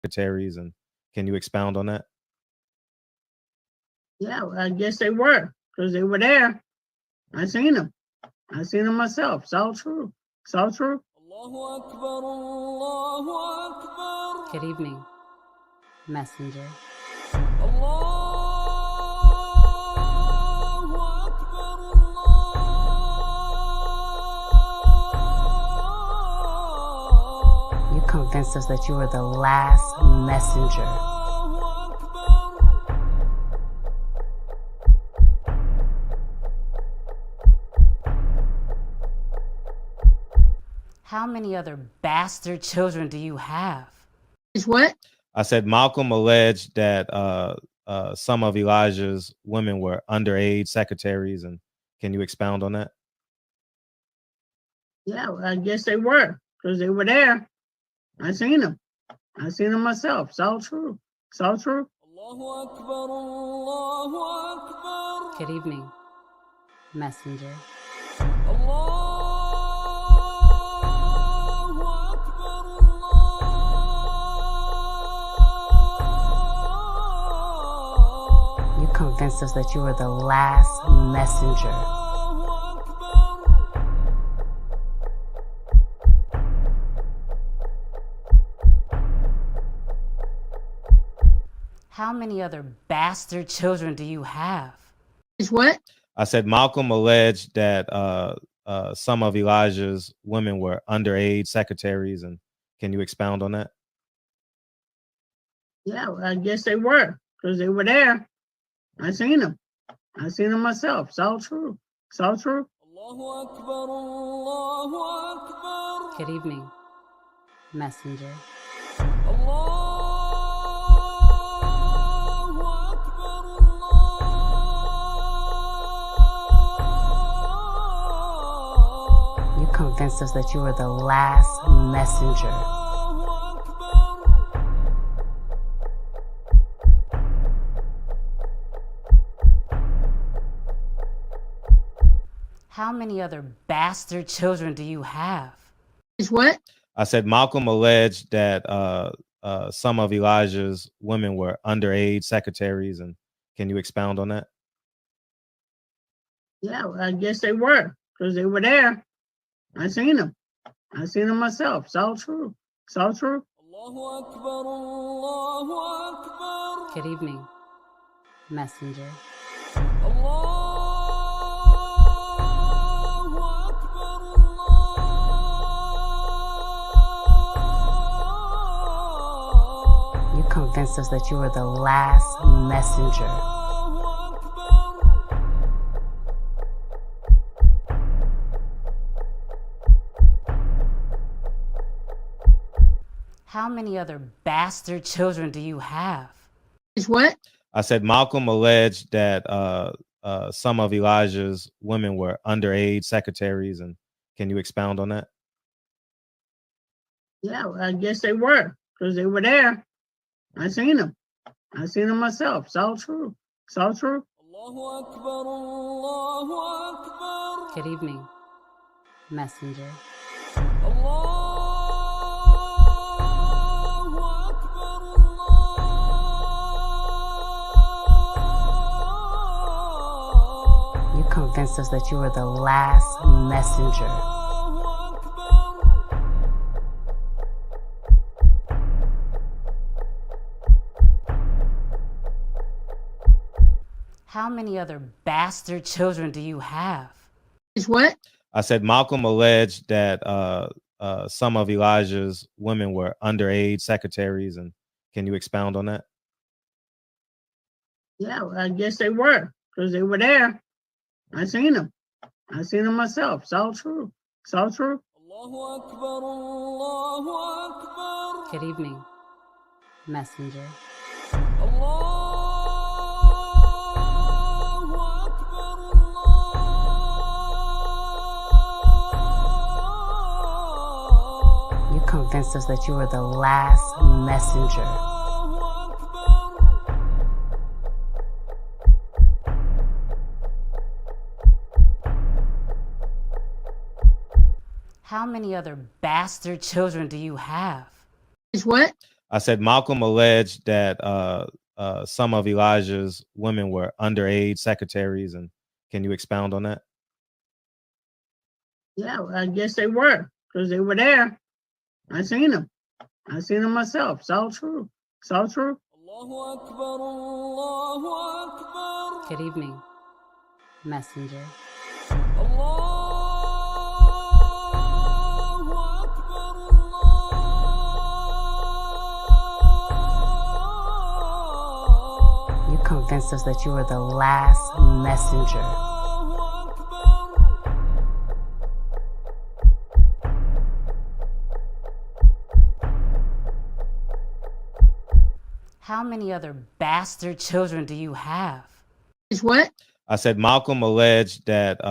secretaries, and can you expound on that? Yeah, well, I guess they were, because they were there. I seen them. I seen them myself. It's all true. It's all true. Good evening, messenger. You convinced us that you were the last messenger. How many other bastard children do you have? It's what? I said Malcolm alleged that some of Elijah's women were underage secretaries, and can you expound on that? Yeah, well, I guess they were, because they were there. I seen them. I seen them myself. It's all true. It's all true. Good evening, messenger. You convinced us that you were the last messenger. How many other bastard children do you have? It's what? I said Malcolm alleged that some of Elijah's women were underage secretaries, and can you expound on that? Yeah, well, I guess they were, because they were there. I seen them. I seen them myself. It's all true. It's all true. Good evening, messenger. You convinced us that you were the last messenger. How many other bastard children do you have? It's what? I said Malcolm alleged that some of Elijah's women were underage secretaries, and can you expound on that? Yeah, well, I guess they were, because they were there. I seen them. I seen them myself. It's all true. It's all true. Good evening, messenger. You convinced us that you were the last messenger. How many other bastard children do you have? It's what? I said Malcolm alleged that some of Elijah's women were underage secretaries, and can you expound on that? Yeah, well, I guess they were, because they were there. I seen them. I seen them myself. It's all true. It's all true. Good evening, messenger. You convinced us that you were the last messenger. How many other bastard children do you have? It's what? I said Malcolm alleged that some of Elijah's women were underage secretaries, and can you expound on that? Yeah, well, I guess they were, because they were there. I seen them. I seen them myself. It's all true. It's all true. Good evening, messenger. You convinced us that you were the last messenger. How many other bastard children do you have? It's what? I said Malcolm alleged that some of Elijah's women were underage secretaries, and can you expound on that? Yeah, well, I guess they were, because they were there. I seen them. I seen them myself. It's all true. It's all true. Good evening, messenger. You convinced us that you were the last messenger. How many other bastard children do you have? It's what? I said Malcolm alleged that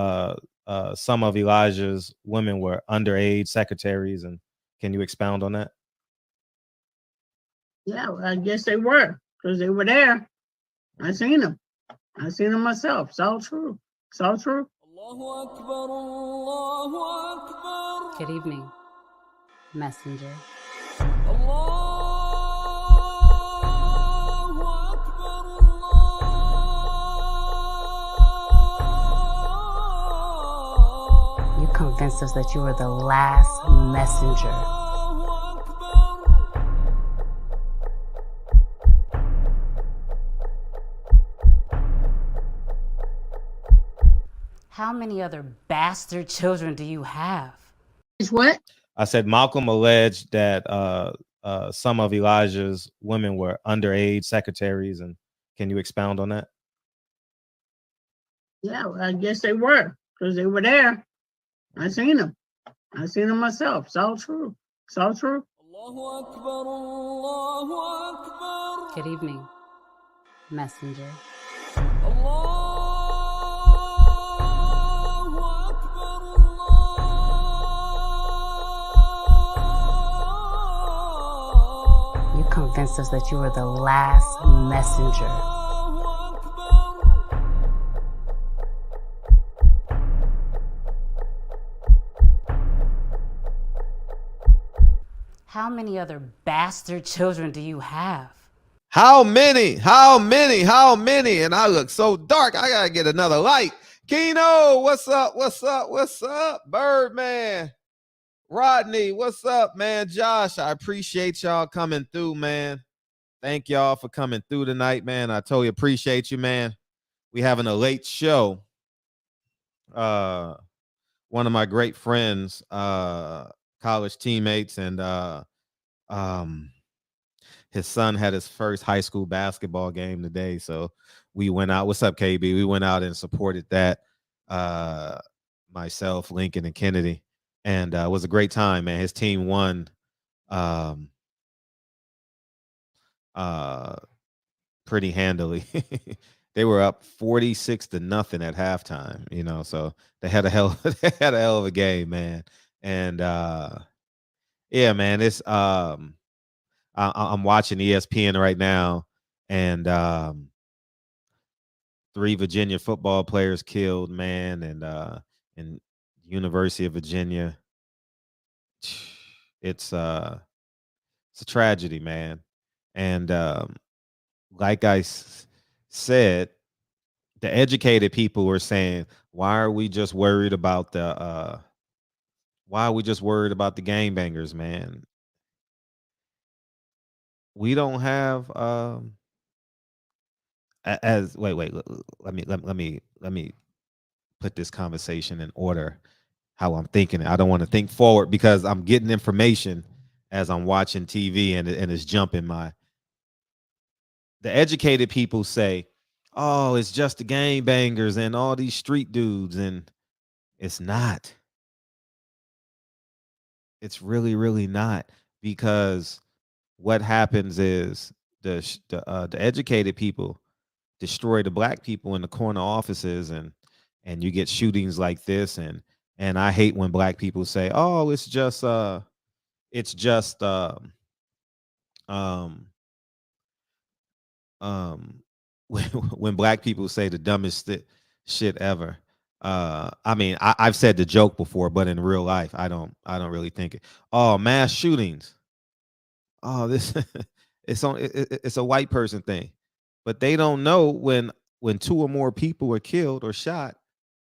some of Elijah's women were underage secretaries, and can you expound on that? Yeah, well, I guess they were, because they were there. I seen them. I seen them myself. It's all true. It's all true. Good evening, messenger. You convinced us that you were the last messenger. How many other bastard children do you have? It's what? I said Malcolm alleged that some of Elijah's women were underage secretaries, and can you expound on that? Yeah, well, I guess they were, because they were there. I seen them. I seen them myself. It's all true. It's all true. Good evening, messenger. You convinced us that you were the last messenger. How many other bastard children do you have? How many? How many? How many? And I look so dark. I gotta get another light. Keno, what's up? What's up? What's up? Birdman. Rodney, what's up, man? Josh, I appreciate y'all coming through, man. Thank y'all for coming through tonight, man. I totally appreciate you, man. We having a late show. One of my great friends, college teammates, and his son had his first high school basketball game today, so we went out. What's up, KB? We went out and supported that. Myself, Lincoln, and Kennedy, and it was a great time, man. His team won pretty handily. They were up 46-0 at halftime, you know, so they had a hell of a game, man. And yeah, man, it's I'm watching ESPN right now, and 3 Virginia football players killed, man, and University of Virginia. It's a tragedy, man. And like I said, the educated people were saying, why are we just worried about the gangbangers, man? We don't have let me put this conversation in order how I'm thinking it. I don't want to think forward because I'm getting information as I'm watching TV, and it's jumping my. The educated people say, oh, it's just the gangbangers and all these street dudes, and it's not. It's really, really not, because what happens is the educated people destroy the black people in the corner offices, and you get shootings like this, and I hate when black people say, oh, it's just when black people say the dumbest shit ever. I mean, I've said the joke before, but in real life, I don't really think it. Oh, mass shootings. Oh, this it's a white person thing, but they don't know when 2 or more people are killed or shot,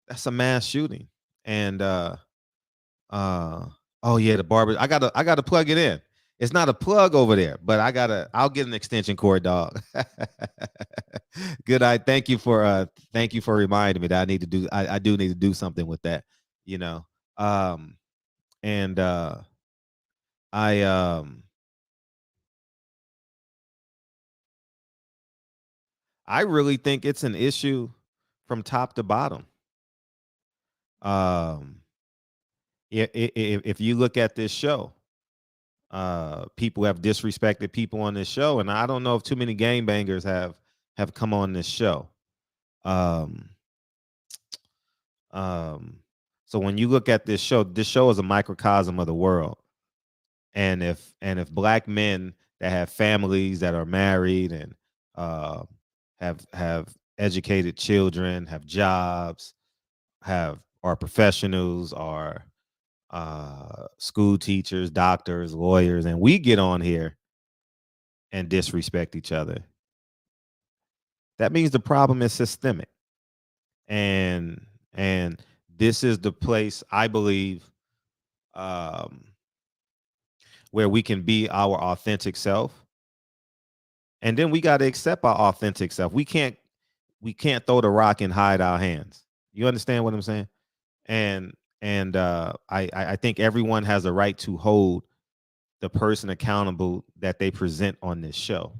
that's a mass shooting. And oh yeah, the barber. I gotta plug it in. It's not a plug over there, but I'll get an extension cord, dog. Good. Thank you for reminding me that I do need to do something with that, you know. And I really think it's an issue from top to bottom. If you look at this show, people have disrespected people on this show, and I don't know if too many gangbangers have come on this show. So when you look at this show is a microcosm of the world. And if black men that have families that are married and have educated children, have jobs, are professionals, are school teachers, doctors, lawyers, and we get on here and disrespect each other, that means the problem is systemic. And this is the place, I believe, where we can be our authentic self. And then we got to accept our authentic self. We can't throw the rock and hide our hands. You understand what I'm saying? And I think everyone has a right to hold the person accountable that they present on this show.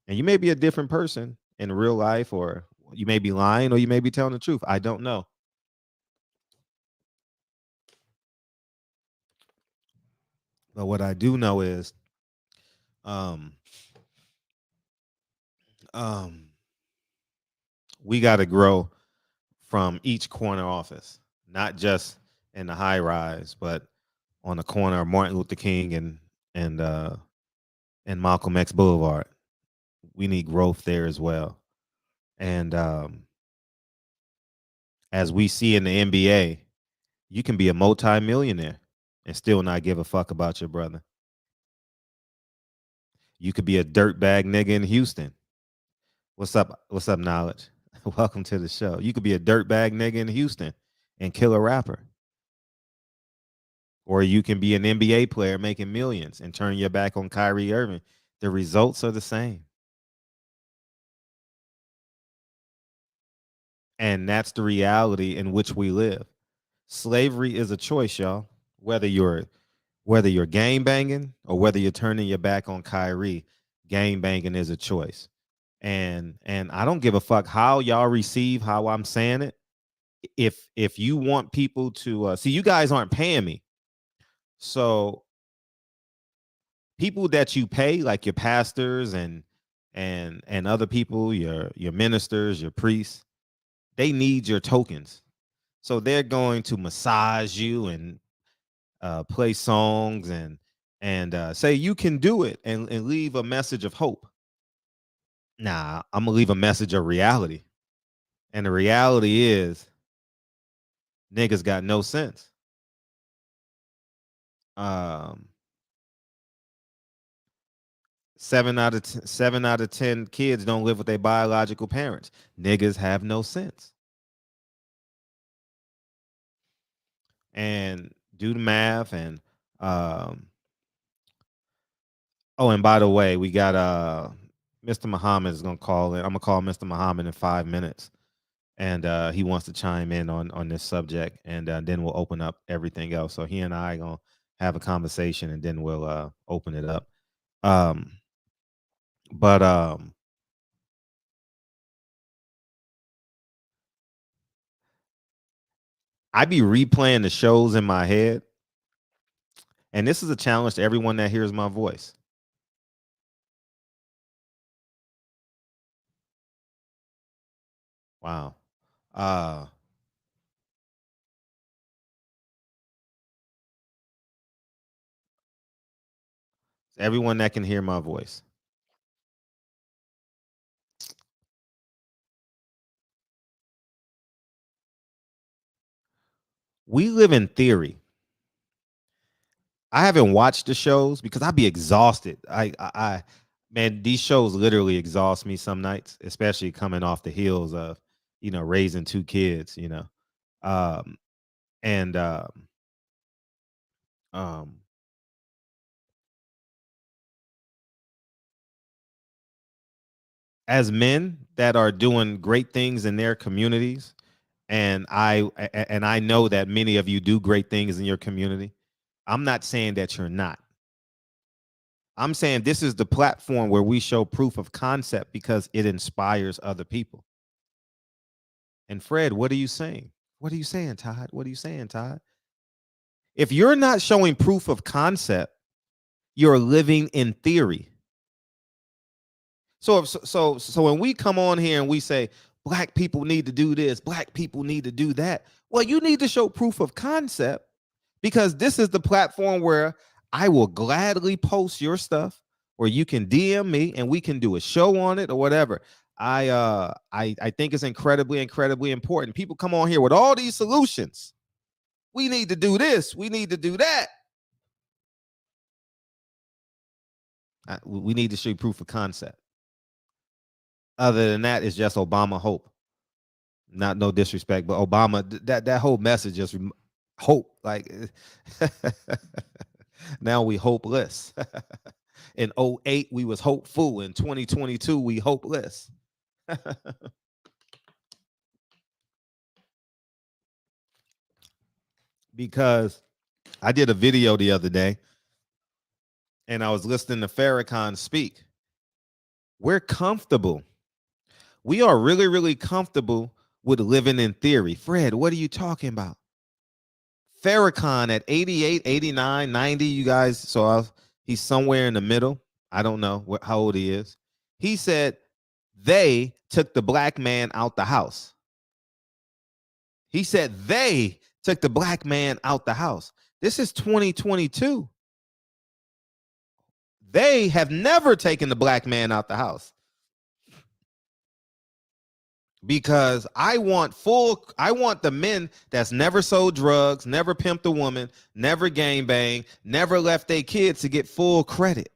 And you may be a different person in real life, or you may be lying, or you may be telling the truth. I don't know. But what I do know is we got to grow from each corner office, not just in the high rise, but on the corner of Martin Luther King and Malcolm X Boulevard. We need growth there as well. And as we see in the NBA, you can be a multi-millionaire and still not give a fuck about your brother. You could be a dirtbag nigga in Houston. What's up, Knowledge? Welcome to the show. You could be a dirtbag nigga in Houston and kill a rapper. Or you can be an NBA player making millions and turn your back on Kyrie Irving. The results are the same. And that's the reality in which we live. Slavery is a choice, y'all. Whether you're gang banging or whether you're turning your back on Kyrie, gang banging is a choice. And I don't give a fuck how y'all receive how I'm saying it. If you want people to see, you guys aren't paying me. So people that you pay, like your pastors and other people, your ministers, your priests, they need your tokens. So they're going to massage you and play songs and say you can do it and leave a message of hope. Nah, I'm gonna leave a message of reality. And the reality is niggas got no sense. 7 out of 10 kids don't live with their biological parents. Niggas have no sense. And do the math. And and by the way, we got Mr. Muhammad is gonna call in. I'm gonna call Mr. Muhammad in 5 minutes, and he wants to chime in on this subject, and then we'll open up everything else. So he and I are gonna have a conversation, and then we'll open it up. But I be replaying the shows in my head, and this is a challenge to everyone that hears my voice. Wow. Everyone that can hear my voice. We live in theory. I haven't watched the shows because I'd be exhausted. I Man, these shows literally exhaust me some nights, especially coming off the heels of, raising 2 kids, Um, and um, as men that are doing great things in their communities, and I know that many of you do great things in your community. I'm not saying that you're not. I'm saying this is the platform where we show proof of concept because it inspires other people. And Fred, what are you saying? What are you saying, Todd? What are you saying, Todd? If you're not showing proof of concept, you're living in theory. So when we come on here and we say black people need to do this, black people need to do that, well, you need to show proof of concept because this is the platform where I will gladly post your stuff, where you can DM me and we can do a show on it or whatever. I think it's incredibly important. People come on here with all these solutions. We need to do this. We need to do that. We need to show proof of concept. Other than that, it's just Obama hope. Not no disrespect, but Obama, that whole message just hope. Like now we hopeless. In 2008, we was hopeful. In 2022, we hopeless. Because I did a video the other day and I was listening to Farrakhan speak. We're comfortable. We are really, really comfortable with living in theory. Fred, what are you talking about? Farrakhan at 88, 89, 90, you guys, he's somewhere in the middle. I don't know how old he is. He said they took the black man out the house. He said they took the black man out the house. This is 2022. They have never taken the black man out the house. Because I want the men that's never sold drugs, never pimped a woman, never gangbang, never left their kids to get full credit.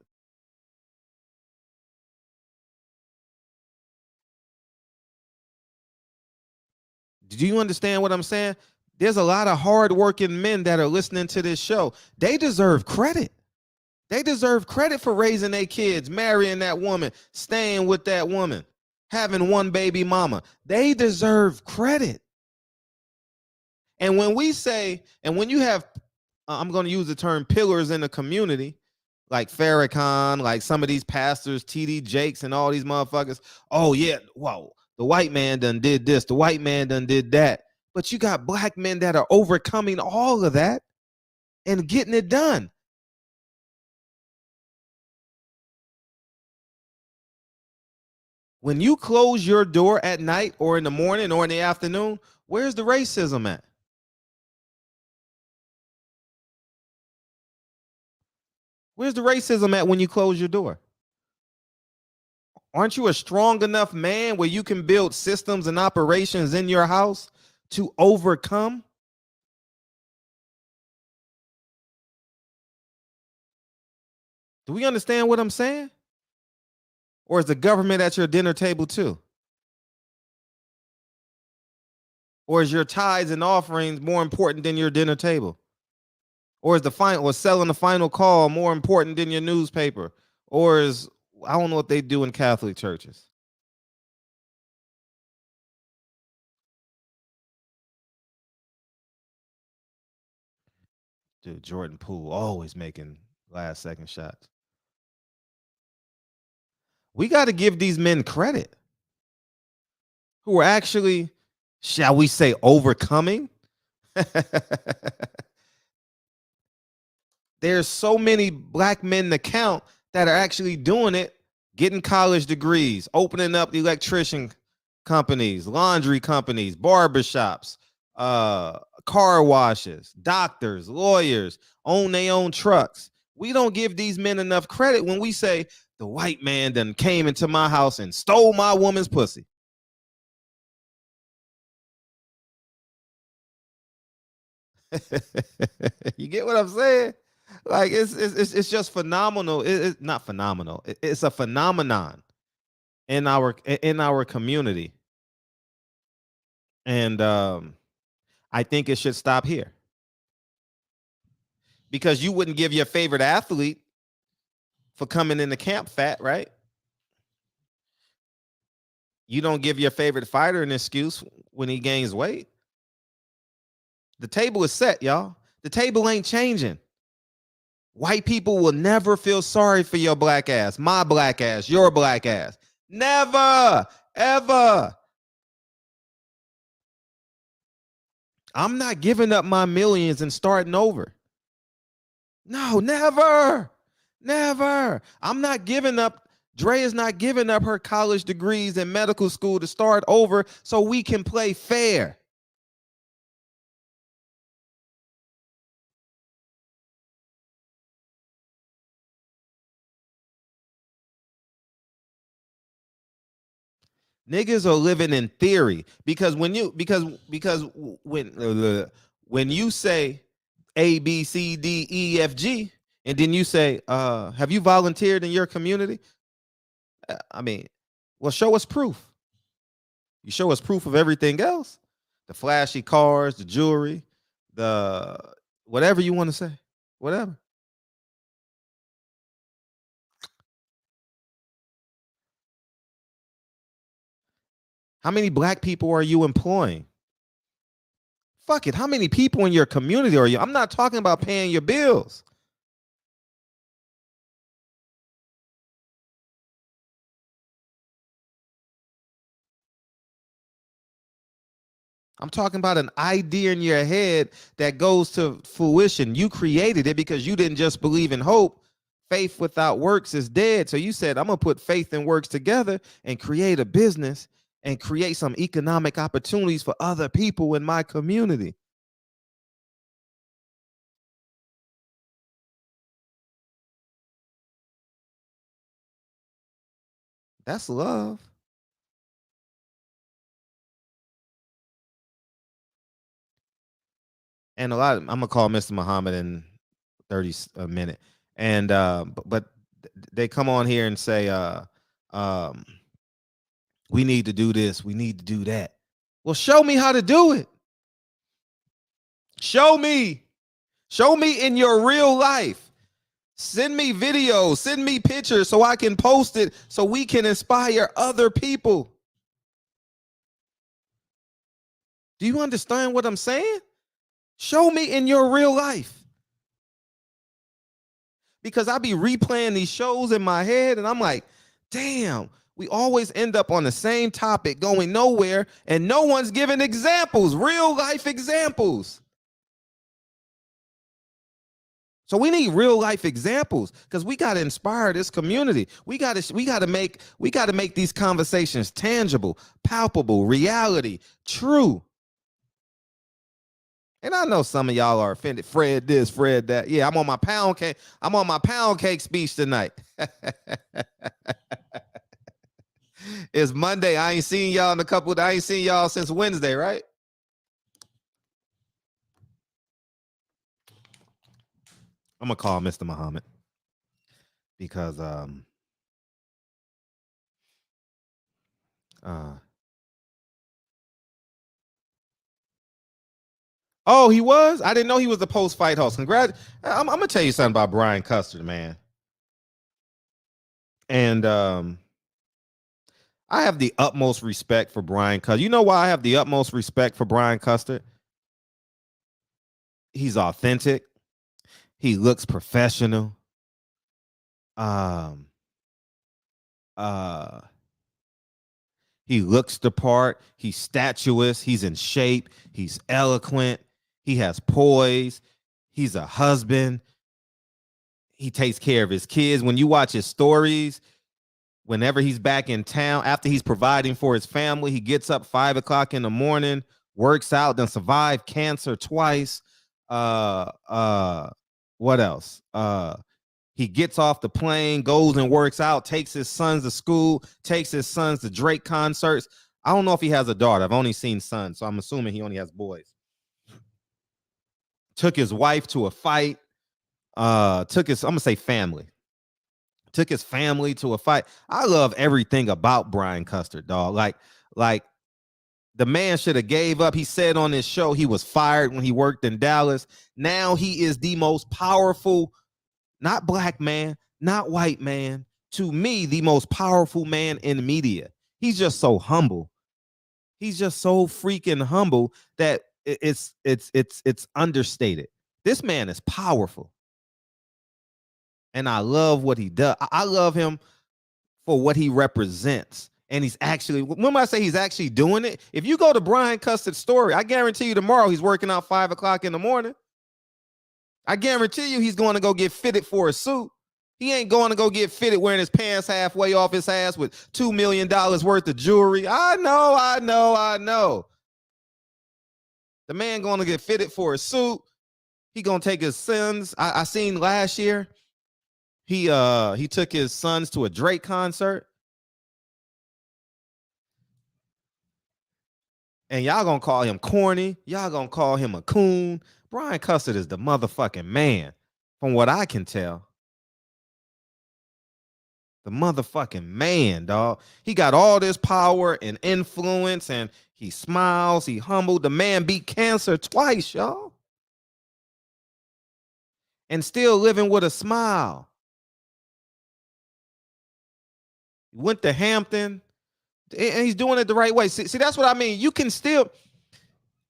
Do you understand what I'm saying? There's a lot of hardworking men that are listening to this show. They deserve credit. They deserve credit for raising their kids, marrying that woman, staying with that woman, having one baby mama. They deserve credit. And when we say, and when you have, I'm going to use the term pillars in the community, like Farrakhan, like some of these pastors, TD Jakes and all these motherfuckers. Oh yeah, whoa, the white man done did this. The white man done did that. But you got black men that are overcoming all of that and getting it done. When you close your door at night or in the morning or in the afternoon, where's the racism at? Where's the racism at when you close your door? Aren't you a strong enough man where you can build systems and operations in your house to overcome? Do we understand what I'm saying? Or is the government at your dinner table too? Or is your tithes and offerings more important than your dinner table? Or is selling the final call more important than your newspaper? Or is, I don't know what they do in Catholic churches. Dude, Jordan Poole always making last second shots. We got to give these men credit who are actually, shall we say, overcoming. There's so many black men to count that are actually doing it, getting college degrees, opening up electrician companies, laundry companies, barbershops, car washes, doctors, lawyers, own their own trucks. We don't give these men enough credit when we say the white man done came into my house and stole my woman's pussy. You get what I'm saying? Like it's just phenomenal. It's not phenomenal. It's a phenomenon in our community, and I think it should stop here, because you wouldn't give your favorite athlete for coming in the camp fat, right? You don't give your favorite fighter an excuse when he gains weight. The table is set, y'all. The table ain't changing. White people will never feel sorry for your black ass, my black ass, your black ass. Never, ever. I'm not giving up my millions and starting over. No, never, never. I'm not giving up. Dre is not giving up her college degrees and medical school to start over so we can play fair. Niggas are living in theory, because when you say A, B, C, D, E, F, G, and then you say, have you volunteered in your community? I mean, well, show us proof. You show us proof of everything else. The flashy cars, the jewelry, the whatever you want to say. Whatever. How many black people are you employing? Fuck it. How many people in your community are you? I'm not talking about paying your bills. I'm talking about an idea in your head that goes to fruition. You created it because you didn't just believe in hope. Faith without works is dead. So you said, I'm going to put faith and works together and create a business and create some economic opportunities for other people in my community. That's love. And I'm gonna call Mr. Muhammad in 30 a minute. And but they come on here and say, we need to do this, we need to do that. Well, show me how to do it. Show me in your real life. Send me videos, send me pictures so I can post it so we can inspire other people. Do you understand what I'm saying? Show me in your real life. Because I be replaying these shows in my head and I'm like, damn, we always end up on the same topic going nowhere and no one's giving examples, real life examples. So we need real life examples because we got to inspire this community. We got to make these conversations tangible, palpable, reality, true. And I know some of y'all are offended. Fred this, Fred that. Yeah, I'm on my pound cake. I'm on my pound cake speech tonight. It's Monday. I ain't seen y'all I ain't seen y'all since Wednesday, right? I'm gonna call Mr. Muhammad because oh, he was? I didn't know he was the post-fight host. Congrats. I'm gonna tell you something about Brian Custer, man. And I have the utmost respect for Brian Custer. You know why I have the utmost respect for Brian Custer? He's authentic. He looks professional. He looks the part. He's statuesque. He's in shape. He's eloquent. He has poise. He's a husband. He takes care of his kids. When you watch his stories, whenever he's back in town, after he's providing for his family, he gets up 5 o'clock in the morning, works out, then survived cancer twice. What else? He gets off the plane, goes and works out, takes his sons to school, takes his sons to Drake concerts. I don't know if he has a daughter. I've only seen sons, so I'm assuming he only has boys. Took his wife to a fight. took his, I'm gonna say family. Took his family to a fight. I love everything about Brian Custer, dog. Like the man should have gave up. He said on his show he was fired when he worked in Dallas. Now he is the most powerful, not black man, not white man, to me, the most powerful man in media. He's just so humble. He's just so freaking humble that it's understated. This man is powerful. And I love what he does. I love him for what he represents. And he's actually, when I say he's actually doing it, if you go to Brian Custer's story, I guarantee you tomorrow he's working out 5 o'clock in the morning. I guarantee you he's going to go get fitted for a suit. He ain't going to go get fitted wearing his pants halfway off his ass with $2 million worth of jewelry. I know. The man going to get fitted for a suit. He going to take his sons. I seen last year, he took his sons to a Drake concert. And y'all gonna call him corny. Y'all gonna call him a coon. Brian Custer is the motherfucking man, from what I can tell. The motherfucking man, dog. He got all this power and influence, and he smiles, he humbled. The man beat cancer twice, y'all. And still living with a smile. He went to Hampton. And he's doing it the right way. See, that's what I mean. You can still,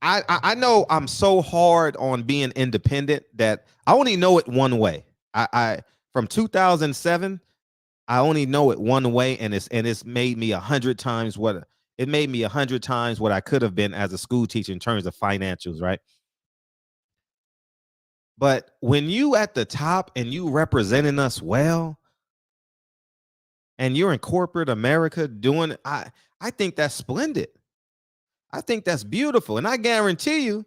I know I'm so hard on being independent that I only know it one way. I from 2007, I only know it one way, and it's made me 100 times what it made me 100 times what I could have been as a school teacher in terms of financials, right? But when you at the top and you representing us well, and you're in corporate America doing, I think that's splendid. I think that's beautiful. And I guarantee you,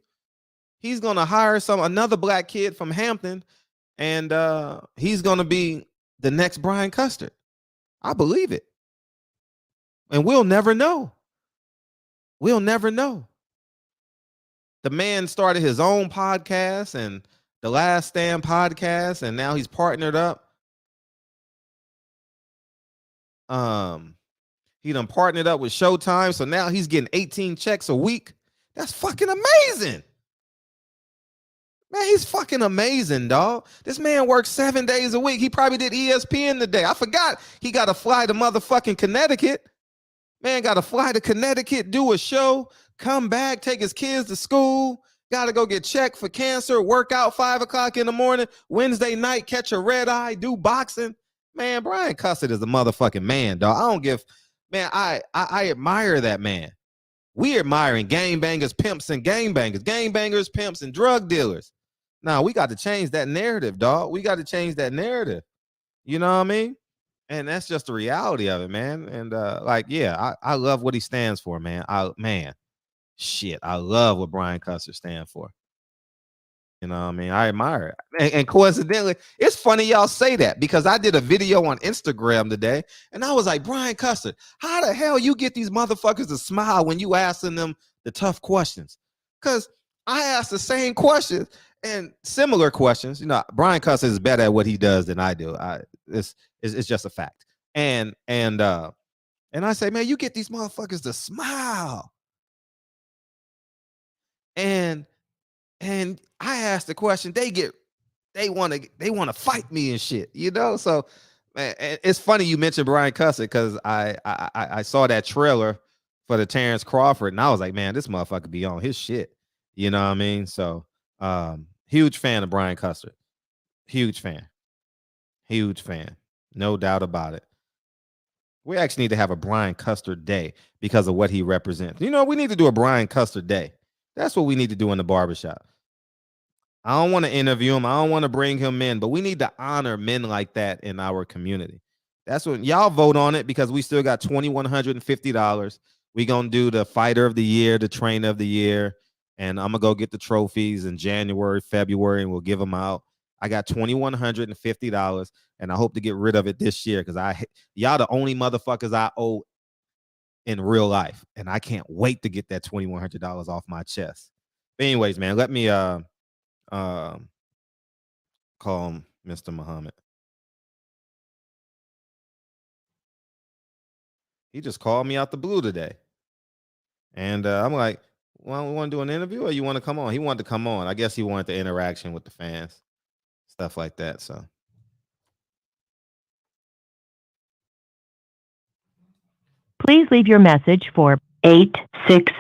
he's going to hire another black kid from Hampton, and he's going to be the next Brian Custer. I believe it. And we'll never know. We'll never know. The man started his own podcast and the Last Stand podcast, and now he's partnered up. He done partnered up with Showtime, so now he's getting 18 checks a week. That's fucking amazing. Man, he's fucking amazing, dog. This man works 7 days a week. He probably did ESPN today. I forgot he got to fly to motherfucking Connecticut. Man got to fly to Connecticut, do a show, come back, take his kids to school, got to go get checked for cancer, work out 5 o'clock in the morning, Wednesday night, catch a red eye, do boxing. Man, Brian Custer is a motherfucking man, dog. I admire that man. We admiring gangbangers, pimps, and gangbangers, pimps, and drug dealers. Now, we got to change that narrative, dog. We got to change that narrative. You know what I mean? And that's just the reality of it, man. And I love what he stands for, man. I love what Brian Custer stands for. You know what I mean? I admire it. And coincidentally, it's funny y'all say that, because I did a video on Instagram today, and I was like, Brian Custer, how the hell you get these motherfuckers to smile when you asking them the tough questions? Because I asked the same questions and similar questions. You know, Brian Custer is better at what he does than I do. It's just a fact. And I say, man, you get these motherfuckers to smile. And I asked the question, they want to fight me and shit, you know? So, man, it's funny you mentioned Brian Custer, because I saw that trailer for the Terrence Crawford, and I was like, man, this motherfucker be on his shit. You know what I mean? So, huge fan of Brian Custer. Huge fan. No doubt about it. We actually need to have a Brian Custer Day because of what he represents. You know, we need to do a Brian Custer Day. That's what we need to do in the barbershop. I don't want to interview him. I don't want to bring him in, but we need to honor men like that in our community. That's what y'all vote on it, because we still got $2,150. We're going to do the fighter of the year, the trainer of the year, and I'm going to go get the trophies in January, February, and we'll give them out. I got $2,150, and I hope to get rid of it this year, because y'all the only motherfuckers I owe in real life, and I can't wait to get that $2,100 off my chest. But anyways, man, let me call him Mr. Muhammad. He just called me out the blue today. And I'm like, well, we want to do an interview or you want to come on? He wanted to come on. I guess he wanted the interaction with the fans, stuff like that. So please leave your message for 86.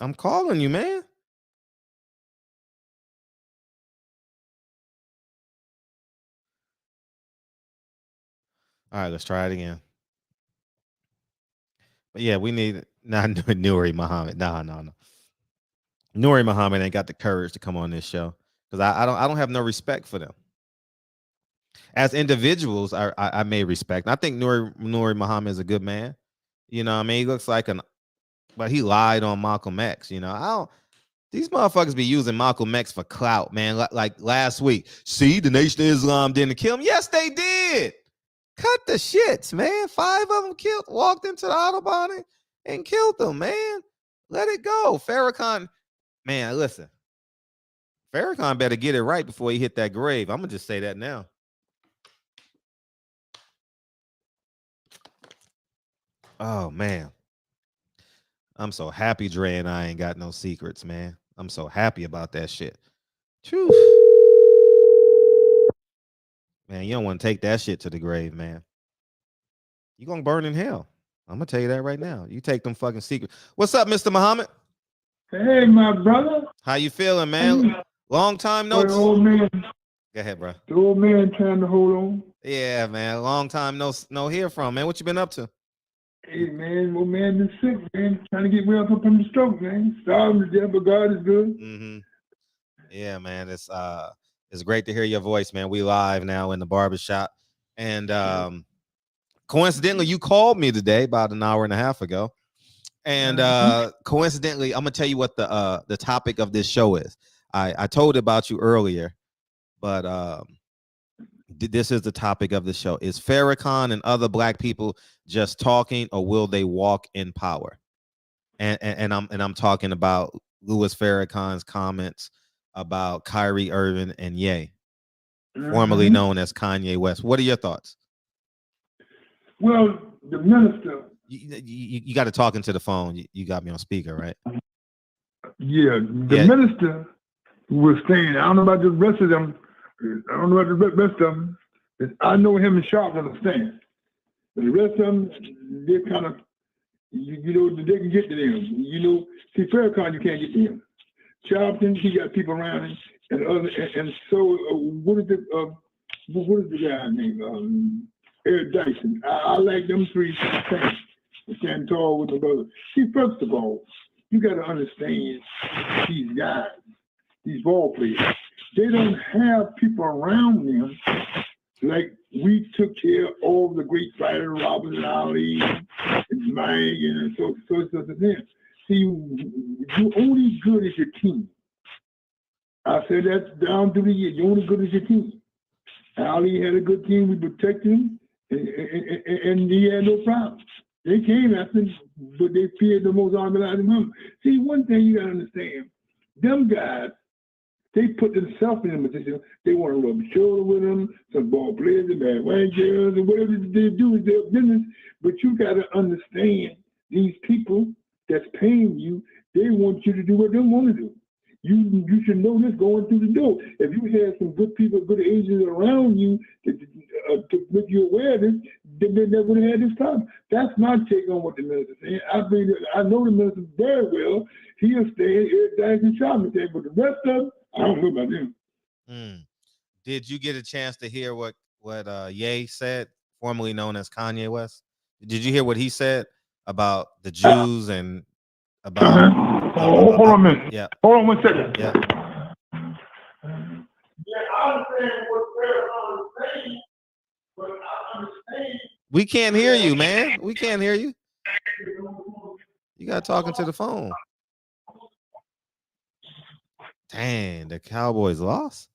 I'm calling you, man. All right, let's try it again. But yeah, we need not Nuri Muhammad. No. Nuri Muhammad ain't got the courage to come on this show because I don't have no respect for them. As individuals, I may respect. I think Nuri Muhammad is a good man. You know, I mean, he looks like but he lied on Malcolm X. You know, these motherfuckers be using Malcolm X for clout, man. Like last week, see, the Nation of Islam didn't kill him. Yes, they did. Cut the shits, man. 5 of them walked into the Audubon and killed them, man. Let it go. Farrakhan, man, listen. Farrakhan better get it right before he hit that grave. I'm going to just say that now. Oh, man. I'm so happy Dre and I ain't got no secrets, man. I'm so happy about that shit. Phew. Man, you don't want to take that shit to the grave, man. You gonna burn in hell. I'm gonna tell you that right now. You take them fucking secrets. What's up, Mr. Muhammad? Hey, my brother. How you feeling, man? Long time no. The old man. Go ahead, bro. The old man trying to hold on. Yeah, man. Long time no hear from, man. What you been up to? Hey, man, old man been sick, man. Trying to get well from the stroke, man. Starving to death, but God is good. Mm-hmm. Yeah, man. It's great to hear your voice, man. We live now in the barbershop. And coincidentally, you called me today about an hour and a half ago. And coincidentally, I'm gonna tell you what the topic of this show is. I told about you earlier, but this is the topic of the show. Is Farrakhan and other black people just talking, or will they walk in power? And I'm talking about Louis Farrakhan's comments about Kyrie Irving and Ye, formerly known as Kanye West. What are your thoughts? Well, the minister. You got to talk into the phone. You got me on speaker, right? Yeah, the minister was saying, I don't know about the rest of them. I don't know about the rest of them. I know him and Sharp understand. But the rest of them, they're kind of, you know, they can get to them. You know, see, Farrakhan, you can't get to him. Charleston, he got people around him, and so what is the guy's name? Eric Dyson. I like them three things. I stand tall with the brother. See, first of all, you got to understand these guys, these ball players. They don't have people around them like we took care of all the great fighters, Robert and Ali, and Mike, and so them. See, you're only good as your team. I said that down through the years. You're only good as your team. Ali had a good team. We protected him, and he had no problem. They came after him, but they feared the most organized him. See, one thing you got to understand, them guys, they put themselves in a position. They want to rub shoulder with them, some ball players, and bad white girls, and whatever they do is their business. But you got to understand these people that's paying you, they want you to do what they want to do. You should know this going through the door. If you had some good people, good agents around you to make you aware of this, then they never would have had this problem. That's my take on what the minister's saying. I know the minister very well. He'll stay Eric Dyson Charleston, but the rest of them, I don't know about them. Did you get a chance to hear what Ye said, formerly known as Kanye West? Did you hear what he said about the Jews and about? Hold on a minute. Yeah. Hold on 1 second. Yeah. Yeah, I understand what Farrakhan is saying, but I understand. We can't hear you, man. We can't hear you. You got talking to the phone. Dang, the Cowboys lost.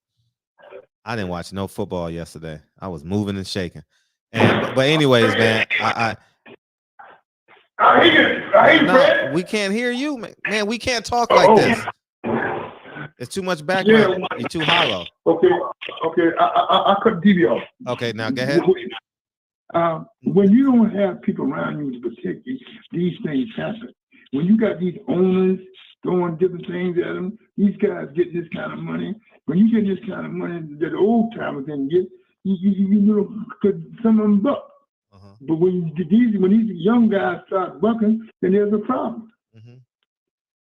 I didn't watch no football yesterday. I was moving and shaking. But anyways, man, I hate we can't hear you, man. We can't talk like this. It's too much background. Yeah. You're too hollow. Okay. I cut the TV off. Okay, now go ahead. When you don't have people around you to protect you, these things happen. When you got these owners throwing different things at them, these guys get this kind of money. When you get this kind of money that the old timers didn't get, you know, cause some of them buck. But when these young guys start bucking, then there's a problem.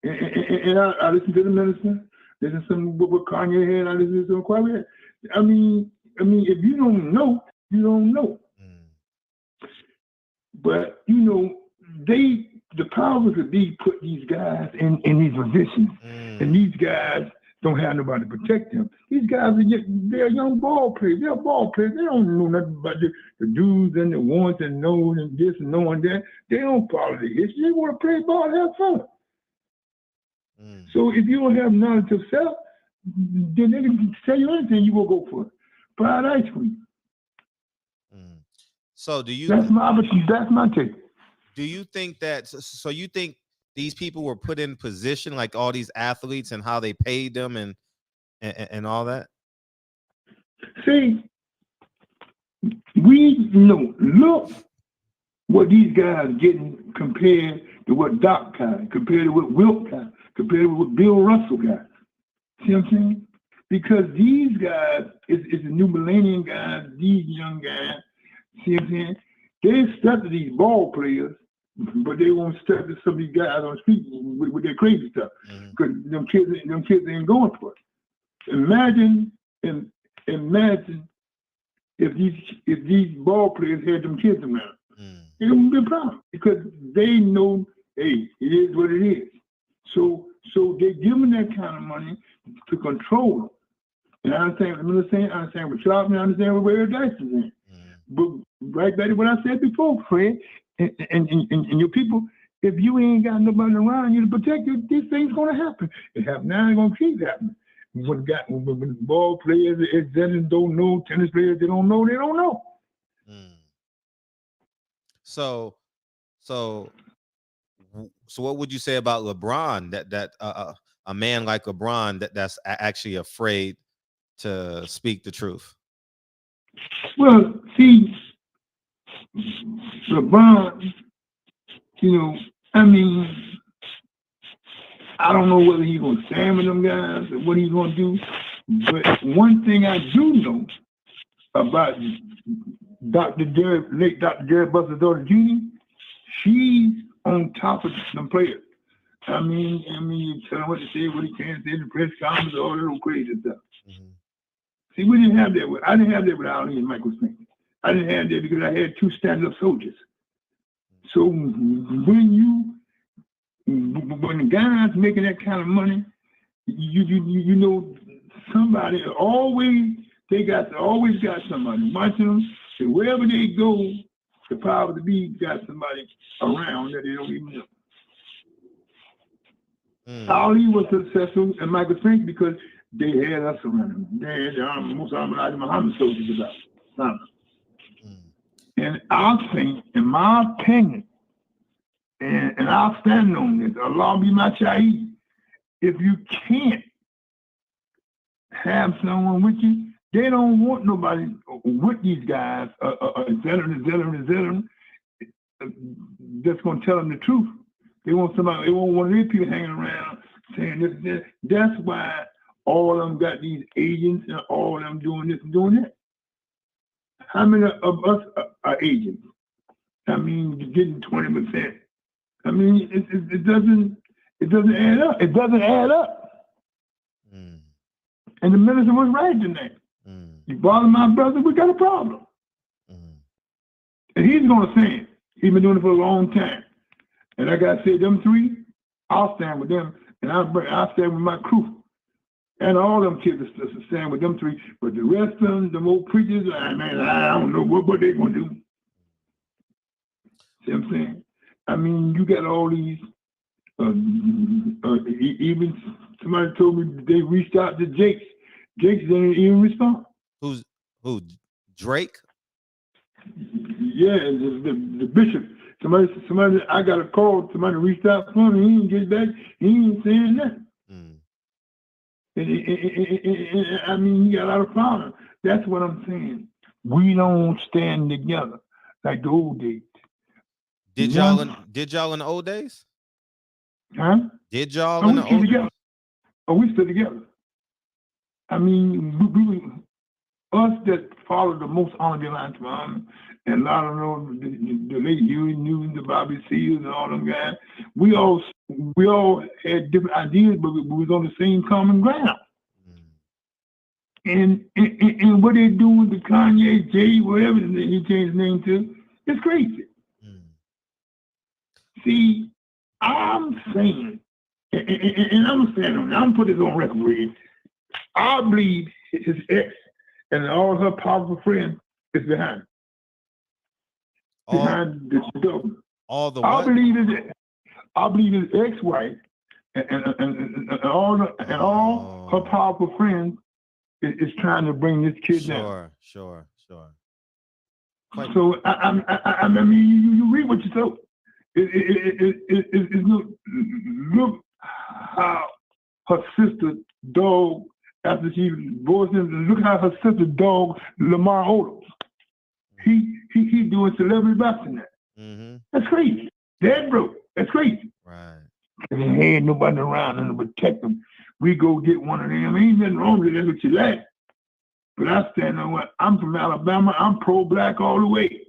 And I listen to the minister. Listen to some what Kanye had. I listen to some quiet. I mean, if you don't know, you don't know. But you know, the powers that be put these guys in these positions, and these guys don't have nobody to protect them. These guys they're young ball players. They're ball players. They don't know nothing about the do's and the wants and no's and this and no and that. They don't follow the history. They want to play ball and have fun. So if you don't have knowledge of self, then they can tell you anything, you will go for it. Fried ice cream. So do you? That's my take. Do you think that? So you think these people were put in position, like all these athletes, and how they paid them and all that? See, we know. Look what these guys getting compared to what Doc got, compared to what Wilt got, compared to what Bill Russell got. See what I'm saying? Because these guys is the new millennium guys, these young guys. See what I'm saying? They step to these ball players, but they won't step to some of these guys on the street with their crazy stuff. Because them kids ain't going for it. Imagine if these ball players had them kids around. It wouldn't be a problem because they know, hey, it is what it is. So they give them that kind of money to control them. And I understand what Charleston, I understand what Eric Dice is in. But right back to what I said before, Fred, and your people, if you ain't got nobody around you to protect you, this thing's gonna happen. It happened now, it's gonna keep happening. When ball players, don't know, tennis players, they don't know. So what would you say about LeBron? That a man like LeBron that's actually afraid to speak the truth? Well, see, LeBron, you know, I mean, I don't know whether he's gonna stand with them guys or what he's gonna do. But one thing I do know about late Dr. Jared Buster's daughter, Judy, she's on top of some players. I mean, you tell him what to say, what he can't say, the press conference, all that little crazy stuff. See, we didn't have that. I didn't have that with Ali and Michael Smith. I didn't have that because I had two stand-up soldiers. So when the guy's making that kind of money, you know, somebody always got somebody watching them. And wherever they go, the power to be got somebody around that they don't even know. Ali was successful and Michael Smith because they had us around them. They had the most Muhammad soldiers about. And I think, in my opinion, and I'll stand on this, Allah be my shahid, if you can't have someone with you, they don't want nobody with these guys, that's going to tell them the truth. They want somebody, they want one of these people hanging around saying this. That's why all of them got these agents and all of them doing this and doing that. How many of us are agents? I mean, getting 20%. I mean, it doesn't add up. It doesn't add up. And the minister was right tonight. You bother my brother, we got a problem. And he's going to stand. He's been doing it for a long time. And like I said, them three, I'll stand with them, and I'll stand with my crew. And all them kids are stand with them three. But the rest of them, the old preachers, I don't know what they're going to do. See what I'm saying? I mean, you got all these, even somebody told me they reached out to Jakes. Jakes didn't even respond. Who? Drake? Yeah, the bishop. Somebody, I got a call. Somebody reached out for me. He didn't get back. He ain't saying nothing. I mean, you got a lot of problems. That's what I'm saying. We don't stand together like the old days. Did y'all in the old days? Huh? Did y'all in the old days? Oh, we stood together. I mean, us that follow the most honorable lines, and a lot of those, the late Huey Newton, the Bobby Seals, and all them guys, we all had different ideas, but we was on the same common ground. And what they do with the Kanye, Jay, whatever he changed his name to, it's crazy. See, I'm saying, and I'm saying, I'm gonna put this on record for you. I believe his ex and all her powerful friends is behind this government. All the I what? believe his ex-wife and all her powerful friends is trying to bring this kid down. Sure. So I mean, you read what you saw. Look how her sister dog after she divorced him. Look how her sister dog Lamar Odom. He doing celebrity boxing now. That's crazy. Dead broke. That's crazy. Right. And there ain't nobody around to protect them. We go get one of them. Ain't nothing wrong with it. That's what you like. But I stand on what I'm from Alabama. I'm pro-black all the way.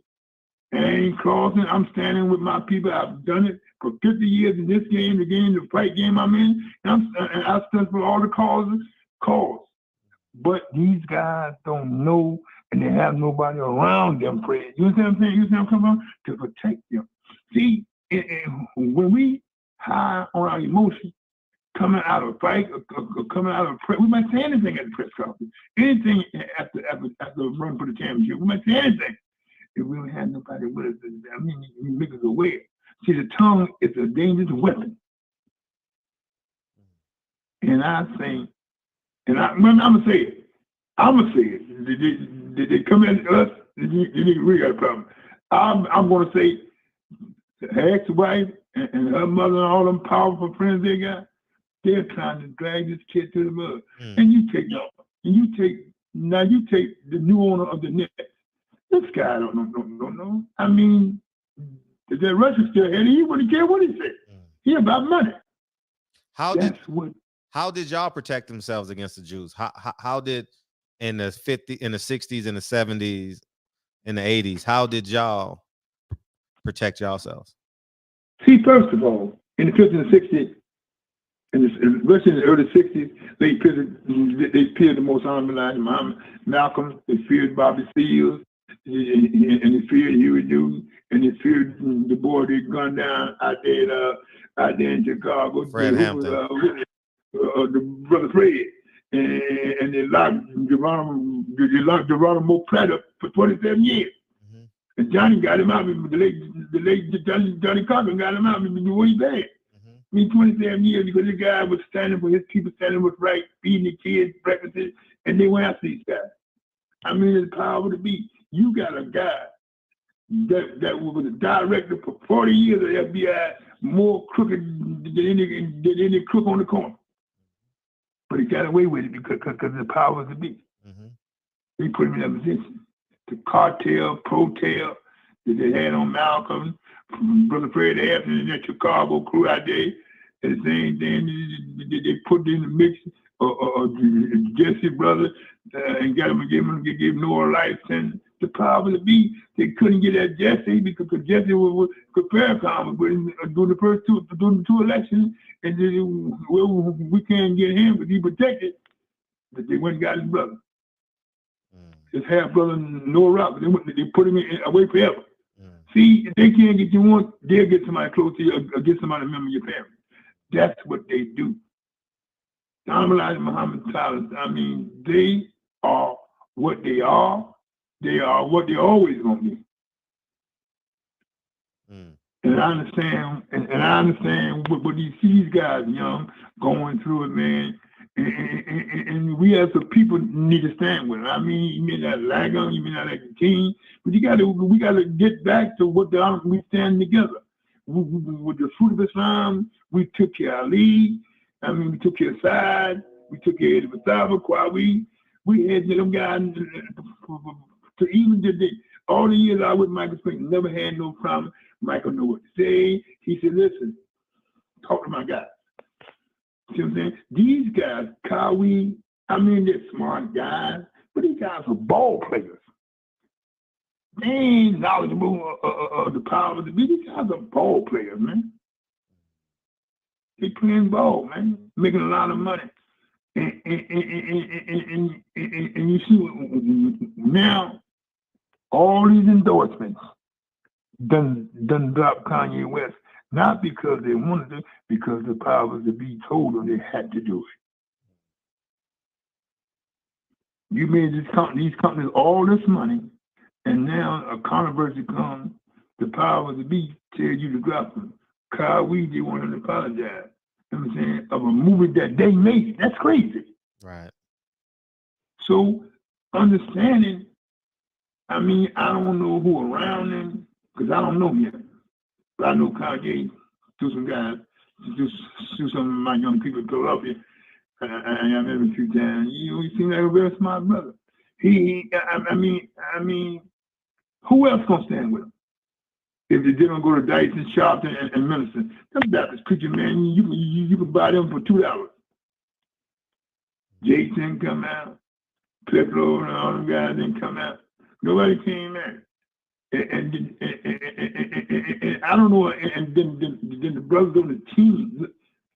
And I ain't crossing. I'm standing with my people. I've done it for 50 years in this game, the fight game I'm in. And I stand for all the cause. But these guys don't know, and they have nobody around them, Fred. You understand what I'm saying? You understand what I'm coming from? To protect them. See, when we high on our emotions, coming out of a fight, or coming out of a press, we might say anything at the press conference. Anything after a run for the championship. We might say anything. If we don't have nobody with us, I mean, you make us aware. See, the tongue is a dangerous weapon. And I say, I'm going to say it. Did they come at us? You really got a problem. I'm going to say, her ex-wife and her mother and all them powerful friends they got, they're trying to drag this kid to the mud. And you take the new owner of the net. This guy don't know. I mean, if that Russian still had it, he wouldn't care what he said. He about money. How did y'all protect themselves against the Jews? How did in the 60s, in the 70s, in the 80s, how did y'all protect yourselves? See, first of all, in the 50s and 60s, especially in the early 60s, they feared the most honorable line, Malcolm, they feared Bobby Seals, and they feared Huey Newton, and they feared the boy they gunned down out there in Chicago. Fred Hampton. The brother Fred. And they locked Geronimo Pratt up for 27 years. And Johnny got him out. The late Johnny Cochran got him out. What he bad? I mean, 27 years because this guy was standing for his people, standing with right, feeding the kids breakfast, and they went after these guys. I mean, it's power to be. You got a guy that was a director for 40 years of the FBI, more crooked than any crook on the corner. But he got away with it because the power to be. They put him in that position. The cartel, pro-tail that they had on Malcolm, Brother Fred Hampton and that Chicago crew out there, and the same thing they put in the mix of Jesse brother and got him and gave him no life sentence. The power to be, they couldn't get at Jesse because Jesse was Farrakhan during the two elections, and we can't get him because he protected, but they went and got his brother. His half brother Noah Rock, they put him away forever. See, if they can't get you one, they'll get somebody close to you or get somebody to remember your parents. That's what they do. Khalid Muhammad, I mean, they are what they are. They are what they're always going to be. And I understand what these guys, young, going through it, man. And we as a people need to stand with it. I mean, you may not like them, you may not like the team, but we gotta get back to what we stand together. With the fruit of Islam, we took care of Ali. I mean, we took care of Side. We took care of the Basava, we had them guys to even today. All the years I was with Michael Spring, never had no problem. Michael knew what to say. He said, listen, talk to my guys. See what I'm saying? These guys, Kawi, I mean, they're smart guys, but these guys are ball players. They ain't knowledgeable of the power of the beat. These guys are ball players, man. They playing ball, man, making a lot of money. And you see now, all these endorsements done drop Kanye West, not because they wanted to, because the powers that be told them they had to do it. You made these companies all this money, and now a controversy comes, the powers that be tell you to drop them. Kyle they want him to apologize. You know what I'm saying? Of a movie that they made. That's crazy. Right. So understanding, I mean, I don't know who around them, because I don't know him. But I know Kanye through some guys, through some of my young people in Philadelphia. I met him a few times. He seemed like a very smart brother. I mean, who else gonna stand with him? If they didn't go to Dyson, Charleston, and Minister, them Baptist preacher, man, you can buy them for $2. Jason come out, Piccolo and all them guys didn't come out. Nobody came out. And I don't know, and then the brothers on the team,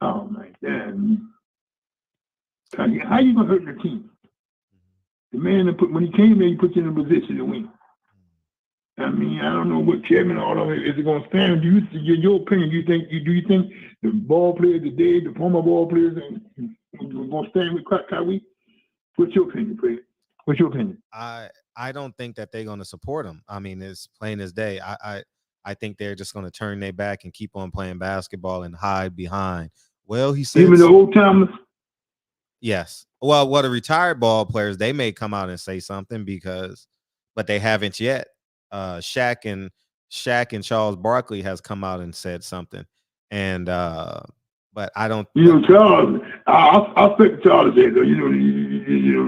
oh my God. How you gonna hurt the team? The man that when he came in, he put you in a position to win. I mean, I don't know what chairman all of it is going to stand. Your opinion? Do you think the ball players today, the former ball players, are going to stand with Kawhi? What's your opinion, Fred? What's your opinion? I don't think that they're going to support him. I mean, it's plain as day. I think they're just going to turn their back and keep on playing basketball and hide behind. Well, he said even the old timers. Yes. Well, the retired ball players, they may come out and say something but they haven't yet. Shaq and Charles Barkley has come out and said something, and but I don't. Charles, I'll speak to Charles today, though.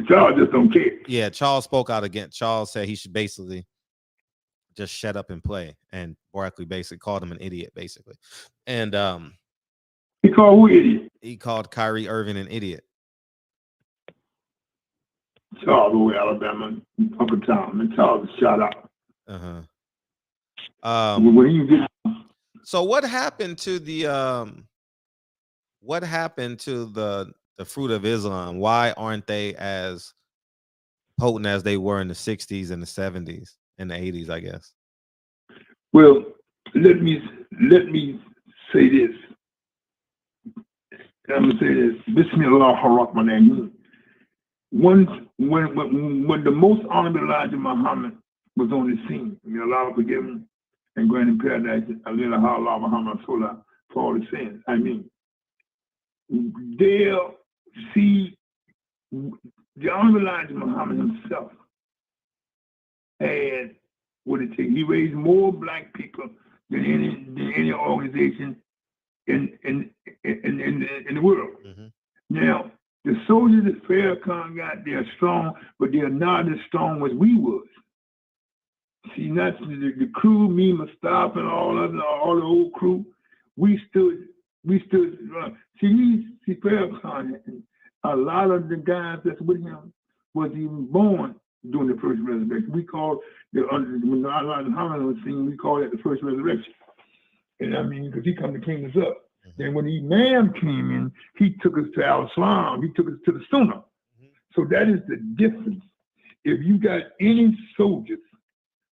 Charles just don't care. Yeah, Charles spoke out again. Charles said he should basically just shut up and play, and Barkley basically called him an idiot, basically, and he called who idiot? He called Kyrie Irving an idiot. Charles, over Alabama, Uncle Tom, and Charles shot out. So what happened to the fruit of Islam? Why aren't they as potent as they were in the 60s and the 70s and the 80s, I guess? Well, let me say this. I'm gonna say this. Bismillah ar-Rahman ar-Rahim. When the most honorable Elijah Muhammad was on the scene, may Allah forgive him and grant him paradise, Allah Muhammad for all the sins. I mean, they'll see the honorable Elijah Muhammad himself had what it takes. He raised more black people than any organization in the world. Mm-hmm. Now, the soldiers that Farrakhan got, they're strong, but they're not as strong as we was. See, not the crew, me, Mustafa, and all the old crew. We stood. See, Farrakhan, a lot of the guys that's with him was even born during the first resurrection. We called when Muhammad was seen, we called it the first resurrection. And I mean, because he come to clean us up. Then when the Imam came in, he took us to Al-Islam. He took us to the Sunnah. So that is the difference. If you got any soldiers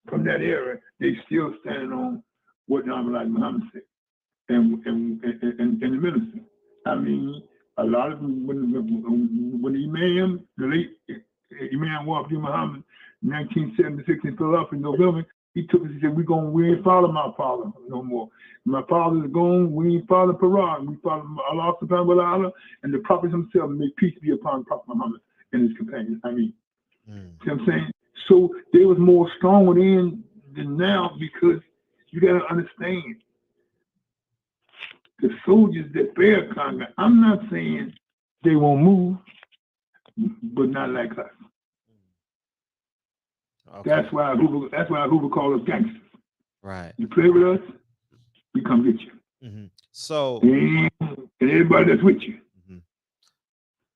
from that era, they still standing on what Elijah Muhammad said and the minister. I mean, a lot of them, when the Imam, the late Imam Muhammad, 1976 in Philadelphia, November, he took us, he said, we ain't follow my father no more. My father is gone, we ain't follow Farrakhan. We follow Allah subhanahu wa ta'ala and the Prophet himself, may peace be upon Prophet Muhammad and his companions. I mean, see what I'm saying? So they was more stronger then than now, because you got to understand the soldiers that Farrakhan got. I'm not saying they won't move. but not like us. Okay. That's why Hoover called us gangsters. Right. You play with us, we come get you. Mm-hmm. So and everybody that's with you.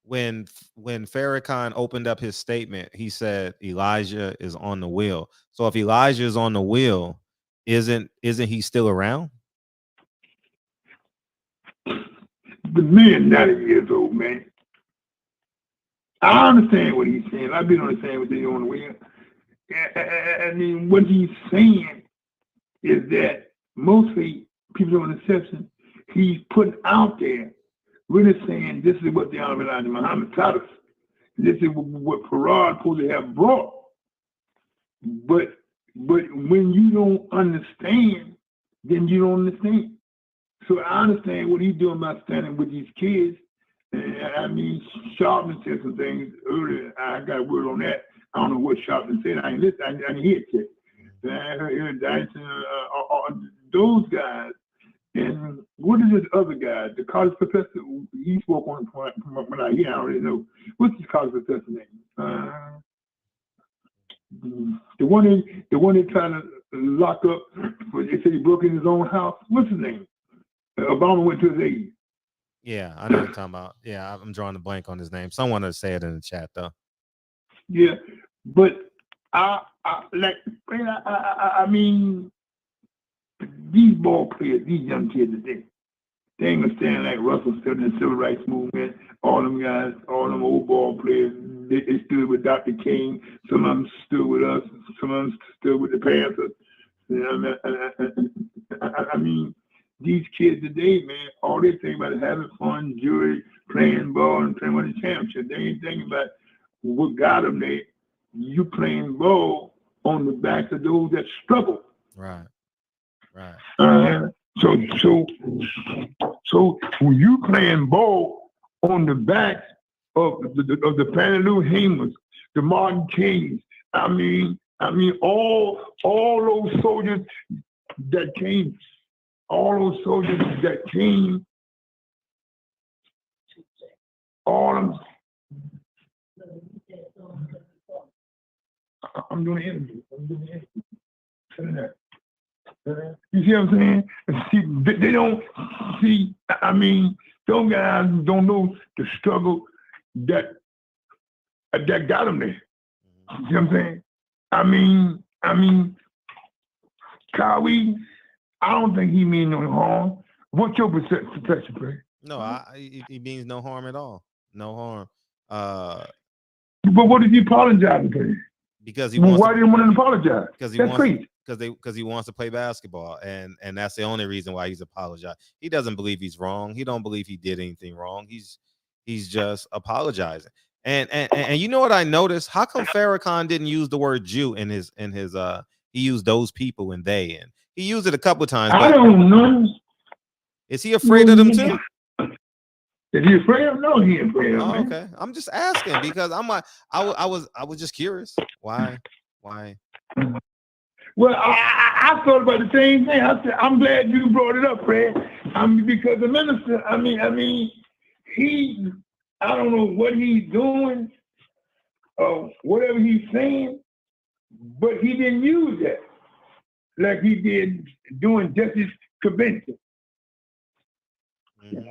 When Farrakhan opened up his statement, he said Elijah is on the wheel. So if Elijah is on the wheel, isn't he still around? The man 90 years old, man. I understand what he's saying. I've been understanding what they're on the wheel. I mean, what he's saying is that mostly people on exception, he's putting out there, really saying this is what the Elijah Muhammad taught us. This is what Farrakhan supposed to have brought. But when you don't understand, then you don't understand. So I understand what he's doing by standing with these kids. And I mean, Charleston said some things earlier. I got a word on that. I don't know what Charleston said. I didn't hear it. I heard those guys. And what is this other guy? The college professor? He spoke on it from what I hear. I don't really know. What's this college professor name? The one they trying to lock up. They said he broke in his own house. What's his name? Obama went to his aid. Yeah, I know what you're talking about. Yeah, I'm drawing a blank on his name. Someone will say it in the chat though. Yeah, but I mean, these ball players, these young kids today, they ain't gonna stand like Russell stood in the civil rights movement. All them guys, all them old ball players, they stood with Dr. King. Some of them stood with us. Some of them stood with the Panthers. You know, I mean, these kids today, man, all they think about is having fun, jewelry, playing ball, and playing with the championship. They ain't thinking about what got them there. You playing ball on the backs of those that struggle. Right. So when you playing ball on the backs of the Fannie Lou Hamers, the Martin Kings, I mean all those soldiers that came. All those soldiers that came, all of them. I'm doing an interview. You see what I'm saying? See, they don't see. I mean, those guys don't know the struggle that got them there. You see what I'm saying? I mean, Kawhi. I don't think he means no harm. What's your perception, Craig? No, he means no harm at all. No harm. But what did he apologize for? Because he wants. Why did he want to apologize? Because that's crazy. Because he wants to play basketball, and that's the only reason why he's apologized. He doesn't believe he's wrong. He don't believe he did anything wrong. He's just apologizing. And you know what I noticed? How come Farrakhan didn't use the word Jew in his he used those people and they, and he used it a couple of times. I don't know. Is he afraid of them too? Is he afraid of them? No, he ain't afraid of them. Okay. I'm just asking because I was just curious. Why? Well, I thought about the same thing. I said, I'm glad you brought it up, Fred. Because the minister, I mean, I don't know what he's doing or whatever he's saying, but he didn't use that like he did doing Justice Convention. Mm-hmm.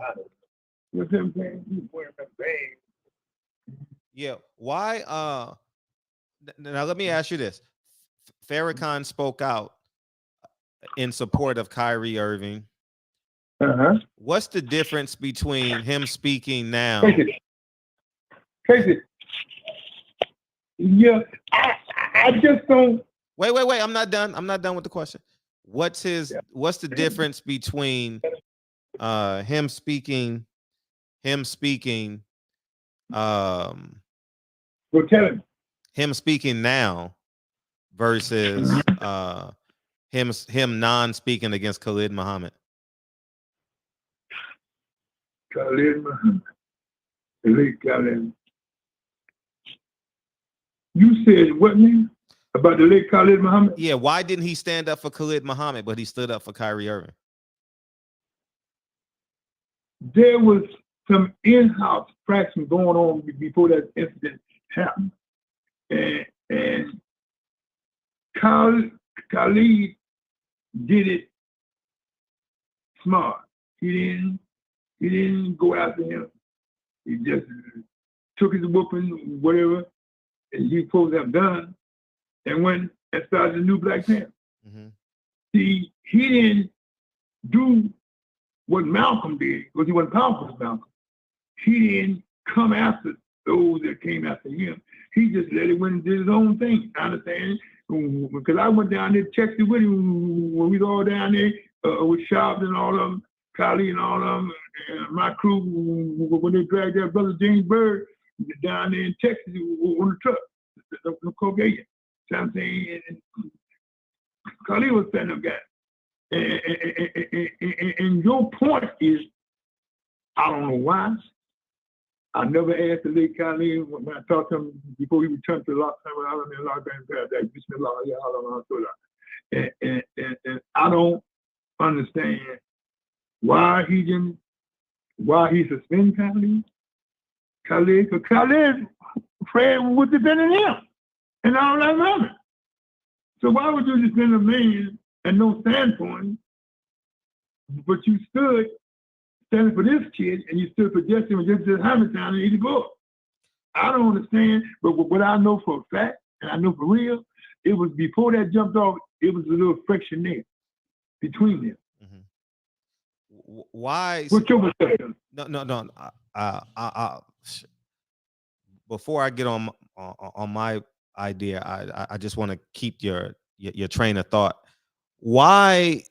What's him saying? He's wearing a bag. Yeah. Why? Now let me ask you this. Farrakhan spoke out in support of Kyrie Irving. What's the difference between him speaking now? Casey. Yeah, I just don't. Wait. I'm not done with the question. What's the difference between him speaking Well, tell him. him speaking now versus him non-speaking against Khalid Muhammad? Khalid Muhammad. The late Khalid. You said what, man? About the late Khalid Muhammad? Yeah, why didn't he stand up for Khalid Muhammad, but he stood up for Kyrie Irving? There was some in-house fraction going on before that incident happened. And Khalid did it smart. He didn't go after him. He just took his whooping, whatever, and he supposed to have done, and went and started a new Black Panther. Mm-hmm. See, he didn't do what Malcolm did, because he wasn't powerful as Malcolm. He didn't come after those that came after him. He just let it went and did his own thing. I understand? Because I went down there, checked it with him when we was all down there with Sharp and all of them, Khalid and all of them, and my crew, when they dragged that brother James Bird down there in Texas on the truck, the Caucasian. So I'm saying, Khalid was setting up guys. And your point is, I don't know why. I never asked the late Khalid when I talked to him before he returned to the last time I was in lockdown. And I don't understand why he suspended Khalid, because Khalid, Fred was defending him and all that moment. So why would you defend a man at no standpoint, but you stood standing for this kid and you stood for Justin and just Hamilton and he to go up? I don't understand, but what I know for a fact, and I know for real, it was before that jumped off, it was a little friction there between them. Mm-hmm. Why? What's your perspective? No. Before I get on my idea, I just want to keep your train of thought. Why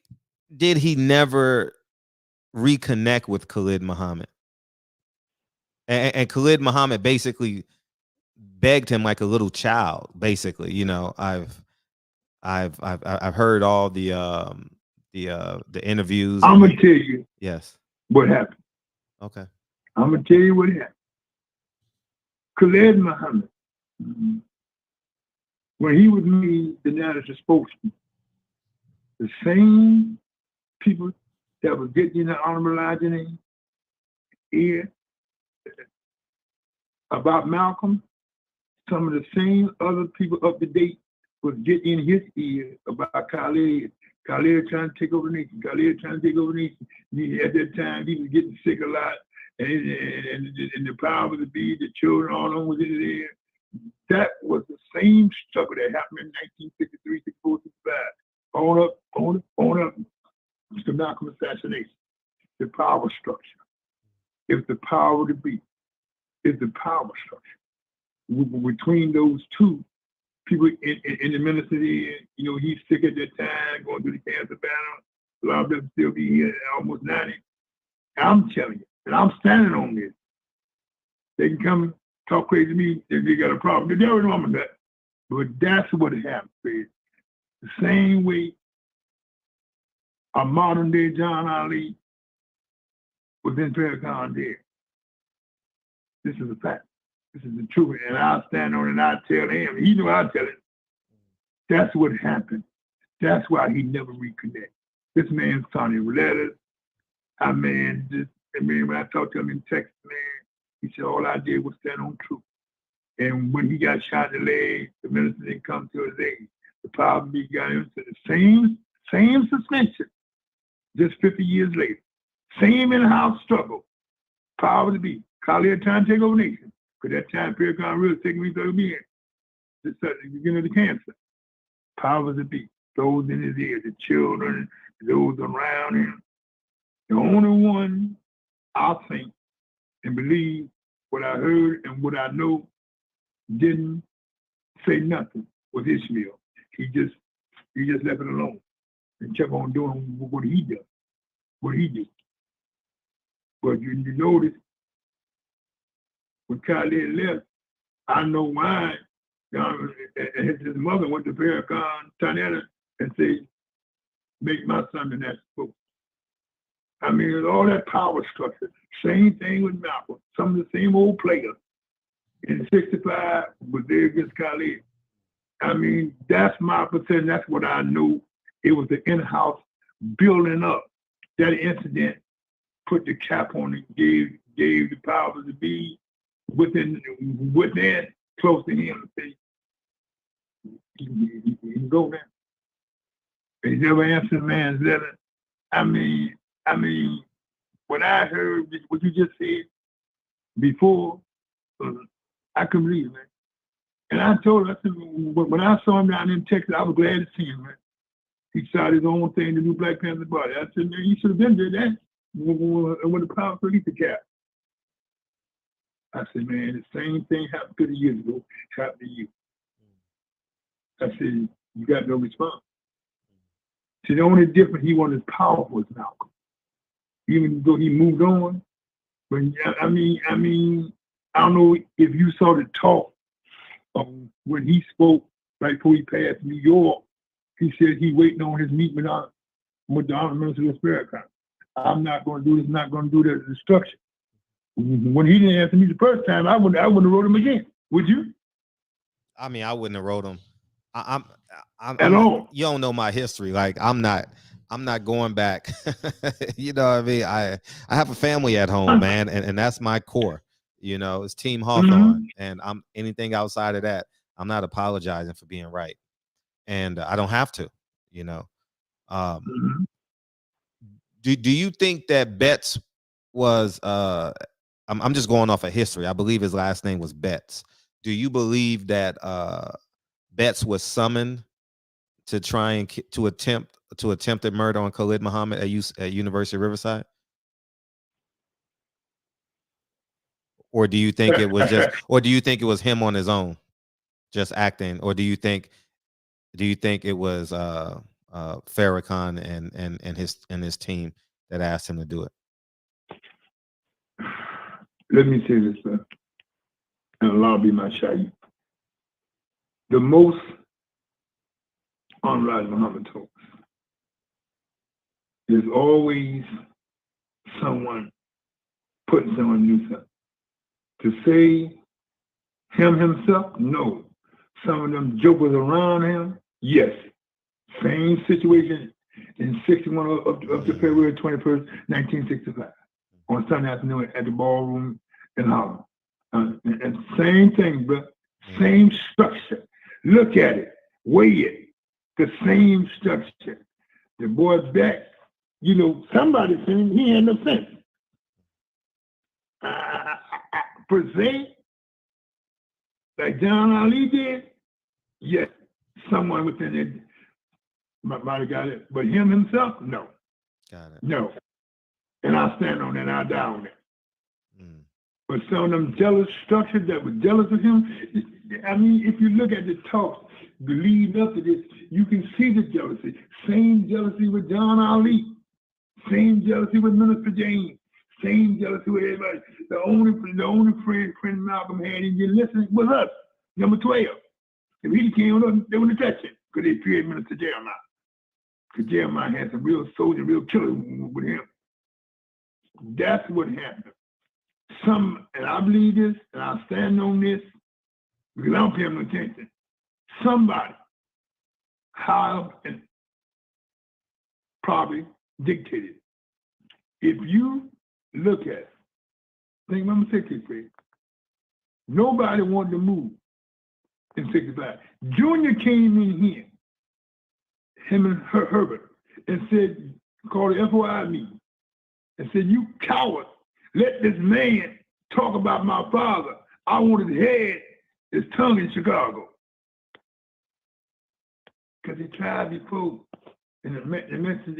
did he never reconnect with Khalid Muhammad? And Khalid Muhammad basically begged him like a little child. Basically, you know, I've heard all the interviews. I'm gonna tell you. Yes. What happened? Okay. I'm gonna tell you what happened. Khalid Muhammad, when he was made the national spokesman, the same people that was getting in the honorable lodging ear about Malcolm, some of the same other people up to date was getting in his ear about Khalid. Khalid trying to take over the nation. Khalid trying to take over the nation. At that time, he was getting sick a lot, and the power to be, the children, all of them was in there. That was the same struggle that happened in 1963, 64, 65. On up, Mr. Malcolm assassination. The power structure. It's the power to be. It's the power structure. Between those two, people in the ministry, you know, he's sick at that time, going through the cancer battle. A lot of them still be here at almost 90. I'm telling you, and I'm standing on this. They can come and talk crazy to me if they got a problem. They're never wrong with that. But that's what happened, Fred. The same way a modern day John Ali was in Farrakhan there. This is a fact. This is the truth. And I'll stand on it and I'll tell him. He knew I'll tell him. That's what happened. That's why he never reconnected. This man's signing letters. When I talked to him in Texas, man, he said, all I did was stand on truth. And when he got shot in the leg, the minister didn't come to his aid. The power of me got into the same suspension, just 50 years later. Same in-house struggle. Power to be. Khalid trying to take over the nation. Because that time Farrakhan really taking me through the beginning of the cancer. Power to be. Those in his ear, the children, those around him. The only one I think and believe what I heard and what I know didn't say nothing was Ishmael. He just left it alone and kept on doing what he did. But you notice when Khalid left, I know why. And his mother went to Farrakhan, Tanetta, and said, make my son the next spokesman. I mean, there's all that power structure. Same thing with Malcolm. Some of the same old players in 65 was there against Khalid. I mean, that's my perception. That's what I knew. It was the in-house building up. That incident put the cap on it, gave the power to be within close to him. He can go there. He never answered the man's letter. I mean, when I heard what you just said before, I couldn't believe it, man. And I told him, I said, when I saw him down in Texas, I was glad to see him, man. He shot his own thing to do Black Panther body. I said, man, you should have been there that when the power released the cap. I said, man, the same thing happened 30 years ago, happened to you. I said, you got no response. See, the only difference, he wasn't as powerful as Malcolm. Even though he moved on. But I mean, I don't know if you saw the talk when he spoke right before he passed New York. He said he waiting on his meeting with the Honorable Minister of Farrakhan. I'm not going to do this, not going to do that destruction. When he didn't answer me the first time, I wouldn't have wrote him again. Would you? I mean, I wouldn't have wrote him. I'm At all. You don't know my history. Like I'm not going back. You know what I mean? I have a family at home, man, and that's my core. You know, it's Team Hawthorne, and I'm anything outside of that, I'm not apologizing for being right, and I don't have to. You know, do you think that Betts was? I'm just going off of history. I believe his last name was Betts. Do you believe that Betts was summoned to try and to attempted murder on Khalid Muhammad at University of Riverside? Or do you think it was him on his own, just acting? Or do you think it was Farrakhan and his team that asked him to do it? Let me say this, sir, and Allah be my shahid. The most on Khalid Muhammad told us, there's always someone putting someone new something. To say him himself, no. Some of them jokers around him, yes. Same situation in 61 up to February 21st, 1965, on Sunday afternoon at the ballroom in Harlem. And same thing, bro. Same structure. Look at it. Weigh it. The same structure. The boy's back. You know, somebody saying he had no sense. Per se, like John Ali did, yes, someone within it might have got it, but him himself, no. Got it. No. And I stand on that and I die on it. But some of them jealous structures that were jealous of him, I mean, if you look at the talks, the lead up to this, you can see the jealousy. Same jealousy with John Ali. Same jealousy with Minister James. Same jealousy with everybody. The only friend Malcolm had in your listening was us, number 12. If he came on, they wouldn't touch it because they feared Minister Jeremiah. Because Jeremiah had some real soldier, real killer with him. That's what happened. And I believe this, and I stand on this because I don't pay no attention. Somebody, how and probably dictated. If you look at it, think I'm gonna say this, nobody wanted to move in 65. Junior came in here, him and Herbert, and said, called the FOI meeting, and said, you coward, let this man talk about my father. I want his head, his tongue in Chicago. Because he tried before, and the message,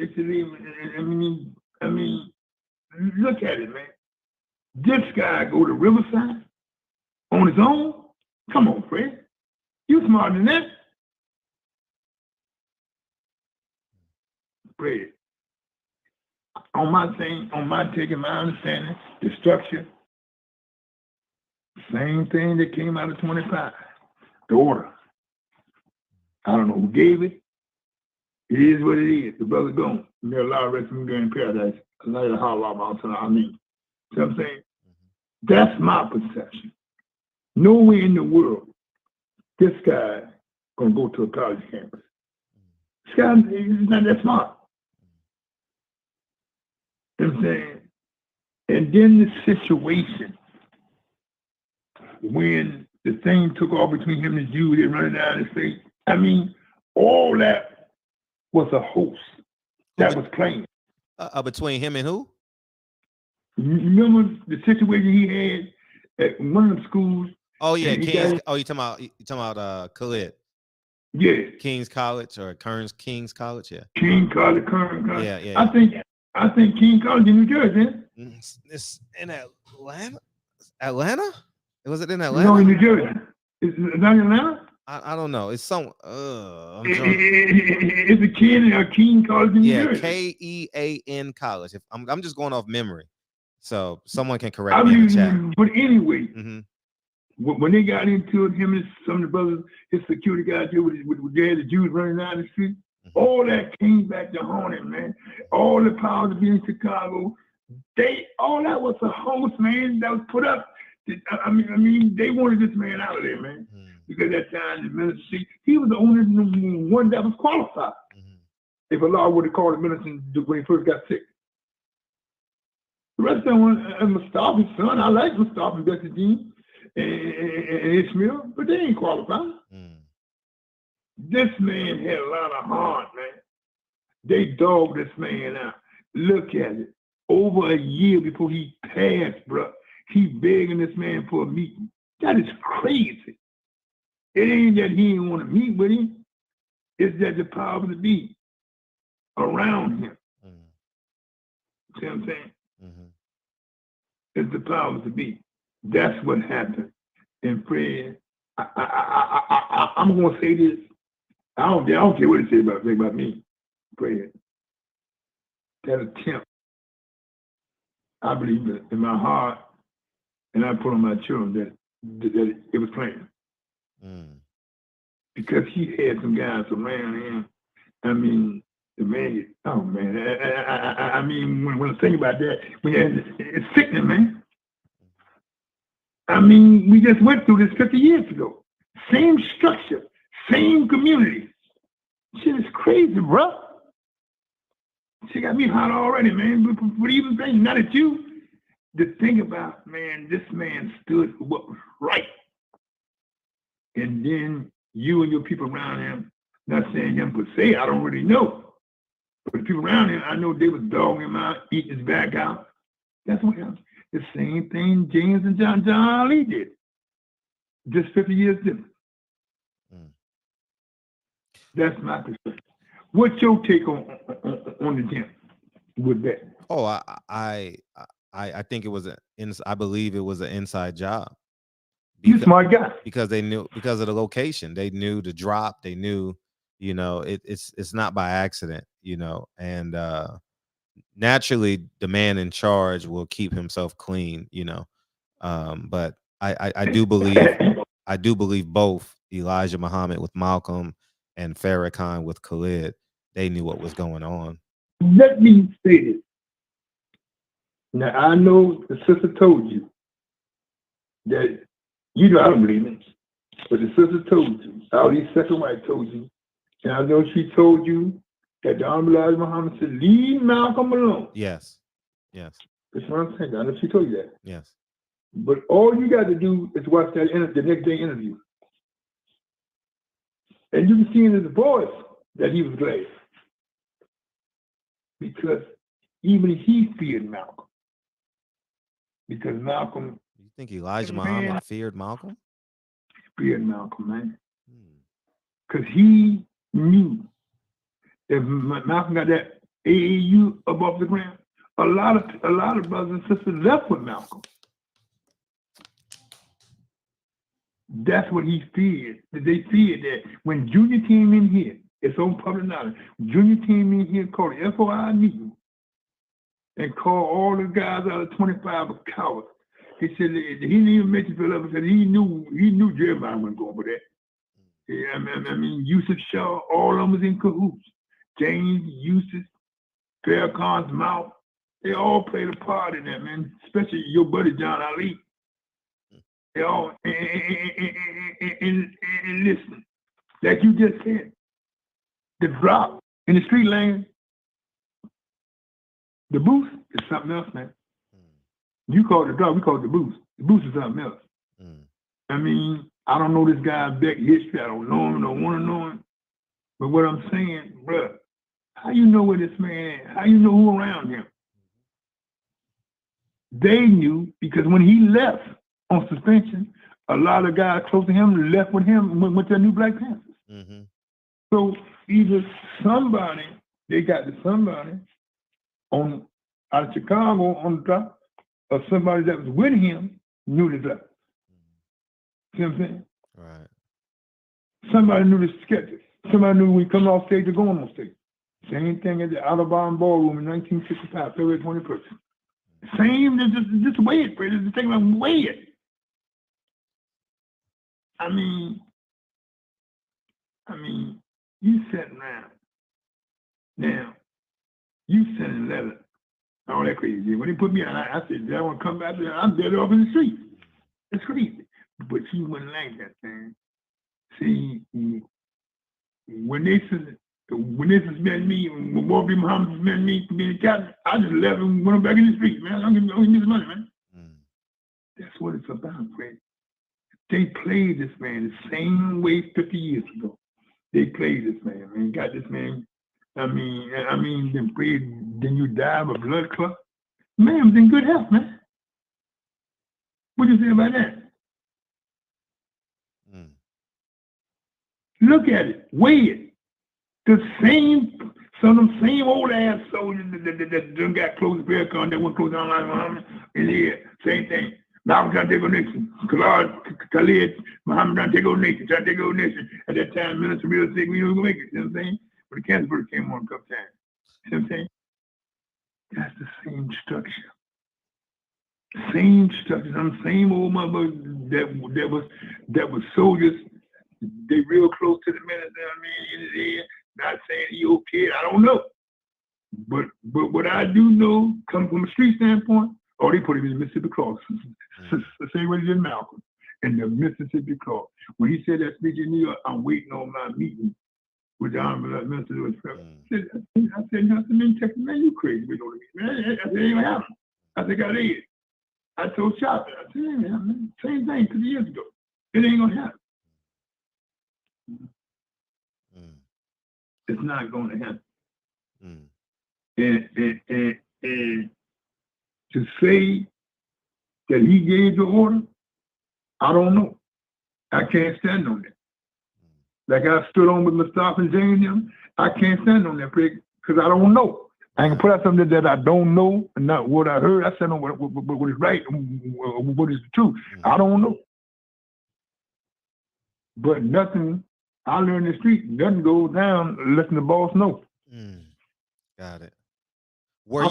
I mean, look at it, man. This guy go to Riverside on his own? Come on, Fred. You smarter than that. Fred. On my take and my understanding, the structure, same thing that came out of 25. The order. I don't know who gave it. It is what it is. The brother's gone. May Allah rest him in paradise. Allah mountain. I mean. See what I'm saying? That's my perception. Nowhere in the world, this guy gonna go to a college campus. This guy is not that smart. You know what I'm saying? And then the situation when the thing took off between him and Judy running down the street. I mean, all that was a hoax that was playing. Between him and who? Remember the situation he had at one of the schools? Oh yeah, King's. You talking about Khalid? Yeah, King's College or King's College? Yeah. King College, Kern College. Yeah. I think King College in New Jersey. It's in Atlanta. Atlanta? Was it in Atlanta? No, in New Jersey. Is it not in Atlanta? I don't know. It's some. It's a King College in New Jersey. Kean College. If I'm just going off memory, so someone can correct me in the chat. But anyway, when they got into it, him and some of the brothers, his security guys here with the Jews running down the street, all that came back to haunt him, man. All the powers of being in Chicago, all that was a hoax, man, that was put up. I mean, they wanted this man out of there, man. Because at that time, the minister, he was the only one that was qualified. If Allah would have called the minister when he first got sick. The rest of them, and Mustafa's son, I like Mustafa and Bessie Jean and Ishmael, but they ain't qualified. This man had a lot of heart, man. They dogged this man out. Look at it. Over a year before he passed, bro, he begging this man for a meeting. That is crazy. It ain't that he didn't want to meet with him. It's that the power to be around him. See what I'm saying? It's the power to be. That's what happened. And Fred, I'm going to say this. I don't care what they say about me, Fred. That attempt, I believe in my heart, and I put on my children that it was planned. Because he had some guys around him. I mean, the man, oh man, I mean, when I think about that, it's sickening, man. I mean, we just went through this 50 years ago. Same structure, same community. Shit is crazy, bro. She got me hot already, man. But even saying, not at you. The thing about, man, this man stood for what was right. And then you and your people around him, not saying him per se, I don't really know. But the people around him, I know they was dogging him out, eating his back out. That's what happened. The same thing James and John Ali did. Just 50 years different. That's my perspective. What's your take on the gym with that? Oh, I think it was I believe it was an inside job. He's a smart guy. Because they knew, because of the location, they knew the drop. They knew, it's not by accident, and naturally the man in charge will keep himself clean, but I do believe both Elijah Muhammad with Malcolm and Farrakhan with Khalid, they knew what was going on. Let me say this. Now, I know the sister told you that, I don't believe it, but the sister told you, Ali second wife told you, and I know she told you that the Honorable Elijah Muhammad said, leave Malcolm alone. Yes. That's what I'm saying. I know she told you that. Yes. But all you got to do is watch that the next day interview. And you can see in his voice that he was glad. Because even he feared Malcolm. Because Malcolm... You think Elijah Muhammad feared Malcolm? Feared Malcolm, man. Because he knew that Malcolm got that AAU above the ground. A lot of brothers and sisters left with Malcolm. That's what he feared. They feared that when Junior came in here, it's on public knowledge. Junior came in here, called the FOI meeting, and called all the guys out of 25 a coward. He said he didn't even mention Philip. Said he knew Jerome wasn't going for that. Yeah, I mean, Yusuf Shaw, all of them was in cahoots. James, Yusuf, Farrakhan's mouth, they all played a part in that, man. Especially your buddy John Ali. They all and listen, like you just said, the drop in the street lane, the booth is something else, man. You call it the dog, we call it the boost. The boost is something else. I mean, I don't know this guy back history. I don't know him, don't want to know him. But what I'm saying, bruh, how you know where this man is? How you know who around him? They knew because when he left on suspension, a lot of guys close to him left with him with their new Black Panthers. So either somebody, they got to somebody out of Chicago on the top, or somebody that was with him knew this left. See what I'm saying? Right. Somebody knew the sketches. Somebody knew when we come off stage or going on stage. Same thing at the Audubon Ballroom in 1965, February 21st. Same, just weigh it, bro. Just take about weigh it. I mean, you sitting around. Now, you sending letters. All that crazy. When they put me on, I said, I want to come back there. I'm dead off in the street. It's crazy. But she wouldn't like that thing. See, when they suspended me, when Khalid Muhammad suspended me for being a captain, I just left and went back in the street, man. I'm gonna give this money, man. That's what it's about, Fred. They played this man the same way 50 years ago. They played this man, got this man. Then prayed, then you die of a blood clot. Man was in good health, man. What do you say about that? Look at it, weigh it. The same, some of them same old ass soldiers that done got close to Farrakhan, that went close to Muhammad in here, same thing. Malcolm trying to take over nation. Khalid Muhammad trying to take over nation. At that time, minister real sick, we knew we were going to make it, you know what I'm saying? But the cancer bird came on a couple times. You know what I'm saying? That's the same structure. Same structure. Some same old motherfuckers that was soldiers. They real close to the minister, in his head. Not saying he okay, I don't know. But what I do know, coming from a street standpoint, they put him in the Mississippi Cross. The same way they did Malcolm in the Mississippi Cross. When he said that speech in New York, I'm waiting on my meeting with the Honorable Minister Louis Trevor. I said, man, you crazy. We don't man. I said, it ain't gonna happen. I said, I did. I told Charleston, I said, man, same thing 2 years ago. It ain't gonna happen. It's not going to happen. And to say that he gave the order, I don't know. I can't stand on that. Like I stood on with Mustafa and Jane and them, I can't stand on that because I don't know. I can put out something that I don't know and not what I heard. I stand on what is right and what is the truth. I don't know. But nothing, I learned in the street, nothing goes down unless the boss knows. Got it. Were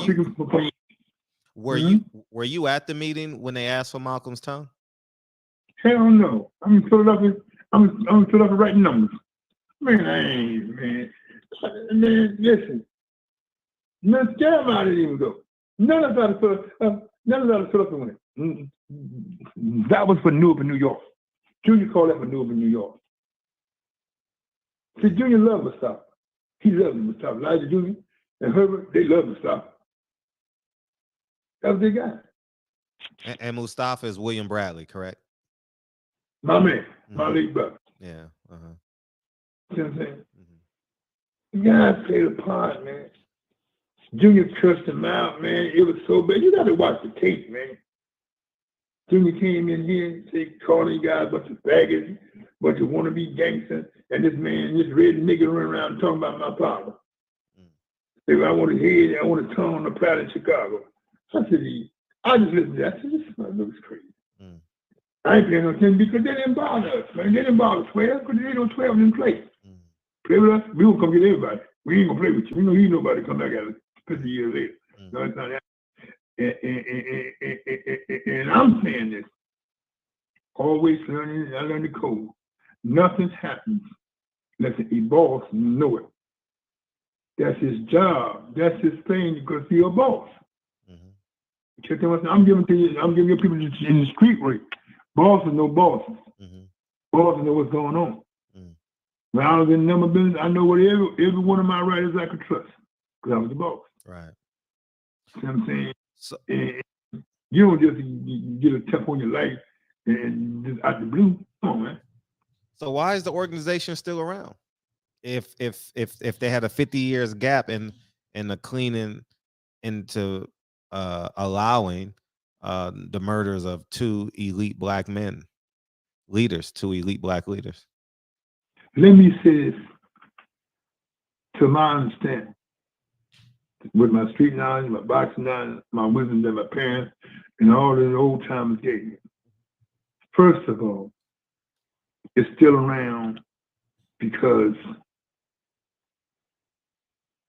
you at the meeting when they asked for Malcolm's tongue? Hell no. I'm in Philadelphia. I'm in Philadelphia writing numbers. Man, I ain't, man. Man, listen. Man, Jeremiah didn't even go. None of that Philadelphia went. That was for Newark, New York. Junior called that for Newark, New York. See, Junior loved Mustafa. He loved Mustafa. Elijah Jr. and Herbert, they loved Mustafa. That was their guy. And Mustafa is William Bradley, correct? My man, my late brother. Yeah. You know what I'm saying? The guys played a part, man. Junior cursed him out, man. It was so bad. You got to watch the tape, man. Junior came in here, calling you guys a bunch of faggots, bunch of wannabe gangsters, and this red nigga running around talking about my father. Say, I want his head, I want his tongue on the platter in Chicago. I said, I just listened to that. I said, this looks crazy. I ain't paying no attention because they didn't bother us, man. They didn't bother 12 because there ain't no 12 in play. Play with us, we gonna come get everybody. We ain't gonna play with you. We don't need nobody to come back at us 50 years later. No, it's not that. And I'm saying this. Always learning, I learned the code. Nothing happens unless the boss know it. That's his job. That's his thing because he's a boss. Check them out. I'm giving you people in the street rate. Bosses know bosses. Bosses know what's going on. When I was in number business, I know what every one of my writers I could trust because I was the boss. Right. See what I'm saying? So, You don't just you get a tap on your life and just out the blue. Come on, man. So why is the organization still around? If they had a 50 years gap in the cleaning into allowing the murders of two elite black men leaders, two elite black leaders. Let me say this, to my understanding, with my street knowledge, my boxing knowledge, my wisdom that my parents and all the old timers gave me. First of all, it's still around because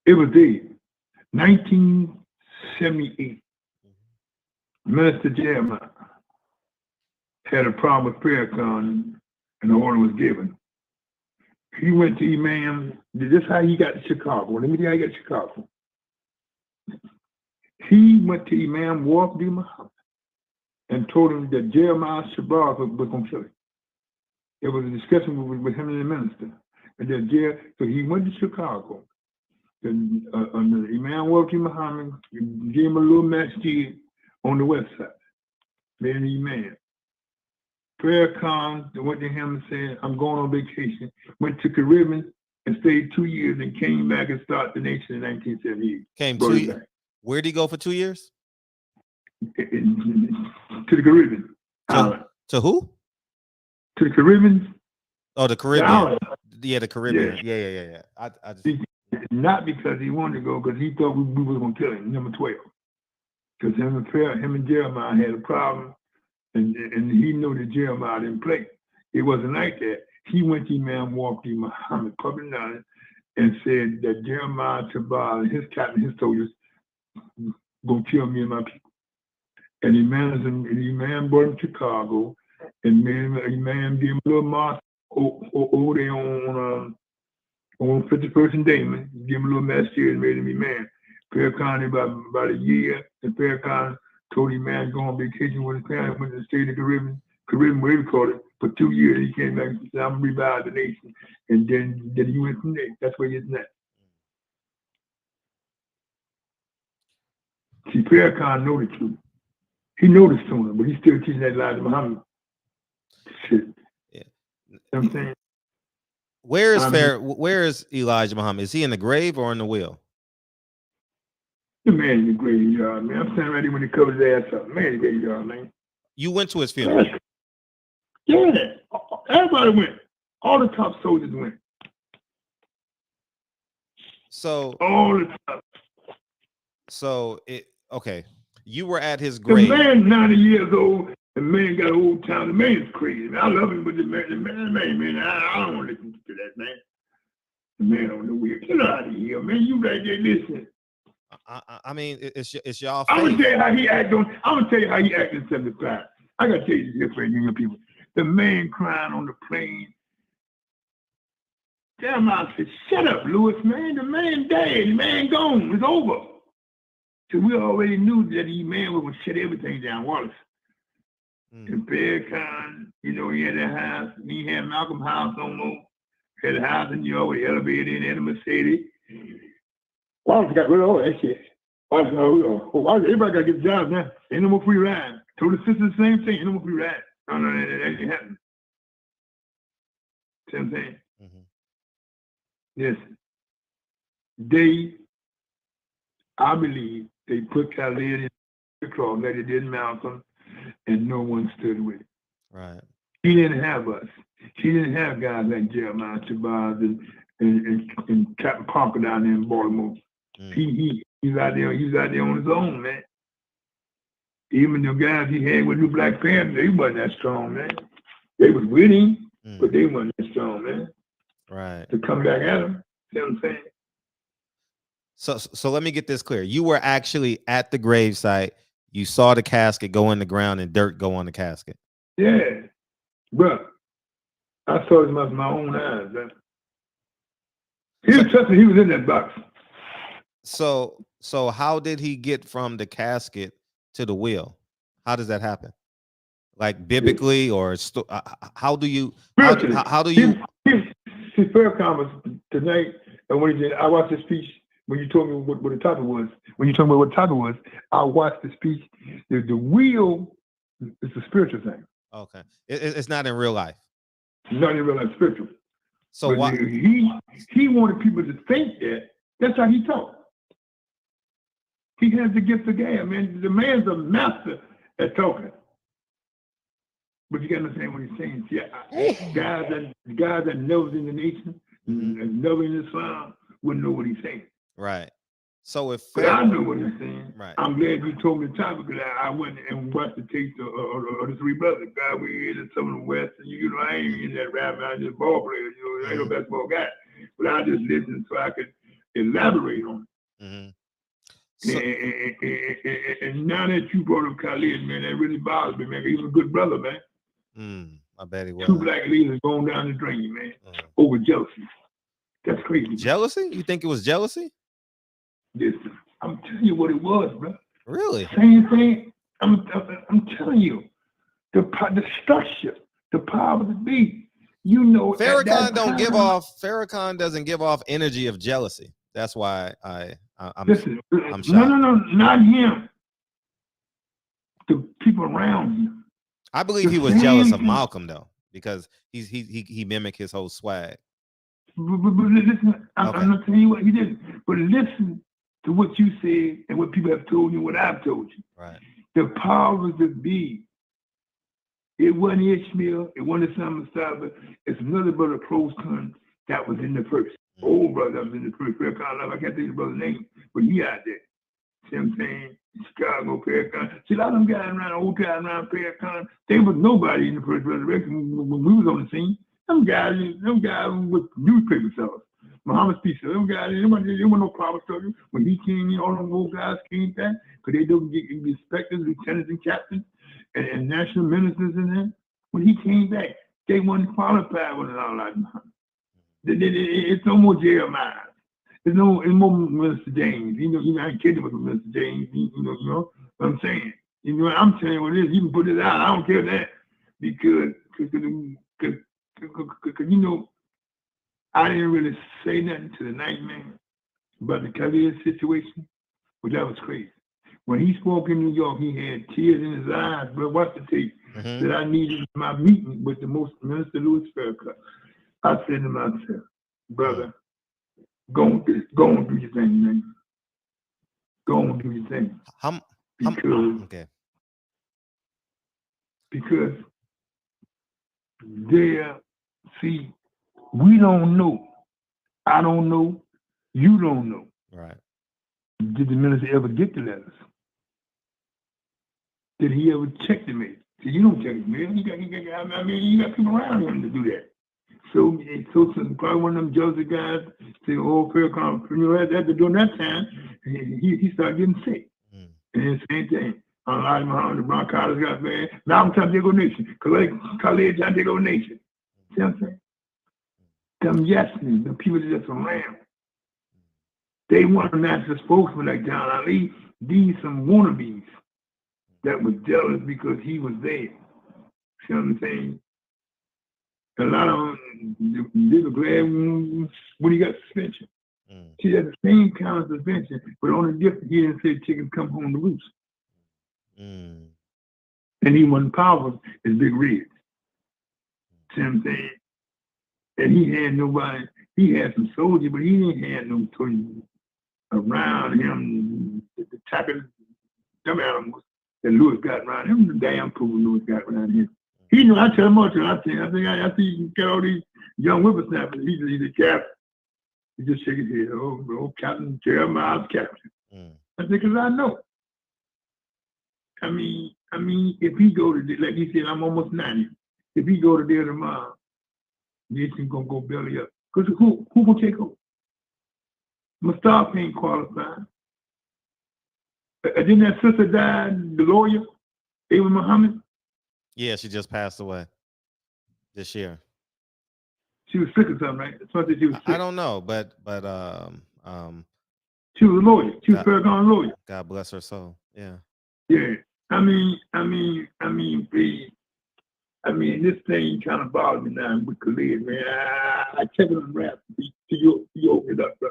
it was there. 1978, Minister Jerome had a problem with Farrakhan and the order was given. He went to Imam. This is how he got to Chicago. Let me tell you how he got to Chicago. He went to Imam Muhammad and told him that Jeremiah Shabbat was going to kill him. There was a discussion with him and the minister. And then so he went to Chicago. And Imam Muhammad gave him a little masjid on the west side. Made an Imam. Farrakhan went to him and said, I'm going on vacation. Went to Caribbean and stayed 2 years and came back and started the nation in 1978. Came 2 years. Where did he go for 2 years? To the Caribbean. To who? To the Caribbean. Oh, the Caribbean. Yeah, the Caribbean. Yeah. I just... Not because he wanted to go, because he thought we were going to kill him, number 12. Because him and Jeremiah had a problem, and he knew that Jeremiah didn't play. It wasn't like that. He went to Imam Muhammad, public knowledge, and said that Jeremiah Tabal and his captain, his soldiers, going to kill me and my people. And Imam brought him to Chicago, and Imam gave him a little mosque over there on 51st and Damon. Gave him a little masjid and made him Imam. Farrakhan about a year, and Farrakhan told Imam to go on vacation with his family, went to stay in the Caribbean, where he called it, for 2 years. He came back and said, I'm going to revive the nation. And then he went from there. That's where he is now. See, Farrakhan know the truth. He know the sooner, but he's still teaching that lie to Muhammad. Shit. Yeah. You know what I'm saying? Where is Elijah Muhammad? Is he in the grave or in the wheel? The man in the graveyard, man. I'm standing right here when he covered his ass up. Man in the graveyard, man. You went to his funeral? Yeah. Everybody went. All the top soldiers went. So all the top. So okay. You were at his grave. The man 90 years old. The man got old town. The man's crazy, man. I love him, but the man, I don't want to listen to that, man. The man on the wheel. Get out of here, man. You right there listening. I mean, it's y'all. I'm gonna tell you how he act on. I'm gonna tell you how he act in 75. I gotta tell you this for you people. The man crying on the plane. Jeremiah said, "Shut up, Lewis, man. The man dead. The man gone. It's over." So we already knew that the man was gonna shut everything down, Wallace. And Farrakhan, he had that house. He had Malcolm House no more. Had a house in New York with the elevator in the Mercedes. Wallace got rid of all that shit. Everybody got to get jobs now. Ain't no more free ride. Told the sisters the same thing. Ain't no more free ride. No, that ain't happening. See what I'm saying? Yes. I believe they put Khalid in the cross like they did Malcolm, and no one stood with it. Right. He didn't have us. He didn't have guys like Jeremiah Shabazz and Capt Parker down there in Baltimore. He's out there on his own, man. Even the guys he had with New Black Panther, they wasn't that strong, man. They was with him, but they wasn't that strong, man. Right. To come back at him. See what I'm saying? So let me get this clear. You were actually at the gravesite. You saw the casket go in the ground and dirt go on the casket. Yeah. But I saw it with my own eyes, man. He was trusting he was in that box. So how did he get from the casket to the wheel? How does that happen? Like biblically, or how do you? See, Farrakhan was tonight, and when he did, I watched his speech when you told me what the topic was, I watched the speech. The will is a spiritual thing. Okay. It's not in real life. Not even real life spiritual. So but why he wanted people to think that. That's how he talked. He has the gift of gab, man. The man's a master at talking. But you got to understand what he's saying. See, guys that knows in the nation, and know in Islam, wouldn't know what he's saying. right. So if But I know what he's saying. Right. I'm glad you told me the topic because I went and watched the tapes of the three brothers. God, we in some of the West, and you know, I ain't in that rap, I'm just ball player, you know, I ain't no basketball guy. But I just listened so I could elaborate on it. Mm-hmm. So, and now that you brought up Khalid, man, that really bothers me, man. He was a good brother, man. I bet he was. 2 black leaders going down the drain, man, over jealousy. That's crazy. Jealousy? You think it was jealousy? Listen, I'm telling you what it was, bro. Really? Same thing. I'm telling you, the structure, the power of the beat. You know, Farrakhan Farrakhan doesn't give off energy of jealousy. That's why I'm listen. I'm shocked. No, not him. The people around him. I believe he was jealous of Malcolm though, because he mimicked his whole swag. But listen, I'm not telling you what he did, but listen to what you said and what people have told you, what I've told you. Right. The powers that be. It wasn't Ishmael, it wasn't Simon Saba, it's another brother, Proston, that was in the first. Old brother that was in the first. Farrakhan, I can't think of the brother's name, but he out there. See what I'm saying? Chicago, Farrakhan. See, a lot of them guys around, old guys around Farrakhan, they was nobody in the first resurrection when we was on the scene. Them guys with newspaper sellers. Muhammad Speaks, them guys, there wasn't no power struggle. When he came in, all them old guys came back, because they don't get inspectors, lieutenants, and captains, and national ministers in there. When he came back, they weren't qualified with it all like Muhammad. It's no more Jeremiah. It's more Minister James. You know, I ain't kidding with Minister James. You know what I'm saying. You know, I'm telling you what it is. You can put it out. I don't care that because you know, I didn't really say nothing to the night man about the Khalid situation, but that was crazy. When he spoke in New York, he had tears in his eyes. But watch the tape that I needed my meeting with the most Minister Louis Farrakhan. I said to myself, brother, go and do your thing, man. Go and do your thing. Because see, we don't know. I don't know. You don't know. Right. Did the minister ever get the letters? Did he ever check the mail? See, you don't check the mail. You got people around him to do that. So probably one of them jealous guys say, "Oh, Farrakhan, you know, during that time, he started getting sick." And the same thing. Unlike Muhammad, the Broncos got bad. Now I'm trying to take over nation. Khalid trying to take over nation. See what I'm saying? Them Jasmine, the people that just around. They want a national spokesman like John Ali. These some wannabes that was jealous because he was there. See what I'm saying? A lot of them, they were glad when he got suspension. He had the same kind of suspension, but on the difference, he didn't say chickens come home to roost. And he wasn't powerful as Big Red. See what I'm saying? And he had nobody, he had some soldiers, but he didn't have no soldiers around him, the type of them animals that Lewis got around him, the damn people Lewis got around him. He knew, I tell him all the time, I see you get all these young whippersnappers, he's a Capt. He just shake his head, oh, Captain Jeremiah's Captain. I said, because I know. I mean, if he go to, like he said, I'm almost 90. If he go to there tomorrow, this is gonna go belly up. Because who gonna take over? Mustafa ain't qualified. Didn't that sister die, the lawyer, Ebony Muhammad? Yeah, she just passed away this year. She was sick or something, right? That's what she was sick. I don't know, but she was a lawyer. She was Farrakhan's lawyer. God bless her soul. Yeah. Yeah. I mean, this thing kind of bothers me now with Khalid, man. I check it on rap. You open it up, bro.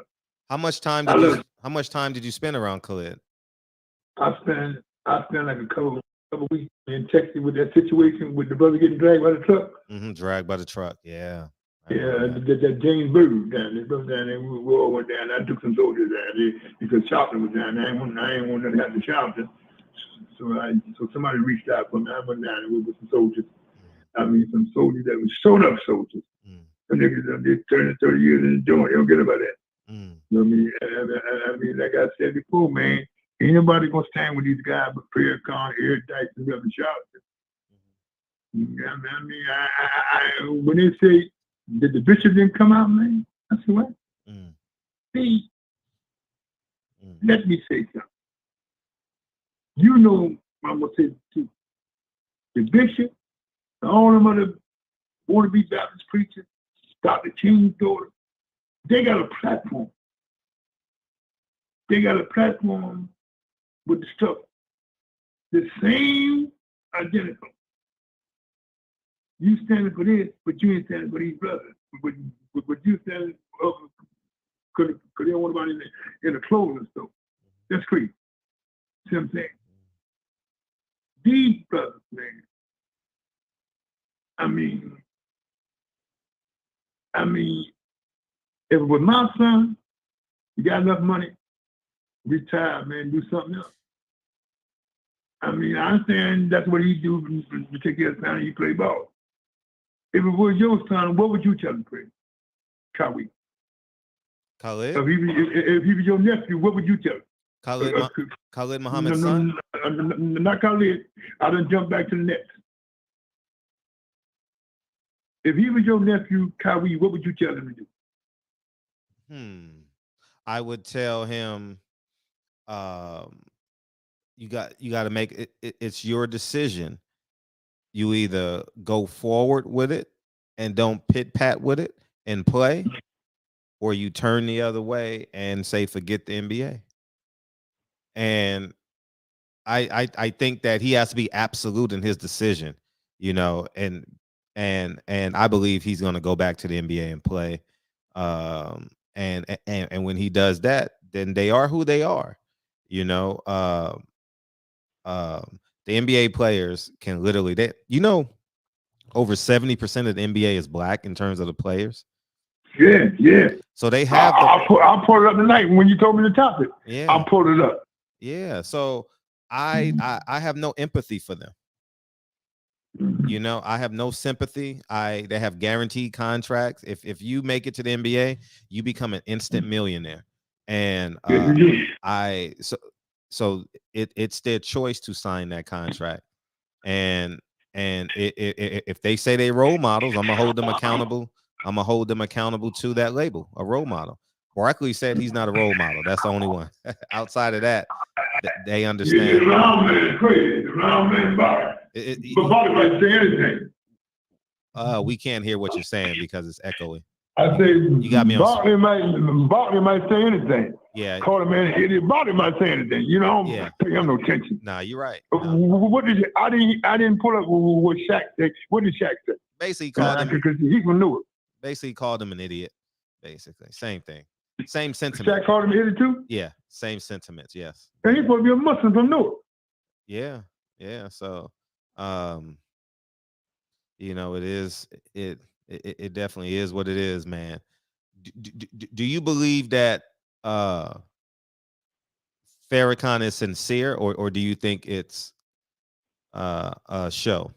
How much time did you spend around Khalid? I spent like a couple weeks in Texas with that situation with the brother getting dragged by the truck. Dragged by the truck. Yeah. Yeah, that James Bird down there, brother down there, we all went down. I took some soldiers down there because Charleston was down there. I ain't want nothing to happen to Charleston. So somebody reached out for me. I went down there with some soldiers. I mean, some soldiers that were shown up soldiers. Some niggas they 30 years in the joint. You don't get about that. You know what I mean? Like I said before, man, ain't nobody gonna stand with these guys but Farrakhan, Eric Dykes, and Reverend Charleston. I mean, when they say that the bishop didn't come out, man, I said, what? See, let me say something. You know, I'm gonna say too. The bishop, all them other wanna-be Baptist preachers, Dr. King's daughter, they got a platform. They got a platform with the stuff, the same identical. You standing for this, but you ain't standing for these brothers. But you standing for because they don't want anybody in the clothing store. That's crazy. See what I'm saying? These brothers, man. I mean, if it was my son, you got enough money, retire, man, do something else. I mean, I understand that's what he do to take care of his family, he play ball. If it was your son, what would you tell him to pray? Khalid. Khalid? If he was your nephew, what would you tell him? Khalid Muhammad's son? Not Khalid. I done jump back to the next. If he was your nephew, Khalid, what would you tell him to do? I would tell him, you got to make it. It's your decision. You either go forward with it and don't pit pat with it and play, or you turn the other way and say forget the NBA. And I think that he has to be absolute in his decision, you know, and I believe he's going to go back to the NBA and play. And when he does that, then they are who they are, you know. The NBA players can literally, over 70% of the NBA is black in terms of the players. Yeah. So they have. I'll pull it up tonight when you told me the topic. Yeah, I'll pull it up. Yeah. So I have no empathy for them. You know, I have no sympathy. They have guaranteed contracts. If you make it to the NBA, you become an instant millionaire. And so it's their choice to sign that contract. And if they say they role models, I'm gonna hold them accountable. I'm gonna hold them accountable to that label, a role model. Barkley said he's not a role model. That's the only one. Outside of that, they understand. The round man is crazy. The round man Barkley. But Barkley might say anything. We can't hear what you're saying because it's echoing. I say you got me on. Barkley might say anything. Yeah. Call him an idiot. Barkley might say anything. You know, I don't pay him no attention. Nah, you're right. What did I didn't pull up what Shaq said. What did Shaq say? Basically called him because he knew it. Basically called him an idiot. Basically, same thing. Same sentiment. Shaq called him an idiot too? Yeah, same sentiments, yes. And he's supposed to be a Muslim from Newark. Yeah. So you know, it definitely is what it is, man. Do you believe that Farrakhan is sincere, or do you think it's a show?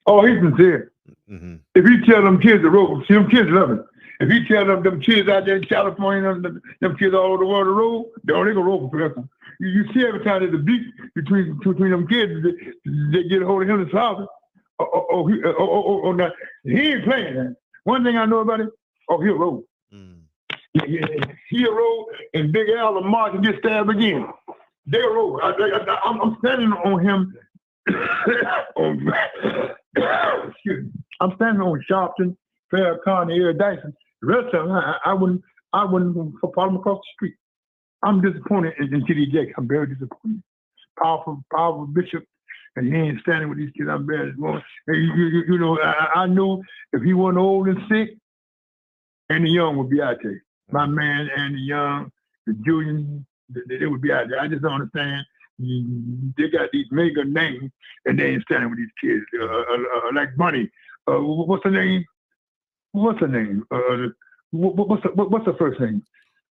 Oh, he's sincere. Mm-hmm. If he tell them kids to roll, see them kids love it. If he tell them kids out there in California, them kids all over the world to roll, they gonna roll for Farrakhan. You see every time there's a beat between them kids, they get a hold of him and father. Oh, no. He ain't playing that. One thing I know about him, he'll roll. He'll roll, and Big Al will march and get stabbed again. They'll roll. I'm standing on him. Excuse me. I'm standing on Charleston, Farrakhan, and Eric Dyson. The rest of them, I wouldn't follow them across the street. I'm disappointed in T.D. Jakes. I'm very disappointed. Powerful bishop, and he ain't standing with these kids. I'm very disappointed. You know, I knew if he wasn't old and sick, and the young would be out there. My man and the young, the Julian, they would be out there. I just don't understand. They got these mega names and they ain't standing with these kids. Like Bunny. What's her name? What's her name? What's the first name?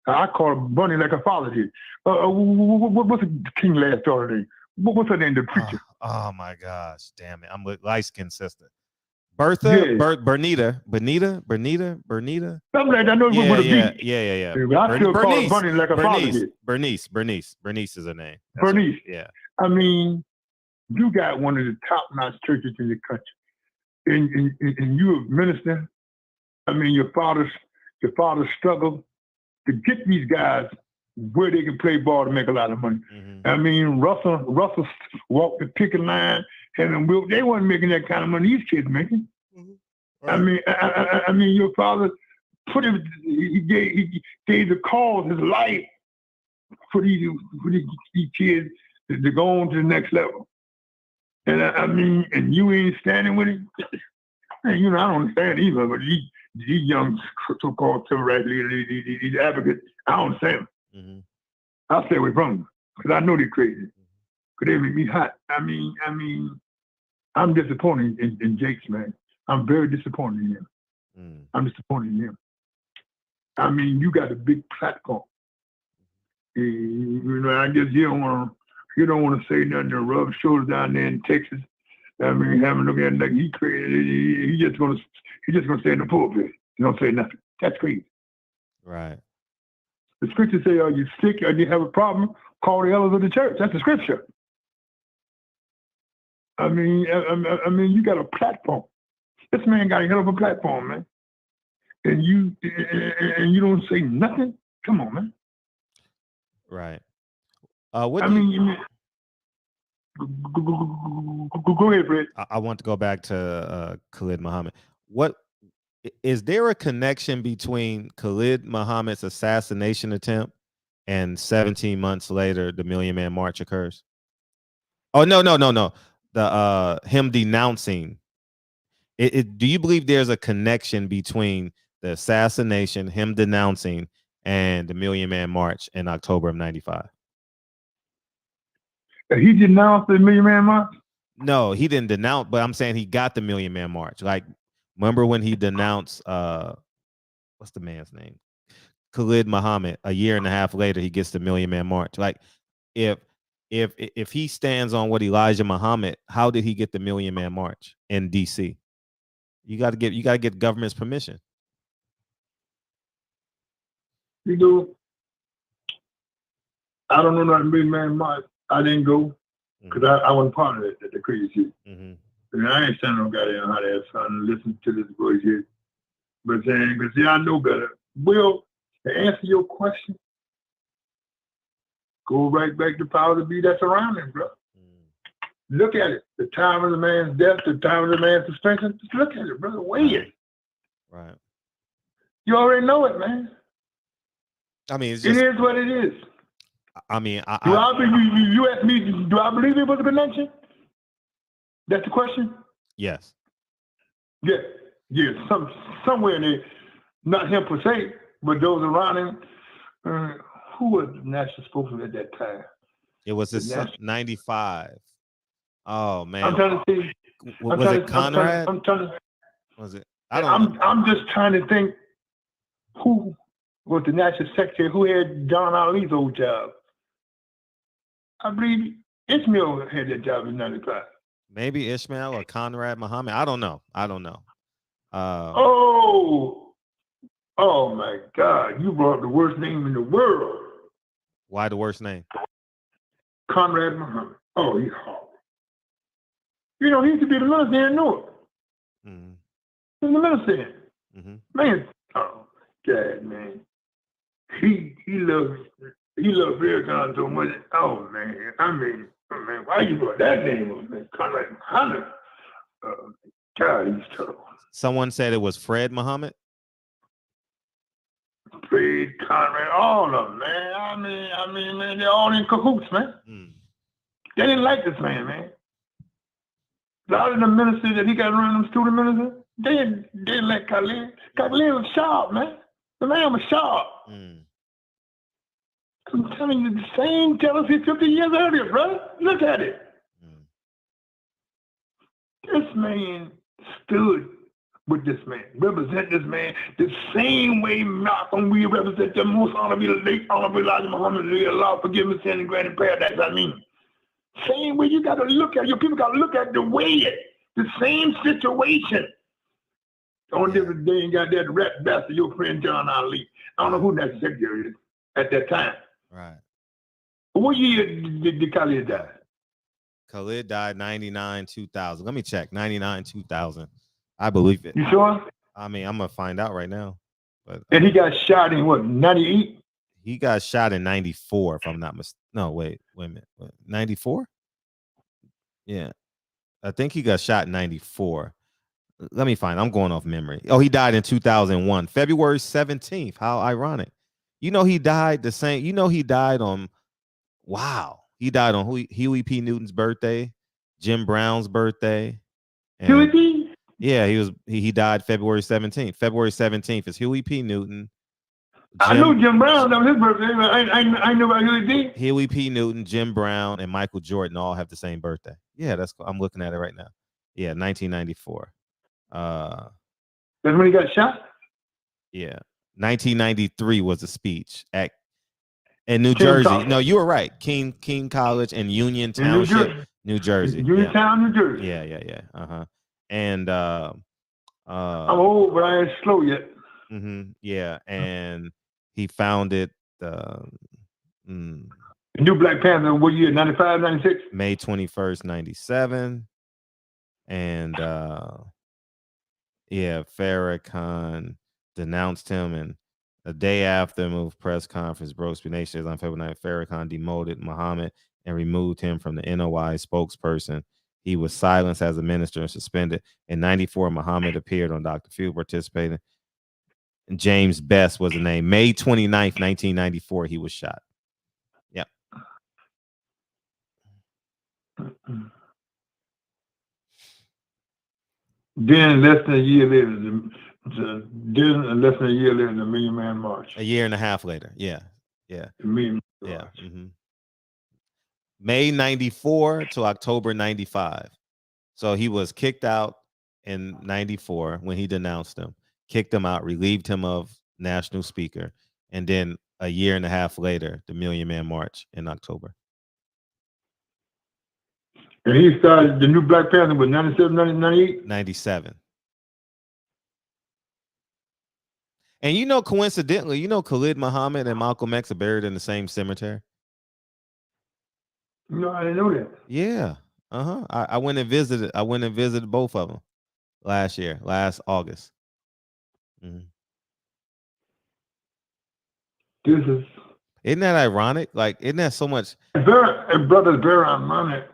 I call her Bunny like her father did. What's the King last daughter name? What's her name? The preacher. Oh my gosh, damn it! I'm with light-skinned sister. Bertha, Yeah. Bernita. Something like that. I know it was with a beat. Yeah. But I still call her Bunny like her father did. Bernice is her name. That's Bernice. Yeah. I mean, you got one of the top-notch churches in the country, and you a minister. I mean, your father struggled to get these guys where they can play ball to make a lot of money. Mm-hmm. I mean, Russell walked the picket line, and they weren't making that kind of money these kids making. Mm-hmm. Right. I mean, your father put him. He gave the cause his life for these kids to go on to the next level. And I mean, and you ain't standing with him. And, you know, I don't understand either, but these young so-called civil rights leaders, these advocates, I don't understand them. Mm-hmm. I'll stay away from them because I know they're crazy. Because they make me hot. I mean, I'm disappointed in Jake's, man. I'm very disappointed in him. I'm disappointed in him. I mean, you got a big platform. You know, I guess you don't want to say nothing to rub shoulders down there in Texas. I mean, having look at him like he crazy. He just gonna stay in the pulpit. He don't say nothing. That's crazy. Right. The scripture say, "Are you sick? Or you have a problem? Call the elders of the church." That's the scripture. I mean, you got a platform. This man got a hell of a platform, man. And you don't say nothing. Come on, man. Right. Go ahead, Fred. I want to go back to Khalid Muhammad. What is there a connection between Khalid Muhammad's assassination attempt and 17 months later the Million Man March occurs? Oh no. The him denouncing it. Do you believe there's a connection between the assassination, him denouncing, and the Million Man March in October of '95? He denounced the Million Man March? No, he didn't denounce, but I'm saying he got the Million Man March. Like, remember when he denounced what's the man's name? Khalid Muhammad. A year and a half later, he gets the Million Man March. Like, if he stands on what Elijah Muhammad, how did he get the Million Man March in DC? You gotta get government's permission. You know, I don't know that Million Man March. I didn't go because I wasn't part of it, the crazy shit. And I ain't standing on goddamn hot ass trying to listen to this bullshit. But saying, because I know better. Well, to answer your question, go right back to power to be that's around him, bro. Look at it. The time of the man's death, the time of the man's suspension. Just look at it, brother. Weigh it. Right. You already know it, man. I mean, it's just, it is what it is. I mean, you asked me, do I believe it was a connection? That's the question? Yes. Yeah. Somewhere in there, not him per se, but those around him. Who was the national spokesman at that time? It was his 95. Oh man. I'm trying to see. Was it Conrad? Was it? I'm just trying to think who was the national secretary who had John Ali's old job. I believe Ishmael had that job in 95. Maybe Ishmael or Conrad Muhammad. I don't know. Oh my God! You brought up the worst name in the world. Why the worst name? Conrad Muhammad. Oh, he's horrible. You know, he used to be the minister in Newark. He's the minister. Man, oh God, man. He loves Farrakhan so much. Oh man, I mean, why you brought that name up, man? Conrad Muhammad. God, he's terrible. Someone said it was Fred Muhammad. Fred, Conrad, all of them, man. I mean, man, they're all in cahoots, man. They didn't like this man. A lot of the ministers that he got running them student ministers, they didn't like Khalid. Khalid was sharp, man. The man was sharp. Mm. I'm telling you, the same jealousy 50 years earlier, brother. Look at it. Mm. This man stood with this man, represent this man the same way Malcolm we represent the most honorable late honorable Elijah Muhammad, Allah forgive me sin and grant in paradise. I mean, same way you got to look at your people got to look at the way the same situation. On different day, you got that rat bastard, your friend John Ali. I don't know who that Xavier is at that time. Right. What year did Khalid die? Khalid died 99, 2000. Let me check. 99, 2000. I believe it. You sure? I mean, I'm gonna find out right now. But And he got shot in what, 98? he got shot in 94, if I'm not mistaken. No, wait a minute. 94? Yeah. I think he got shot in 94. Let me find. I'm going off memory. Oh, he died in 2001, February 17th. How ironic. You know, he died the same. You know, he died on. Wow. He died on Huey P. Newton's birthday, Jim Brown's birthday. Huey P? Yeah, he died February 17th. February 17th is Huey P. Newton. I knew Jim Brown. That was his birthday. I knew about Huey P. Huey P. Newton, Jim Brown, and Michael Jordan all have the same birthday. Yeah, that's cool. I'm looking at it right now. Yeah, 1994. That's when he got shot? Yeah. 1993 was a speech in New Jersey. College. No, you were right. King College and Union Township, New Jersey. Uniontown, New Jersey. Yeah. Uh-huh. And I'm old, but I ain't slow yet. Yeah, and he founded The new Black Panther, what year? 95, 96? May 21st, 97. And Farrakhan denounced him, and the day after moved press conference broke Nation on February 9th. Farrakhan demoted Muhammad and removed him from the NOI spokesperson. He was silenced as a minister and suspended. In 94, Muhammad appeared on Dr. Phil participating. And James Best was the name. May 29th, 1994, he was shot. Yep. Then less than a year later, the Million Man March. A year and a half later. Yeah. The Million Man Yeah. March. May 94 to October 95. So he was kicked out in 94 when he denounced him, kicked him out, relieved him of national speaker. And then a year and a half later, the Million Man March in October. And he started the new Black Panther with 97, 98? 97. And you know, coincidentally, you know, Khalid Muhammad and Malcolm X are buried in the same cemetery. No, I didn't know that. Yeah. I went and visited. I went and visited both of them last August. This Isn't that ironic? Like, isn't that so much? Brother's very ironic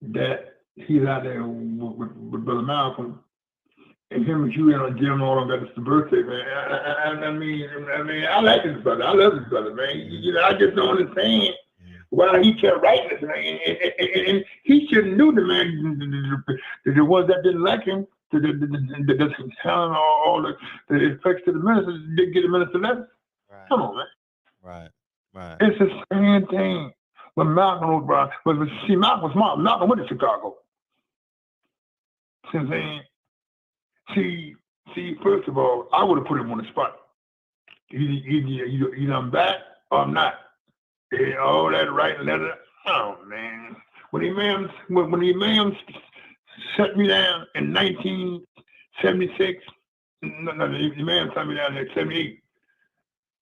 that he's out there with Brother Malcolm, and him and you and Jim all got his birthday, man. I mean, I like this brother. I love this brother, man. You know, I just don't understand why he kept writing this, man. And he should have knew the man, the ones that didn't like him, that's telling all the effects to the minister, didn't get the minister letter. Right. Come on, man. Right. It's the same thing when Malcolm was brought. See, Malcolm was smart. Malcolm went to Chicago. See, first of all, I would have put him on the spot. Either I'm back or I'm not. And all that writing letter. Oh man, when the imam shut me down in 1976, the imam shut me down in 78.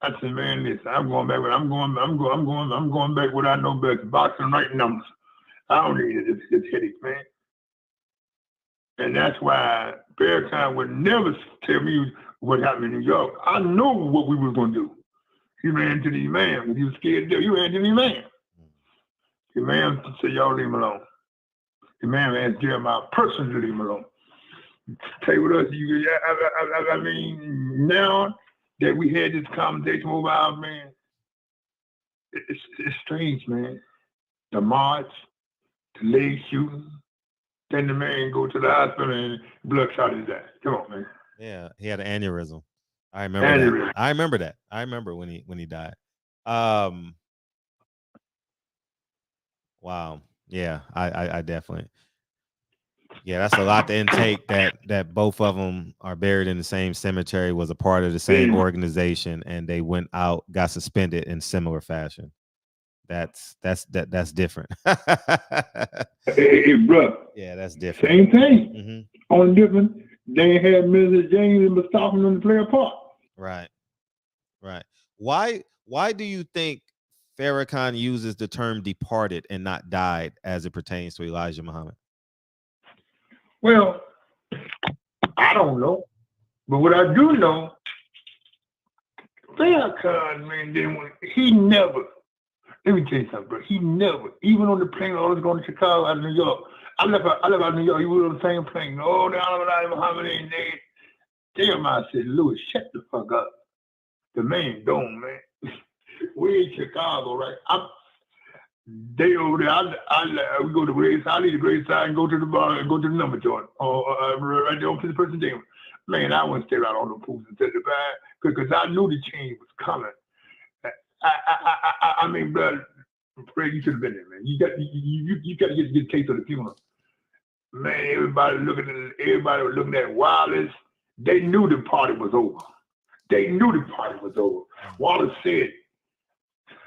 I said, man, listen, I'm going back. I'm going back what I know best. Boxing and writing numbers. I don't need this headache, man. And that's why Farrakhan would never tell me what happened in New York. I know what we were going to do. He ran to the imam. He was scared to do. He ran to the imam. The imam said, y'all leave him alone. The imam asked Jeremiah personally to leave him alone. Tell you what else, I mean, now that we had this conversation over our man, it's strange, man. The march, the leg shooting, then the man go to the hospital and bloodshot his eye. Come on, man. Yeah, he had an aneurysm. I remember that. I remember that. I remember when he died. Wow. Yeah, I definitely. Yeah, that's a lot to intake. That both of them are buried in the same cemetery, was a part of the same organization, and they went out, got suspended in similar fashion. That's different. Hey, bro. Yeah, that's different. Same thing. Mm-hmm. Only different. They had Mrs. James and Mustafa to play a part. Right. Right. Why do you think Farrakhan uses the term departed and not died as it pertains to Elijah Muhammad? Well, I don't know. But what I do know, Farrakhan, man, he never, let me tell you something, bro. He never, even on the plane, I was going to Chicago out of New York. I left out of New York. He was on the same plane. Oh, the Elijah Muhammad ain't dead. Jeremiah said, Louis, shut the fuck up. The man gone, man. We in Chicago, right? They over there. We go to Grace. I leave the Grace side and go to the bar and go to the number joint. Right there on 51st James. Man, I wouldn't stay right on the pools and say the bad because I knew the change was coming. I mean, brother, Fred, you should have been there, man. You got to get a case of the funeral. Man, everybody was looking at Wallace. They knew the party was over. Wallace said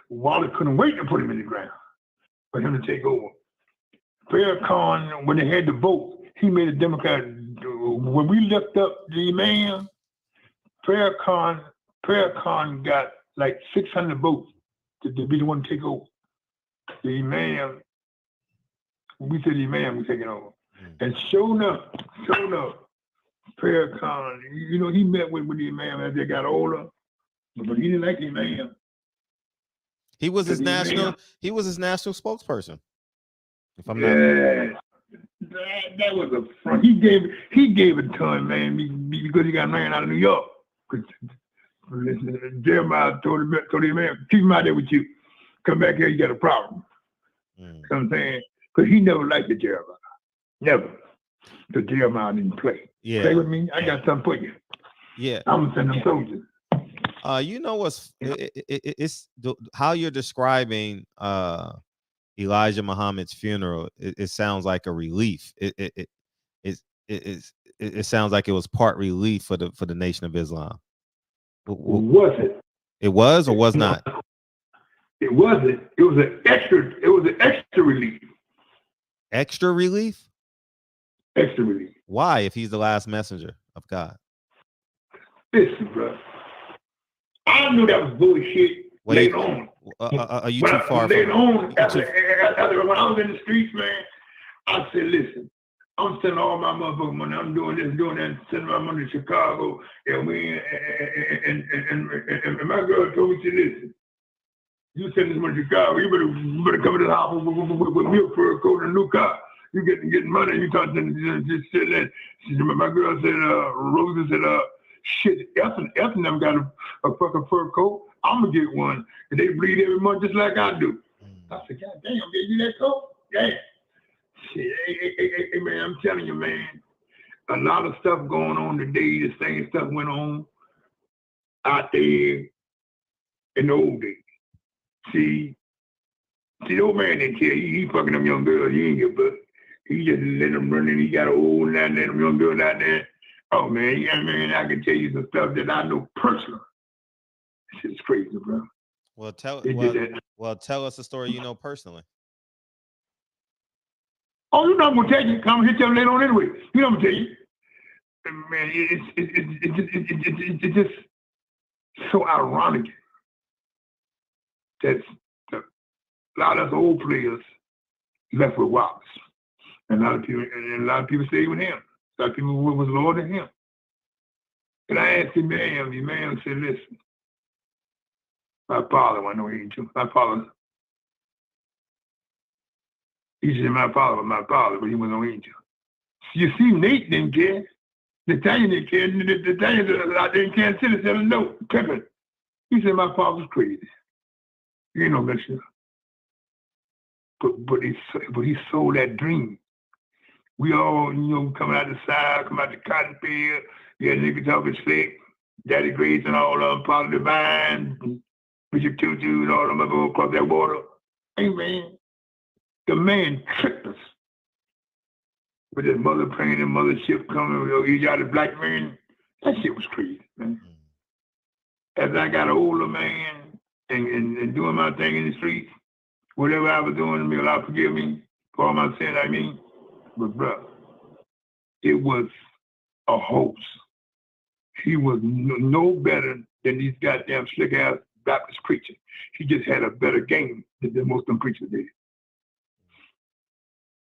Wallace couldn't wait to put him in the ground for him to take over. Farrakhan, when they had the vote, he made a Democrat. When we looked up the Imam, Farrakhan got like 600 votes to be the one to take over. The Imam, we said the Imam was taking over. And sure enough, Farrakhan, you know, he met with the Imam as they got older, but he didn't like the Imam. He was his national spokesperson. If I'm not that was a front. He gave it to him, man, because he got married out of New York. Jeremiah told him, man, keep him out there with you. Come back here, you got a problem. You know what I'm saying? Because he never liked the Jeremiah. Never. The Jeremiah didn't play. Yeah. Play with me. I got something for you. Yeah. I'm gonna send them soldiers. You know what's it's how you're describing Elijah Muhammad's funeral. It sounds like a relief. It sounds like it was part relief for the Nation of Islam. Was it? It was or was not? It wasn't. It was an extra relief. Extra relief? Extra relief. Why, if he's the last messenger of God? Listen, bro. I knew that was bullshit later on. Are you too far later from on, after when I was in the streets, man, I said, listen, I'm sending all my motherfucking money. I'm doing this, doing that, sending my money to Chicago. And my girl told me, she listen, you send this money to Chicago, you better come to the house with me for a coat and a new car. You getting money, you talking to this shit that. My girl said, Rosa said, shit, Elton never got a fucking fur coat. I'm gonna get one. And they bleed every month just like I do. I said, God damn, gave you that coat? Yeah. Shit, hey, man, I'm telling you, man, a lot of stuff going on today. The same stuff went on out there in the old days. See, the old man didn't care. He fucking them young girls. He ain't give a fuck. He just let them run in. He got a old and let them young girls out there. Oh, man, yeah, man, I can tell you some stuff that I know personally. This is crazy, bro. Well, tell us a story you know personally. Oh, you know I'm gonna tell you. I'm gonna hit you later on anyway. You know I'm gonna tell you. Man, it's just so ironic that a lot of us old players left with Wallace, and a lot of people stayed with him. A lot of people was loyal to him. And I asked the man said, listen, my father, I know he ain't too. My father, he said my father, but he was no angel. You see, Nate didn't care. The Italian didn't care. The Italian out there in Kansas City said, no, Pippin. He said my father was crazy. You ain't no mixture. But he sold that dream. We all, coming out the side, come out the cotton field. Yeah, niggas talking slick. Daddy Grace and all of them, Father Divine, Bishop Tutu and all of them go across that water. Hey, man, the man tricked us. With his mother praying and mothership coming, you got a black man. That shit was crazy, man. As I got an older man and doing my thing in the streets, whatever I was doing, may Allah forgive me for all my sins, I mean. But, bro, it was a hoax. He was no better than these goddamn slick-ass Baptist preachers. He just had a better game than most of them preachers did.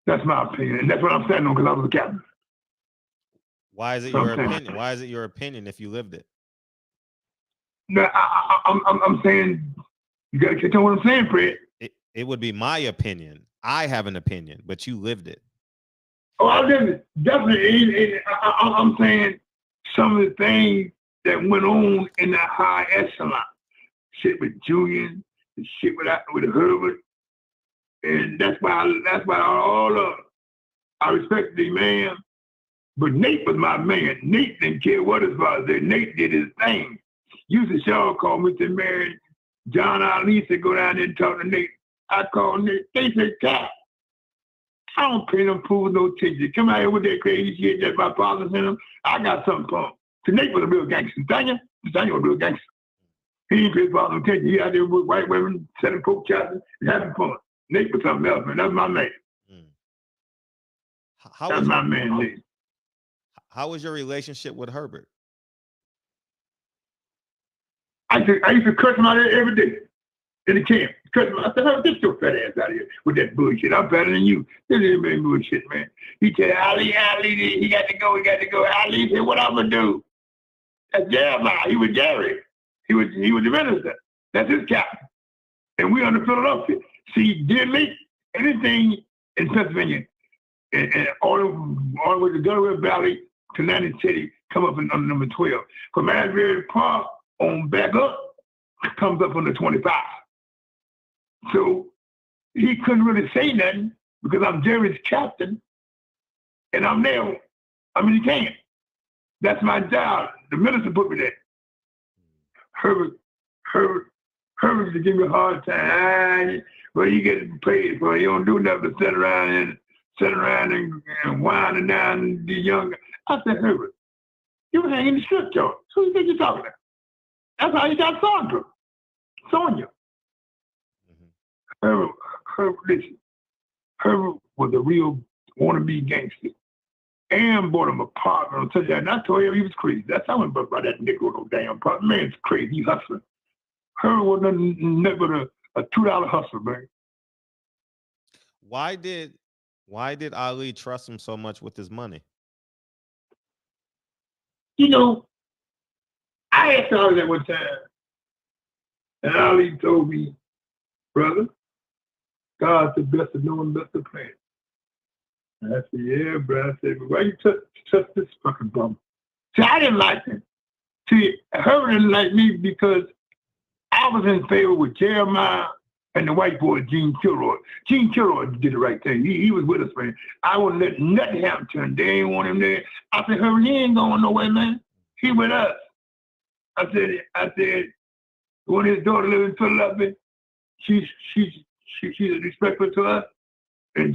That's my opinion, and that's what I'm standing on because I was a captain. Why is it your opinion? Why is it your opinion if you lived it? No, I'm saying you got to catch on what I'm saying, Fred. It would be my opinion. I have an opinion, but you lived it. Oh, I lived it. Definitely. I'm saying some of the things that went on in the high echelon. Shit with Julian, the shit with Herbert. And that's why all of I respect the man. But Nate was my man. Nate didn't care what his father did. Nate did his thing. Used to Shaw call me to marry John Ali to go down there and talk to Nate. I called Nate. They said, Capt, I don't pay them fools no attention. Come out here with that crazy shit that my father sent him. I got something for him. So Nate was a real gangster. Daniel was a real gangster. He didn't pay his father no attention. He out there with white women, selling pork chops and having fun. Nate was something else, man. That's my man. That's my man, Nate. How was your relationship with Herbert? I used to curse him out there every day in the camp. Curse him. I said, "Herbert, get your fat ass out of here with that bullshit. I'm better than you." This is bullshit, man. He said, Ali, he got to go. Ali said, "What I'm gonna do?" That's Jeremiah. He was Jerry. He was the minister. That's his captain. And we under Philadelphia. See, didn't make anything in Pennsylvania and all the way to Delaware Valley to Atlantic City come up in number 12. From Asbury Park on back up, comes up on the 25. So he couldn't really say nothing because I'm Jerry's captain and I'm there. I mean, he can't. That's my job. The minister put me there. Herbert to give me a hard time. Well, you get paid for it. You don't do nothing but sit around and winding down the young. I said, Herbert, you were hanging the strip joint. Who you think you're talking about? That's how you got Sonia. Herbert, listen. Herbert was a real wannabe gangster. And bought him a partner. I'll tell you that. And I told him he was crazy. That's how I went about that nigga with no damn partner. Man's crazy. He's hustling. Herbert was nothing but a $2 hustler, man. Why did Ali trust him so much with his money? You know, I asked Ali that one time, and Ali told me, brother, God's the best of knowing, best of planning. And I said, yeah, bro. I said, but why you touch this fucking bum? See, I didn't like him. See, Herbert didn't like me because I was in favor with Jeremiah and the white boy, Gene Kilroy. Gene Kilroy did the right thing. He was with us, man. I wouldn't let nothing happen to him. They ain't want him there. I said, Herbert, he ain't going nowhere, man. He with us. I said, when his daughter lives in Philadelphia, she's respectful to us. And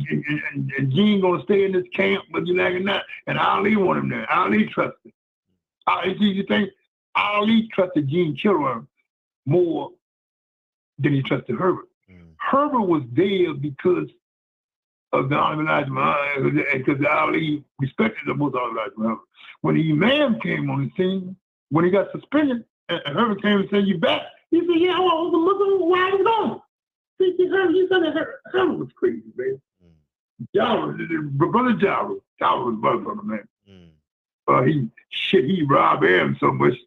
Gene gonna stay in this camp, but you like it not. And Ali want him there. Ali trusted. You think Ali trusted Gene Kilroy more than he trusted Herbert. Herbert was there because of the Honorable Elijah Muhammad, and because Ali respected the most Honorable Elijah Muhammad. When the Imam came on the scene, when he got suspended, and Herbert came and said, "You back?" He said, "Yeah, I was a Muslim. Why I was gone?" Herbert was crazy, man. Brother Jara was brother, man. He robbed him so much.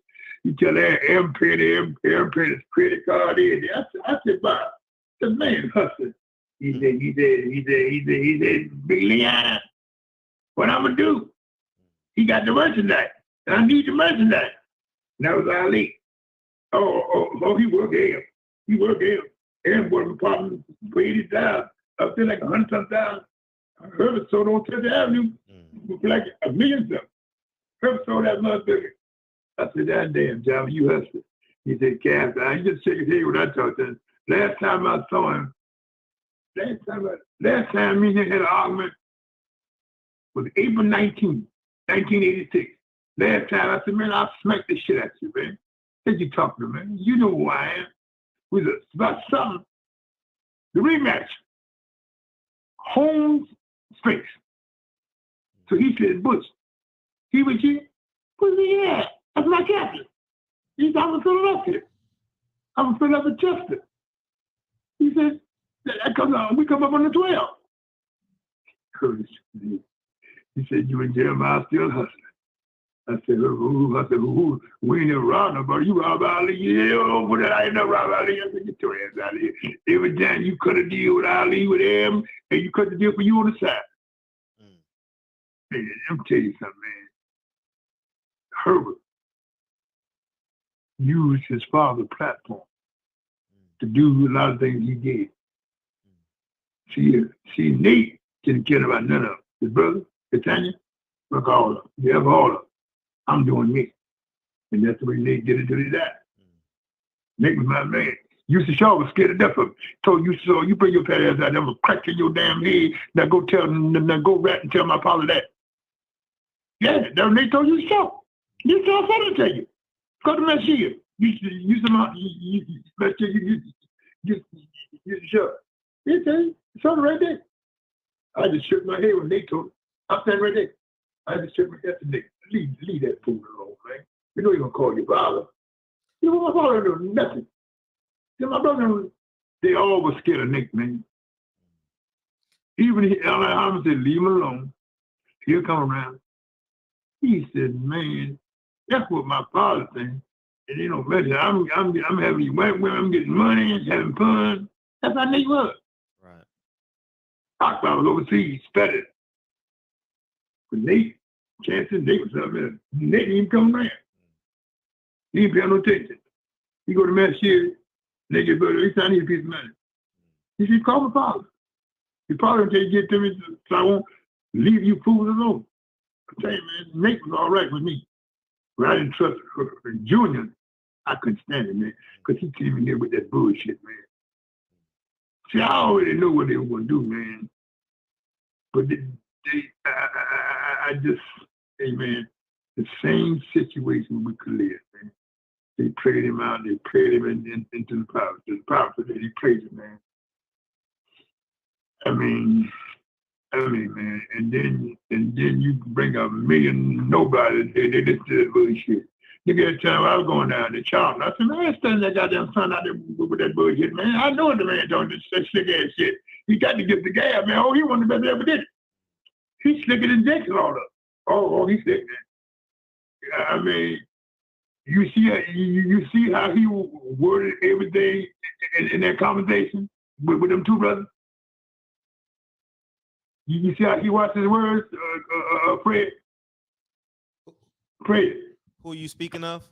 He tell him pay his credit card in. I said, Bob, the man hustling. He said, Big Leon, what I'm gonna do? He got the merchandise, and I need the merchandise. And that was Ali. Oh, he worked him. And bought him apartment for $80,000. Up there like $100,000. Herbert sold on 10th Avenue for like $1 million. Herbert sold that motherfucker I said, that damn job, you Hester. He said, Capt, I just shake his head when I talked to him. Last time I saw him, last time me and him had an argument was April 19, 1986. Last time I said, man, I'll smack the shit out you, man. What you talking to, man? You know who I am. We was about something. The rematch. Home space. So he said, Bush, he with you? Where's he at? That's my captain. He said, I'm from Philadelphia. I'm from Philadelphia Chester. He said, we come up on the 12. He said, you and Jeremiah still hustling. I said, who? We ain't never robbed nobody. You robbed Ali. Yeah, don't put that. I ain't never robbed Ali. I said, get your hands out of here. Every time you cut a deal with Ali, with him, and you cut the deal for you on the side. Man, let me tell you something, man. Herbert used his father's platform to do a lot of things he did. See, Nate didn't care about none of them. His brother, Tanya, look all of them. You have all of them. I'm doing me. And that's the way Nate did it till he died. Nate was my man. Used to show was scared to death of him. Told you so, you bring your pet ass out there, I'm gonna crack in your damn head. Now go rat and tell my father that. Yeah, that's what Nate told you to show. You tell my father to tell you. Go to Messiah. You show. He tell you, it's on right there. I just shook my head when Nate told him. I'm standing right there. I just shook my head to Nate. Leave that fool alone, man. You know you're gonna call your father. You know my father don't do nothing. You know, my brother, they all were scared of Nick, man. Even Alan said, leave him alone. He'll come around. He said, man, that's what my father thinks. And you know, I'm having you wet when I'm getting money, having fun. That's how Nick was. Right. I was overseas, studied. But Nate, chances Nate was something. Nate didn't even come around. He didn't pay no attention. He go to Messiah. They get better. Every time he need a piece of money. He said, call my father. He probably until you get to me, so I won't leave you fools alone. I tell you, man, Nate was all right with me. But I didn't trust Junior. I couldn't stand it, man, because he came in there with that bullshit, man. See, I already knew what they were going to do, man. But I just, hey, man, the same situation with Khalid, man. They played him out. They played him into the power. The power that he played him, man. I mean, man. And then you bring a million nobody. They listen to that bullshit. Look at the time I was going down to Charleston. I said, man, stand that goddamn son out there with that bullshit, man. I know the man doing this slick ass shit. He got to get the gas, man. Oh, he one of the best that ever did it. He's slicker than Jackson all up. Oh, he's slick, man. I mean. You see how he worded everything in that conversation with them two brothers? You see how he watched his words, Fred? Who are you speaking of?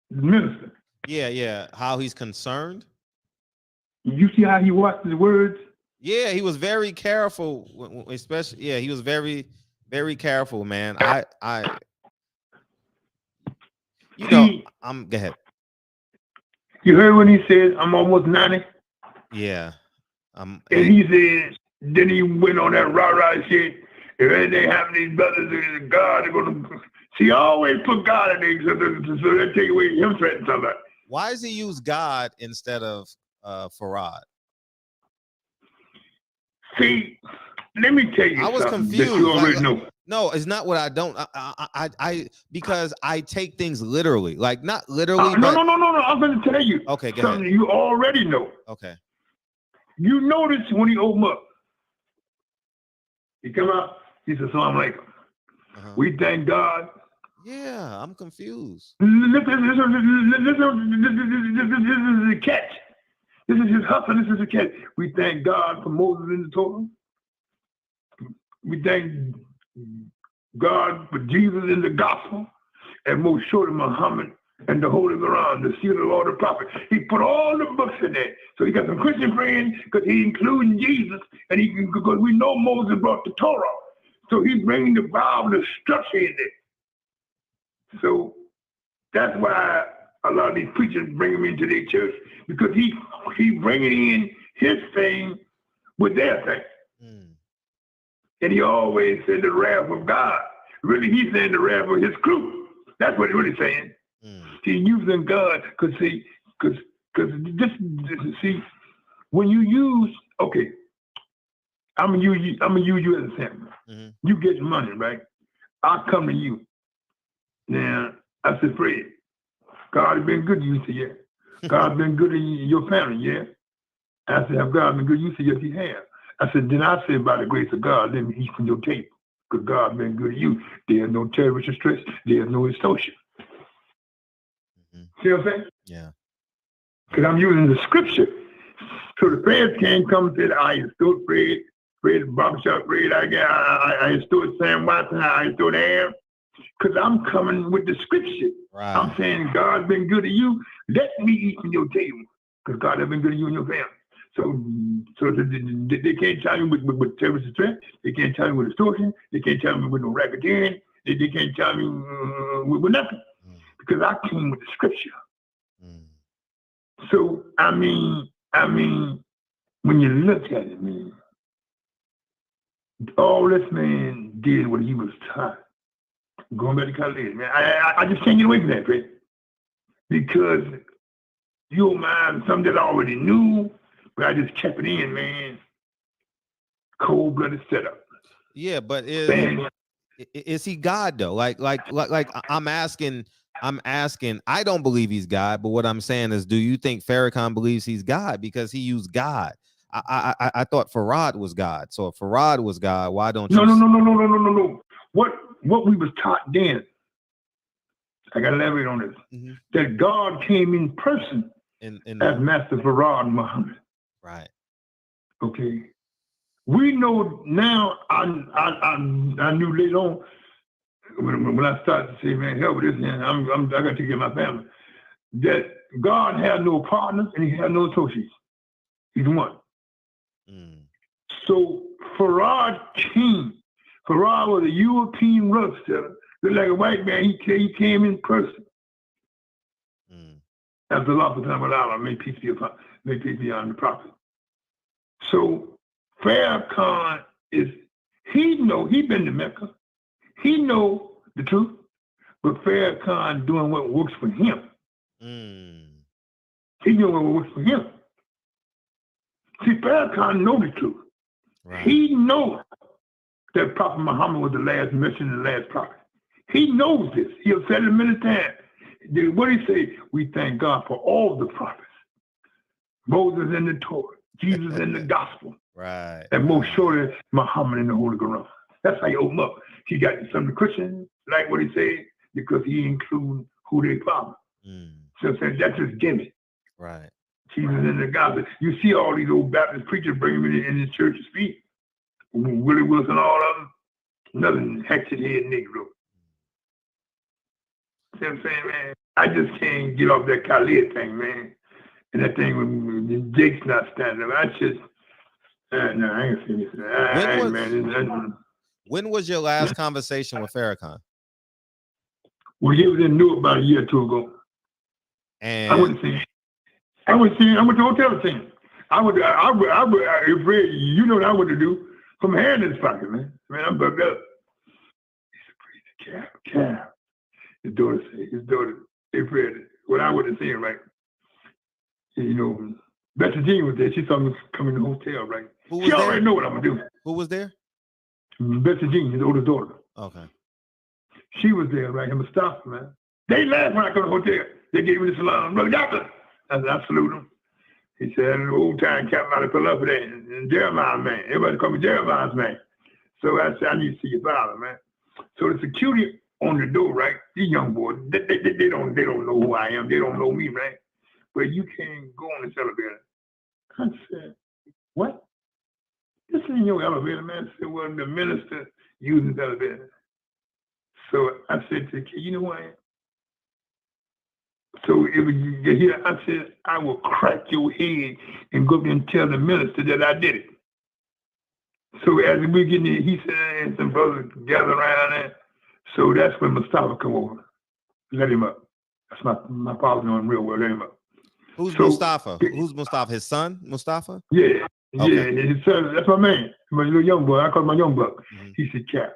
The minister. Yeah. How he's concerned? You see how he watched his words? Yeah, he was very careful, especially. Yeah, he was very, very careful, man. Go ahead. You heard when he said, I'm almost 90? Yeah. And he said, then he went on that rah-rah shit. If anything happens to these brothers, God, they're going to... See, I always put God in there, so they take away him threatening somebody. Why does he use God instead of Farad? See, let me tell you I was something confused. that you already know. No, it's not what I don't. I because I take things literally, like not literally. No. I'm going to tell you. Okay, go something ahead. You already know. Okay. You notice when he opened up, he come out. He said, "Assalamu alaikum." We thank God. Yeah, I'm confused. This is the catch. This is his hustle. This is the catch. We thank God for Moses in the Torah. We thank God for Jesus in the gospel, and most surely Muhammad and the Holy Quran, the seal of all the prophets. He put all the books in there. So he got some Christian friends because he including Jesus, and because we know Moses brought the Torah. So he bringing the Bible, the structure in there. So That's why a lot of these preachers bring him into their church, because he bringing in his thing with their thing. And he always said the wrath of God. Really, he's saying the wrath of his crew. That's what he's really saying. He's using God, because see, when you use, okay, I'm gonna use you as a sample. You get money, right? I come to you. Now, I said, Fred, God has been good to you. You say, yeah. God has been good to your family, yeah. I said, have God been good? You say, yes, he has. I said, then I said, by the grace of God, let me eat from your table, because God has been good to you. There's no terrorist stress. There's no extortion. See what I'm saying? Yeah. Because I'm using the scripture. So the feds can't come and say, I extort Fred, barbershop Fred, I extort Sam Watson, I extort Aaron. Because I'm coming with the scripture. Right. I'm saying God's been good to you. Let me eat from your table, because God has been good to you and your family. So they can't tell you with terrorist threat. They can't tell you with extortion. They can't tell me with no racketeering. They can't tell me with nothing, because I came with the scripture. So I mean, when you look at it, man, all this man did what he was taught. Going back to Khalid, man, I just can't get away from that, Fred, because you don't mind something that I already knew, but I just kept it in, man. Cold-blooded setup. Yeah, but is he God though? Like I'm asking. I don't believe he's God, but what I'm saying is, do you think Farrakhan believes he's God? Because he used God. I thought Farad was God. So if Farad was God, why don't you? No. What we was taught then, I got to elaborate on this, that God came in person as Master Khalid Muhammad. Right. Okay. We know now, I knew later on, when I started to say, man, hell with this, man, I got to take care of my family, that God had no partners and he had no associates. He's one. So Farad came. Farad was a European rug setter, looked like a white man. He came in person. After Lafontant, may peace be on the prophet. So Farrakhan he been to Mecca. He know the truth, but Farrakhan doing what works for him. He doing what works for him. See, Farrakhan know the truth. Right. He knows that Prophet Muhammad was the last messenger and the last prophet. He knows this. He'll said it many times. What did he say? We thank God for all the prophets. Moses in the Torah, Jesus in the gospel. Right. And most surely Muhammad in the Holy Quran. That's how you open up. He got some of the Christians, like what he said, because he includes who they follow. So that's his gimmick. Right. Jesus in the gospel. You see all these old Baptist preachers bring him in his church to speak. Willie Wilson, all of them, another hatchet head Negro. See what I'm saying, man? I just can't get off that Khalid thing, man. And that thing when Jake's not standing up. I just, no, I ain't seen this. When was your last conversation with Farrakhan? Well, he was in New about a year or two ago. And I wouldn't see him. I went to the hotel to see him. I would, if Red, you know what I would do. From hand in his pocket, man. Man, I'm bugged up. He's a crazy Capt. His daughter, if Red, when I went to see him, right? You know, Betsy Jean was there. She saw me come in the hotel, right? She already know what I'm gonna do. Who was there? Betsy Jean, his older daughter. Okay. She was there, right? Him and Mustafa, man. They laughed when I come to the hotel. They gave me the salon. Brother Doctor. I said, I salute him. He said, an old time Capt might have pulled up there. And Jeremiah's man. Everybody call me Jeremiah's man. So I said, I need to see your father, man. So the security on the door, right? These young boys, they don't know who I am. They don't know me, right? But you can't go on this elevator. I said, what? This ain't your elevator, man. I said, well, the minister uses the elevator. So I said to the kid, you know who I am? So if you get here, I said, I will crack your head and go up there and tell the minister that I did it. So as we get in, he said, and some brothers gather around there. So that's when Mustafa come over. Let him up. That's my father knowing real well anyway. Who's So, Mustafa? Who's Mustafa? His son, Mustafa? Yeah, Okay. yeah. His son, that's my man. My little young boy. I call him my young buck. Mhm. He said, Cap,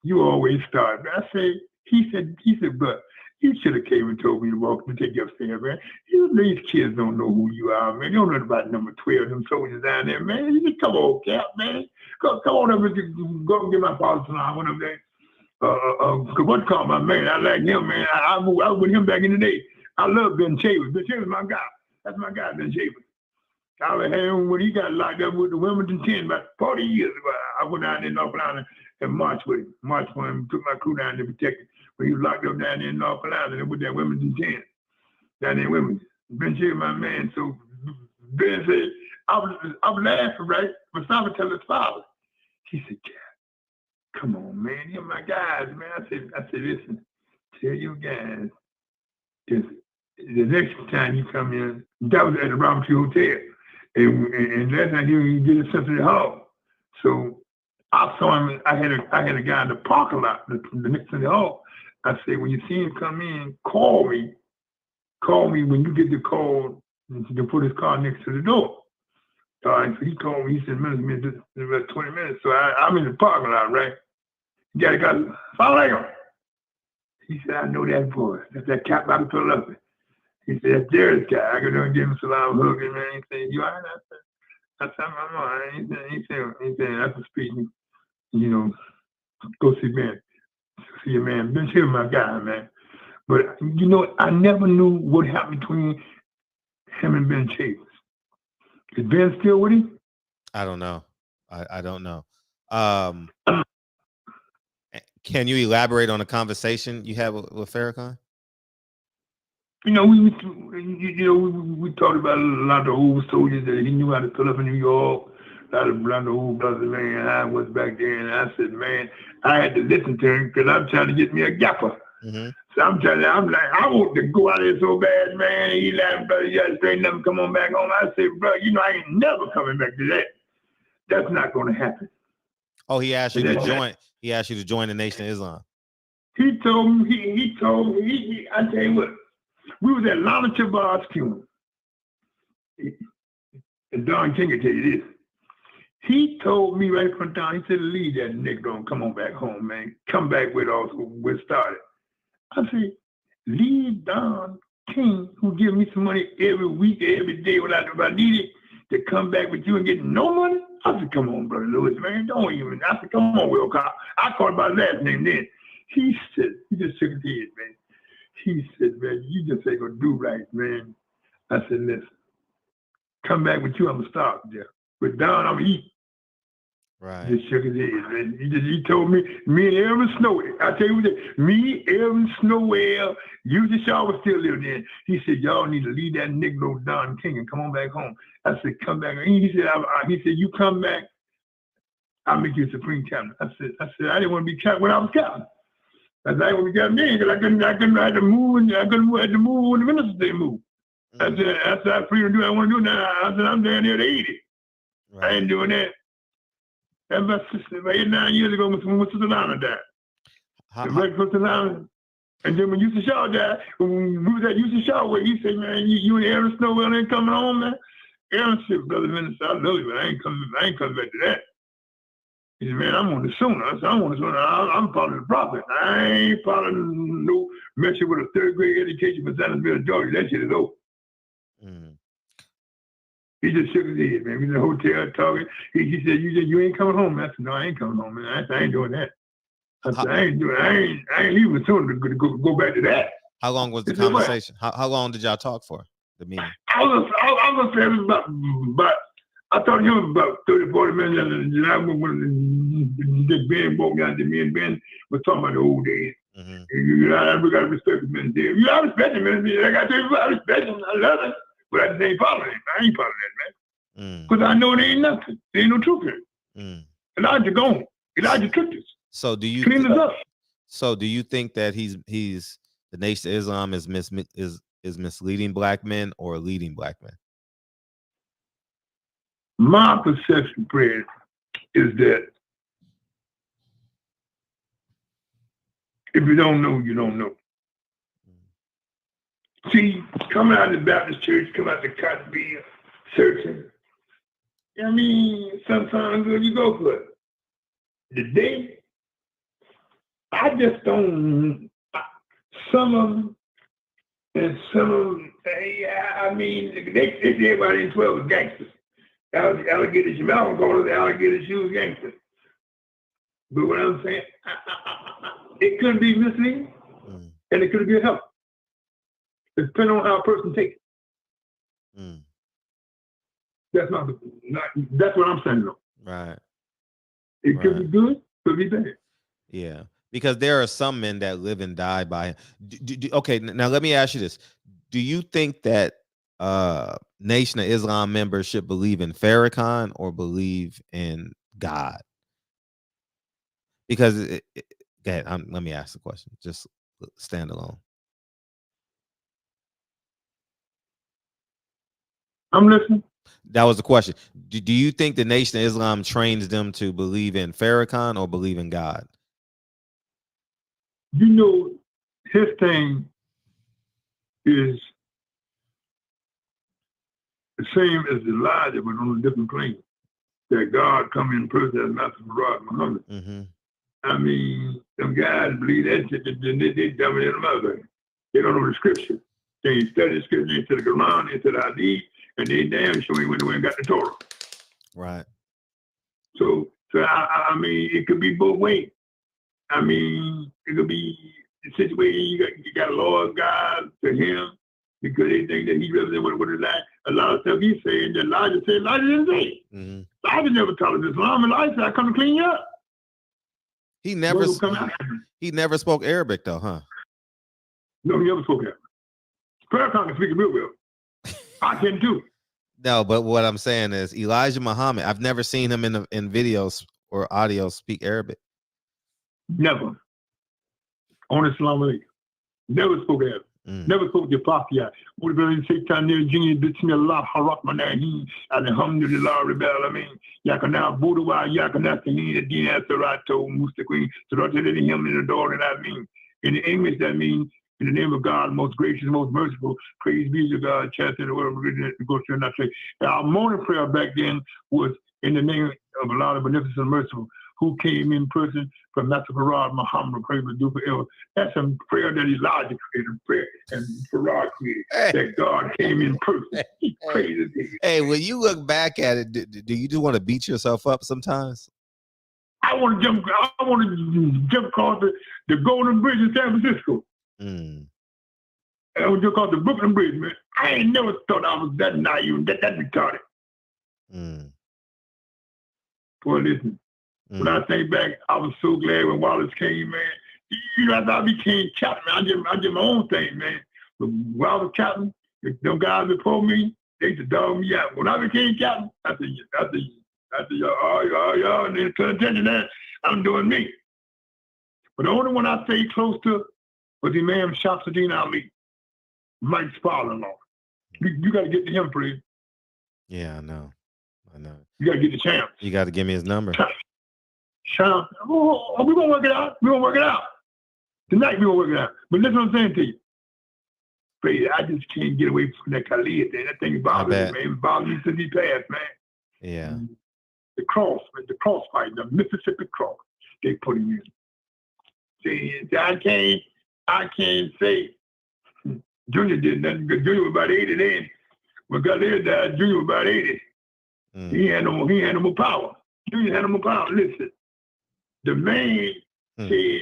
you always start. I said, he said, but you should have came and told me to walk and take you upstairs, man. These kids don't know who you are, man. They don't know about number 12, them soldiers down there, man. You just come on, Cap, man. Come on up and go and get my father tonight. I went up there. What called my man? I like him, man. I was with him back in the day. I love Ben Chambers. Ben Chambers, my guy. That's my guy, Ben Chambers. I was him when he got locked up with the Wilmington 10 about 40 years ago. I went down there in North Carolina and marched with him. Marched for him, took my crew down there to protect him. When he was locked up down there in North Carolina with that Wilmington 10 down there in Wilmington. Ben Chambers, my man. So Ben said, I was laughing, right? But Saba tell his father. He said, Cap, come on, man. You're my guys, man. I said, listen, tell you guys, the next time you come in, that was at the Robert Tree Hotel. And last night he did it since the hall. So I saw him, I had a guy in the parking lot, the next to the hall. I said, when you see him come in, call me. Call me when you get the call to put his car next to the door. All right, so he called me, he said, minutes, about 20 minutes. So I'm in the parking lot, right? He got a guy, Farrakhan. He said, I know that boy. That's that Capt out of Philadelphia. He said, that's Jerry's guy. I go down and give him a salam, hug him, man. He said, you all right? I said, I'm all right. He said, after speaking, you know, go see man. See your man. Ben Chambers, my guy, man. But, you know, I never knew what happened between him and Ben Chambers. Is Ben still with him? I don't know. I don't know. Can you elaborate on the conversation you had with Farrakhan? You know, we talked about a lot of the old soldiers that he knew how to put up in New York. A lot of the old brothers, man, I was back there, and I said, man, I had to listen to him because I'm trying to get me a gaffer. Mm-hmm. So I'm like, I want to go out there so bad, man. He laughed, brother, you got to straighten up and come on back home. I said, bro, you know, I ain't never coming back to that. That's not going to happen. Oh, he asked you to join. He asked you to join the Nation of Islam. He told me, I tell you what, we was at Lana Chabar's funeral. And Don King can tell you this. He told me right from down, he said, leave that nigga and come on back home, man. Come back with us where it started. I said, leave Don King, who give me some money every week, every day when I need it, to come back with you and get no money? I said, come on, Brother Lewis, man, don't even. I said, come on, Will Cobb. I called him by his last name then. He said, he just shook his head, man. He said, man, you just ain't gonna do right, man. I said, listen, come back with you, I'm gonna start there. With Don, I'm gonna eat. Right. Just shook his head, man. He told me and Evan Snowell, I tell you what, me, Evan Snowell, you just y'all was still living there. He said, y'all need to leave that Negro Don King and come on back home. I said, come back. And he said, you come back, I'll make you Supreme Captain. I said, I didn't want to be captain when I was captain. I said, I didn't want to be captain then because I had to move and I couldn't have to move when the ministers didn't move. I said, I'm free to do what I want to do now. I said, I'm down there to 80. Right. I ain't doing that. That's about 8 or 9 years ago when Sister Lana died. The Red Sister Lana. And then when Yusuf Shaw died, when we was at Yusuf Shaw, where he said, man, you and Aaron Snowell ain't coming home, man. Aaron said, brother minister, I love you, but I ain't coming back to that. He said, man, I'm on the sooner. I said, I'm on the sooner. I'm following the prophet. I ain't following no messing with a third grade education for Sandersville, Georgia. That shit is over. Mm. He just shook his head, man. We was in the hotel talking. He said, you ain't coming home. I said, no, I ain't coming home, man. I said, I ain't doing that. I said, I ain't leaving soon to go back to that. How long was the conversation? How long did y'all talk for, the meeting? I was gonna say it was about I talked to him about 30, 40 minutes, and I when Ben woke me out, me and Ben was talking about the old days. Mm-hmm. You know, we gotta respect the men there. You gotta respect him, man. I gotta tell you, I respect him, I love him. But I ain't following it. I ain't following that, man. Because I know there ain't nothing. There ain't no truth in it. Elijah gone. Elijah took this. So do you clean this up? So do you think that he's the Nation of Islam is misleading black men or leading black men? My perception, Fred, is that if you don't know, you don't know. See, coming out of the Baptist church, come out the cotton field, searching. I mean, sometimes you go for it. Today, I just don't. Some of them, and some of them, I mean, they everybody in 12 was gangsters. Alligator shoes, Malcolm called it alligator shoes gangsters. But what I'm saying, it could be misleading, and it could be a help. It depends on how a person takes it. That's not that's what I'm saying though. Right. It could be good, could be bad. Yeah, because there are some men that live and die by. Okay, now let me ask you this: do you think that Nation of Islam members should believe in Farrakhan or believe in God? Because go ahead, let me ask the question. Just stand alone. I'm listening. That was the question. Do you think the Nation of Islam trains them to believe in Farrakhan or believe in God? You know, his thing is the same as Elijah, but on a different plane. That God come in person as Master Farrakhan Muhammad. I mean, them guys believe that shit, they dumb it in the mother. They don't know the scripture. They ain't study the scripture, they study the Quran, they study the Hadith, and they damn sure ain't went away and got the Torah. Right. So I mean, it could be both ways. I mean, it could be a situation you got loyal guys to him because they think that he represents what is like. A lot of stuff he's saying that Elijah said, Elijah didn't say. Elijah never taught us Islam. Elijah said, I come to clean you up. He never spoke Arabic though, huh? No, he never spoke Arabic. Farrakhan can speak it real well. I can too. No, but what I'm saying is Elijah Muhammad, I've never seen him in videos or audio speak Arabic. Never. On Islam alaikum. Never spoke Arabic. Never spoke the Fatiha. Would have been Satan near Junior, Bismillah, Harrahman, Alhamdulillah, Rebel, I mean, Yakana, Buddha, Yakana, the Dina, Serato, Mustaqim, Serato, him in the door, and I mean, in English, that means, in the name of God, most gracious, most merciful, praise be to God, chant in the world, go to not say. Our morning prayer back then was in the name of Allah, the beneficent and merciful, who came in person from Master Farrakhan Muhammad, praise be do forever. That's a prayer that Elijah created, prayer and Farrakhan created, that God came in person. He praises him. Hey, when you look back at it, do you just want to beat yourself up sometimes? I want to jump across the Golden Bridge in San Francisco. I want to jump across the Brooklyn Bridge, man. I ain't never thought I was that naive, that retarded. Boy, listen. When I think back, I was so glad when Wallace came, man. You know, I became Capt, man. I did my own thing, man. But Wallace Capt, them guys before me, they just dogged me out. When I became Capt, I said, y'all, and then pay attention to that, I'm doing me. But the only one I stayed close to was Imam Shamsuddin Ali, Mike's father-in-law. You got to get to him, please. Yeah, I know. You got to get the champ. You got to give me his number. Champ. Oh, we're going to work it out. We're going to work it out. Tonight, we're going to work it out. But listen what I'm saying to you. Crazy. I just can't get away from that Khalid thing. That thing bothers me, man. It bothers me since he passed, man. Yeah. The cross fight, the Mississippi cross, they put him in. See, I can't say Junior did nothing because Junior was about 80 then. When Khalid died, Junior was about 80. He had no more power. Junior had no more power. Listen, the man said,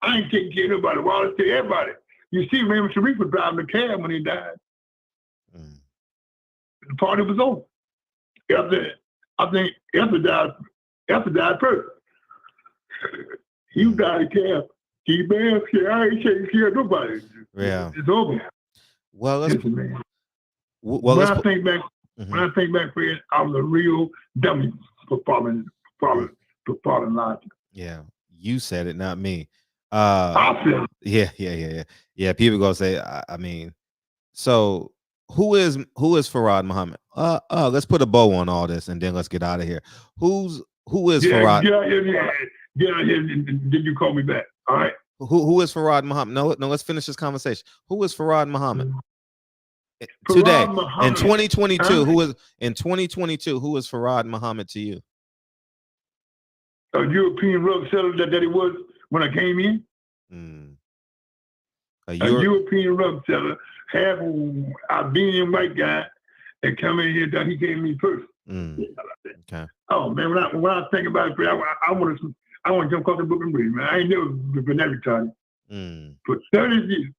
I ain't taking care of nobody. Wallace said, everybody. You see, Raymond Sharif was driving the cab when he died. The party was over. I think Hester died first. He died in cab. He bad. I ain't taking care of nobody. Yeah. It's over. Well, listen, man. When I think back, Fred, I was a real dummy for following logic. Yeah, you said it, not me. I said it. Yeah. People gonna say, I mean, so who is Farrakhan Muhammad? Let's put a bow on all this and then let's get out of here. Who is Farrakhan? Get out here. Did you call me back? All right. Who is Farrakhan Muhammad? No, let's finish this conversation. Who is Farrakhan Muhammad? Farrakhan Today Muhammad. in 2022, Huh? who is Farrakhan Muhammad to you? A European rug seller that it was when I came in. A European rug seller, half Albanian white guy that come in here that he gave me first. Okay. Oh man, when I think about it, I want to jump across the book and read, man. I ain't never been that retarded. For 30 years,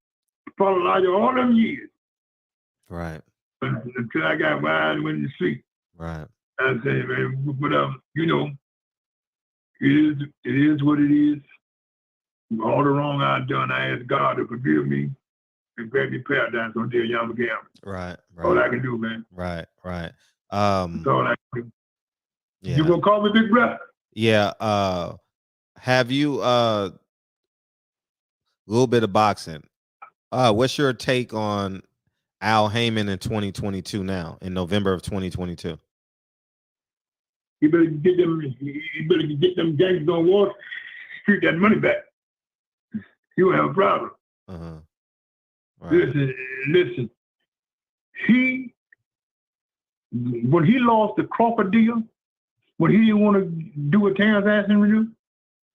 followed all them years. Right. Until I got wild and went in the street. Right. I say, man, but you know, it is what it is. All the wrong I've done, I ask God to forgive me and grant me paradise on dear Yama Gam. Right. All I can do, man. Right. That's all I can do. Yeah. You gonna call me big brother? Yeah. Have you a little bit of boxing? What's your take on Al Heyman in 2022 now, in November of 2022? You better get them gangsters on Wall Street that money back. You will have a problem. Right. Listen. When he lost the Crawford deal, when he didn't want to do what Terrence asked him to do,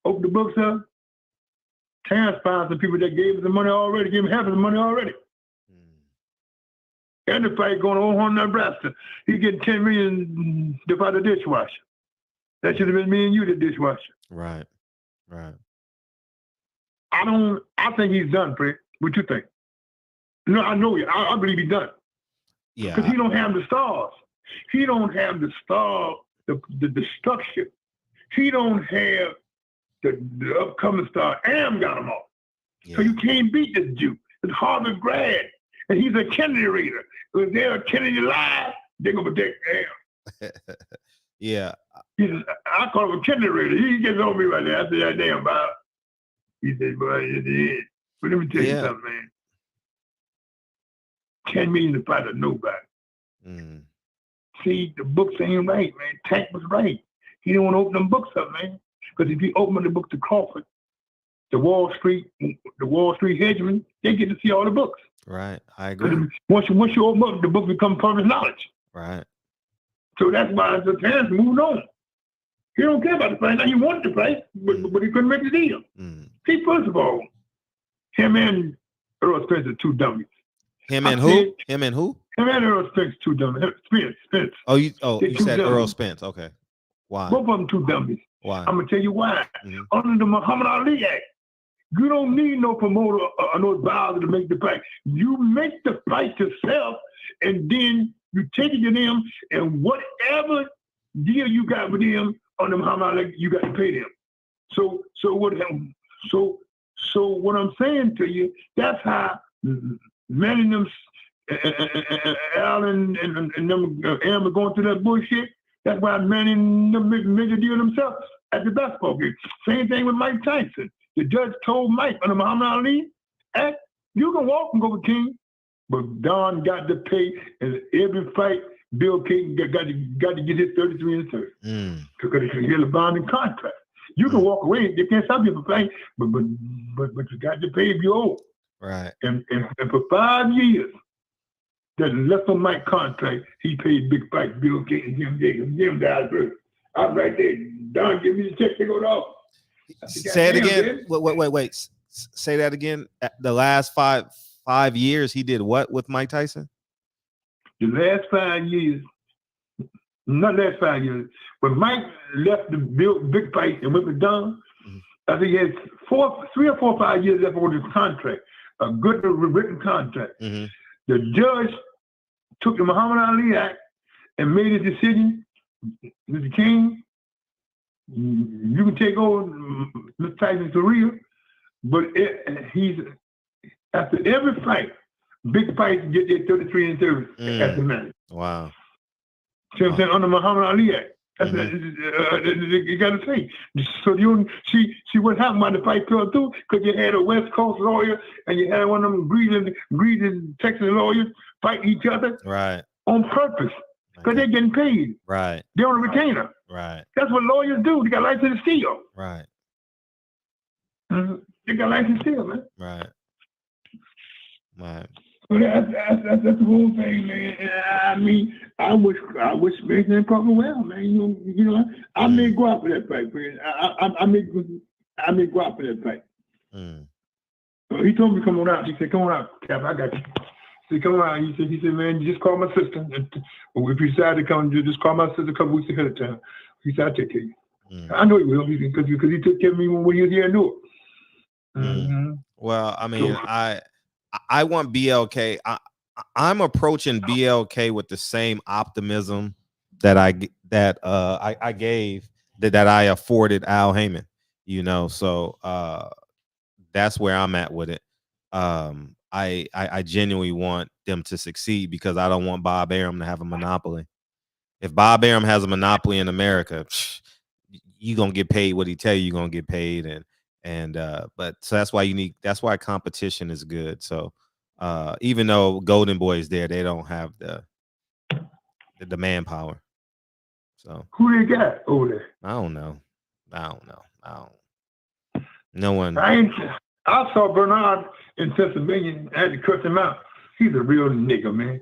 open the books up, Terrence found some people that gave him the money already, gave him half of the money already. And the fight going on Nebraska, he getting $10 million to buy the dishwasher. That should have been me and you, the dishwasher. Right. I think he's done, Fred. What you think? No, I know you. I believe he's done. Yeah. Because he don't have the stars. He don't have the star, the structure. He don't have the upcoming star. Am got him all. Yeah. So you can't beat this Jew. It's Harvard grad. And he's a Kennedy reader. If they're a Kennedy live, they're going to protect Am. Yeah. I call him a Kennedy reader. He gets on me right there. I said, damn, Bob. He said, boy, it's the end. But let me tell you something, man. 10 million to fight a nobody. See, the books ain't right, man. Tank was right. He didn't want to open them books up, man. Because if you open the book to Crawford, the Wall Street hegemon, they get to see all the books. Right. I agree. Once you open up, the book becomes public knowledge. Right. So that's why the Terrence moved on. He don't care about the fight. Now he wanted to fight, but he couldn't make the deal. See, first of all, him and Earl Spence are two dummies. Him and who? Him and Earl Spence, two dummies. Spence. Oh, you said dummies. Earl Spence. Okay. Why? Both of them two dummies. Why? I'm gonna tell you why. Under the Muhammad Ali Act, you don't need no promoter or no advisor to make the fight. You make the fight yourself, and then you take it to them, and whatever deal you got with them on the Muhammad Ali, you got to pay them. So what I'm saying to you, that's how many of them, Alan and them, Am are going through that bullshit. That's why many of them make a deal themselves at the basketball game. Same thing with Mike Tyson. The judge told Mike on the Muhammad Ali Act, you can walk and go with King, but Don got to pay, and every fight, Bill King got to get his 33 and 30 because he can get a bonding contract. You can walk away; they can't stop you from fighting, but you got to pay if you owe. Right. And for 5 years, that left on Mike contract, he paid big fight. Bill King and Jim died first. I'm right there. Don, give me the check. Take it off. Say it again. Wait. Say that again. The last five years, he did what with Mike Tyson? The last 5 years, not last 5 years, when Mike left the big fight and went with Don, I think he had 3 or 4 or 5 years left on his contract, a good written contract. The judge took the Muhammad Ali Act and made a decision. Mr. King, you can take over Mr. Tyson's career, but he's after every fight, big fights get their 33 and 30 at the minute. Wow. See what I'm saying? Under Muhammad Ali Act. That's you got to say. So you see what happened when the fight fell through? Because you had a West Coast lawyer and you had one of them greasing Texas lawyers fight each other. Right. On purpose. Because they're getting paid. Right. They're on a retainer. Right. That's what lawyers do. They got license to steal. Right. They got license still, man. Right. Right. So that's the whole thing, man. And I mean, I wish Mason and Crawford well, man. You know, I may go out for that fight, man. I may go out for that fight. So he told me to come on out. He said, "Come on out, Cap. I got you." He said, "Come on out." He said, "Man, you just call my sister. And if you decide to come, you just call my sister a couple weeks ahead of time." He said, "I'll take care of you." I know he will because he took care of me when he was here in Newark. Well, I mean, I want BLK. I'm approaching BLK with the same optimism that I gave that I afforded Al Heyman. You know, so that's where I'm at with it. I genuinely want them to succeed because I don't want Bob Arum to have a monopoly. If Bob Arum has a monopoly in America, you gonna get paid what he tell you you're gonna get paid, but so that's why competition is good. So even though Golden Boy is there, they don't have the manpower. So who they got over there? I don't know. No one. I saw Bernard in Pennsylvania. I had to cut him out. He's a real nigga, man.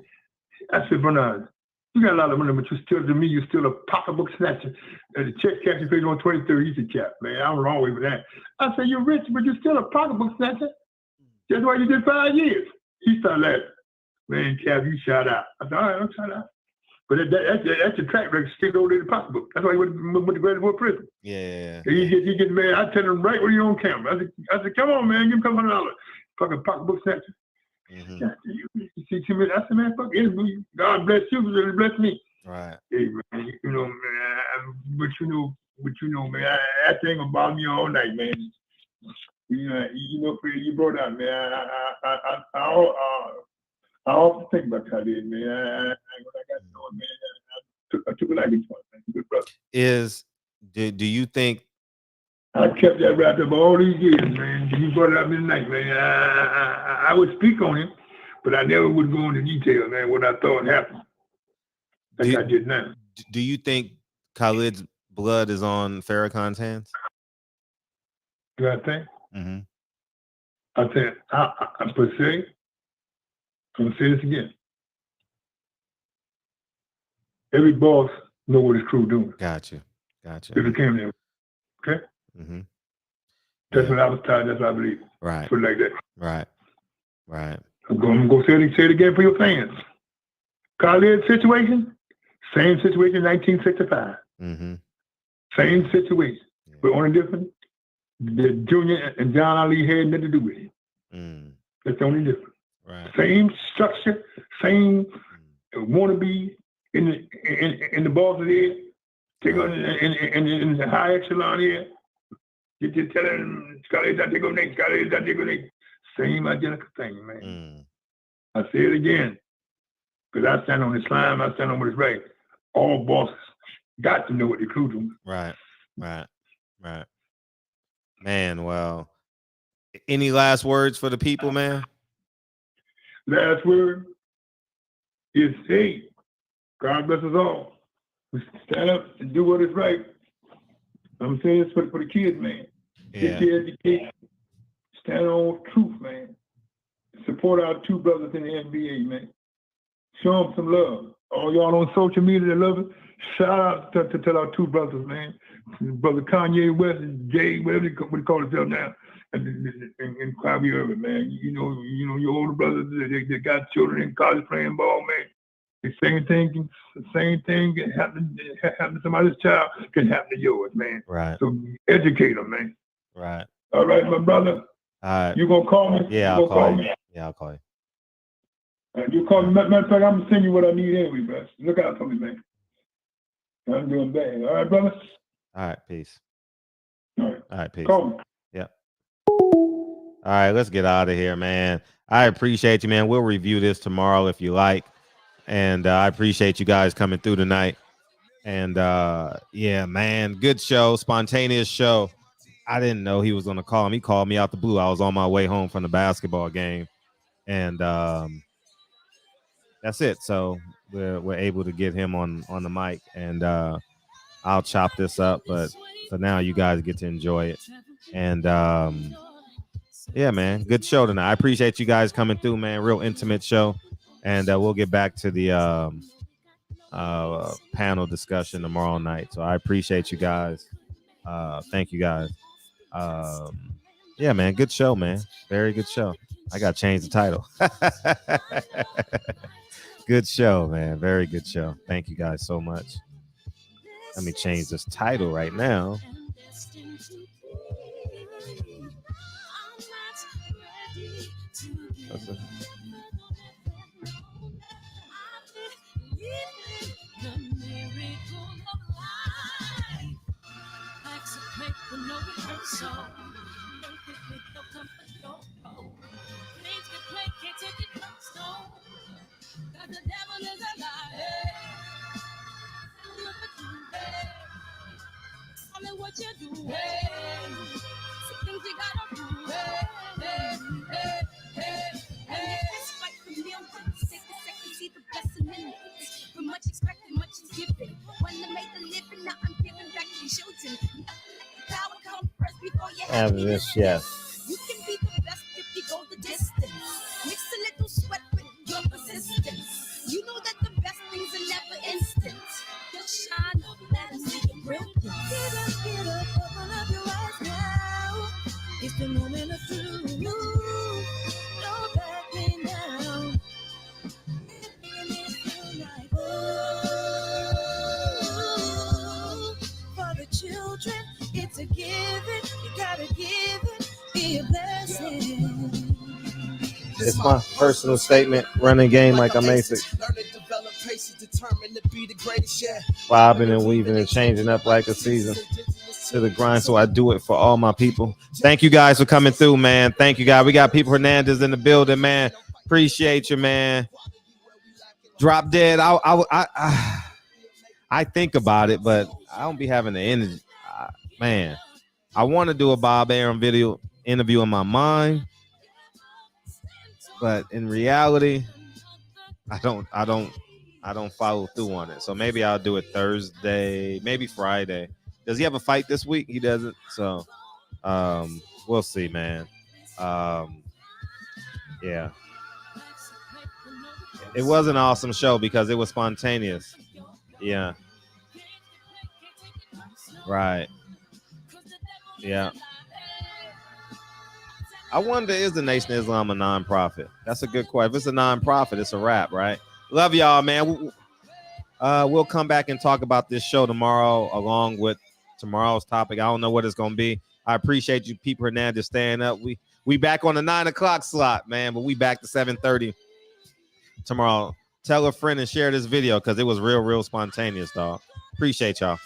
I said, Bernard, you got a lot of money, but you're still a pocketbook snatcher. The check casher paid on 23rd. He said, Cap, man, I'm wrong with that. I said, you're rich, but you're still a pocketbook snatcher. That's why you did 5 years. He started laughing. Man, Cap, you shot out. I said, all right, I'm shot out. But that's your track record still over there in the pocketbook. That's why he went to Granite prison. Yeah. He gets mad. I tell him right when you're on camera. I said, come on, man, give him $200. Fucking pocketbook snatcher. You see, I said, man, fuck it. God bless you, really bless me. Right. Hey, man, you know, man, but you know, man, that thing gonna bother me all night, man. You know, you brought out, man. I often think about Khalid, man. When I got to know him, man, I took a liking to him, man. Good brother. Do you think? I kept that wrapped up all these years, man. You brought it up tonight, man. I would speak on him, but I never would go into detail, man, what I thought happened. Like I did now. Do you think Khalid's blood is on Farrakhan's hands? Do I think? I think, I per se, I'm going to say this again. Every boss know what his crew doing. Gotcha. If it came there. Okay? That's what I was taught. That's what I believe. Right. Put it like that. Right. I'm going to say it again for your fans. Khalid's situation, same situation in 1965. Same situation. But only different, the Junior and John Ali had nothing to do with it. That's the only difference. Right. Same structure, same wannabe in the boss of the head, take on in the high echelon here. You just tell them, Khalid, that they go next, Khalid, that they go next. Same identical thing, man. I say it again, because I stand on Islam, I stand on what is right. All bosses got to know what the crew doing. Right. Man, well, any last words for the people, man? Last word is, hey, God bless us all. We stand up and do what is right. I'm saying this for the kids, man. Get your education. Stand on truth, man. Support our two brothers in the NBA, man. Show them some love. All y'all on social media that love it, shout out to our two brothers, man. Brother Kanye West and Jay, whatever they call themselves now, and Kwame Irving, man. You know your older brothers, they got children in college playing ball, man. The same thing can happen to somebody's child can happen to yours, man. Right. So educate them, man. Right. All right, my brother. All right. You gonna call me? Yeah, I'll call you. Yeah, I'll call you. You call me. Matter of fact, I'm gonna send you what I need anyway, bro. Look out for me, man. I'm doing bad. All right, brother. All right, peace. All right, peace. Call me. Yeah. All right, let's get out of here, man. I appreciate you, man. We'll review this tomorrow if you like. And I appreciate you guys coming through tonight. And yeah, man, good show, spontaneous show. I didn't know he was going to call me. He called me out the blue. I was on my way home from the basketball game. And that's it. So we're able to get him on the mic. And I'll chop this up. But for now, you guys get to enjoy it. And Yeah, man. Good show tonight. I appreciate you guys coming through, man. Real intimate show. And we'll get back to the panel discussion tomorrow night. So I appreciate you guys. Thank you guys. Yeah, man. Good show, man. Very good show. I got to change the title. Good show, man. Very good show. Thank you guys so much. Let me change this title right now. What you do, hey, some things you gotta do, hey. Fight for millions, take a second, see the blessing in it. For much expected, much is given. When I made the living, now I'm giving back to children. Power comes first before you have this, yes. You can be the best if you go the distance. Mix a little sweat with your persistence. You know that the best things are never instant. Just shine, let us see your brilliance. Get up, open up your eyes now. It's the moment of truth. No backing down. For the children, it's a given. You gotta give it, be a blessing. It's my personal statement. Running game like I'm ASIC. Bobbing and weaving and changing up like a season to the grind. So I do it for all my people. Thank you guys for coming through, man. Thank you, guys. We got People Hernandez in the building, man. Appreciate you, man. Drop Dead. I think about it, but I don't be having the energy. Man, I want to do a Bob Arum video interview in my mind, but in reality, I don't follow through on it. So maybe I'll do it Thursday, maybe Friday. Does he have a fight this week? He doesn't. So we'll see, man. Yeah. It was an awesome show because it was spontaneous. Yeah. Right. Yeah. I wonder, is the Nation of Islam a nonprofit? That's a good question. If it's a nonprofit, it's a wrap, right? Love y'all, man. We'll come back and talk about this show tomorrow along with tomorrow's topic. I don't know what it's going to be. I appreciate you, People Hernandez, staying up. We back on the 9 o'clock slot, man, but we back to 7:30 tomorrow. Tell a friend and share this video because it was real spontaneous, dog. Appreciate y'all.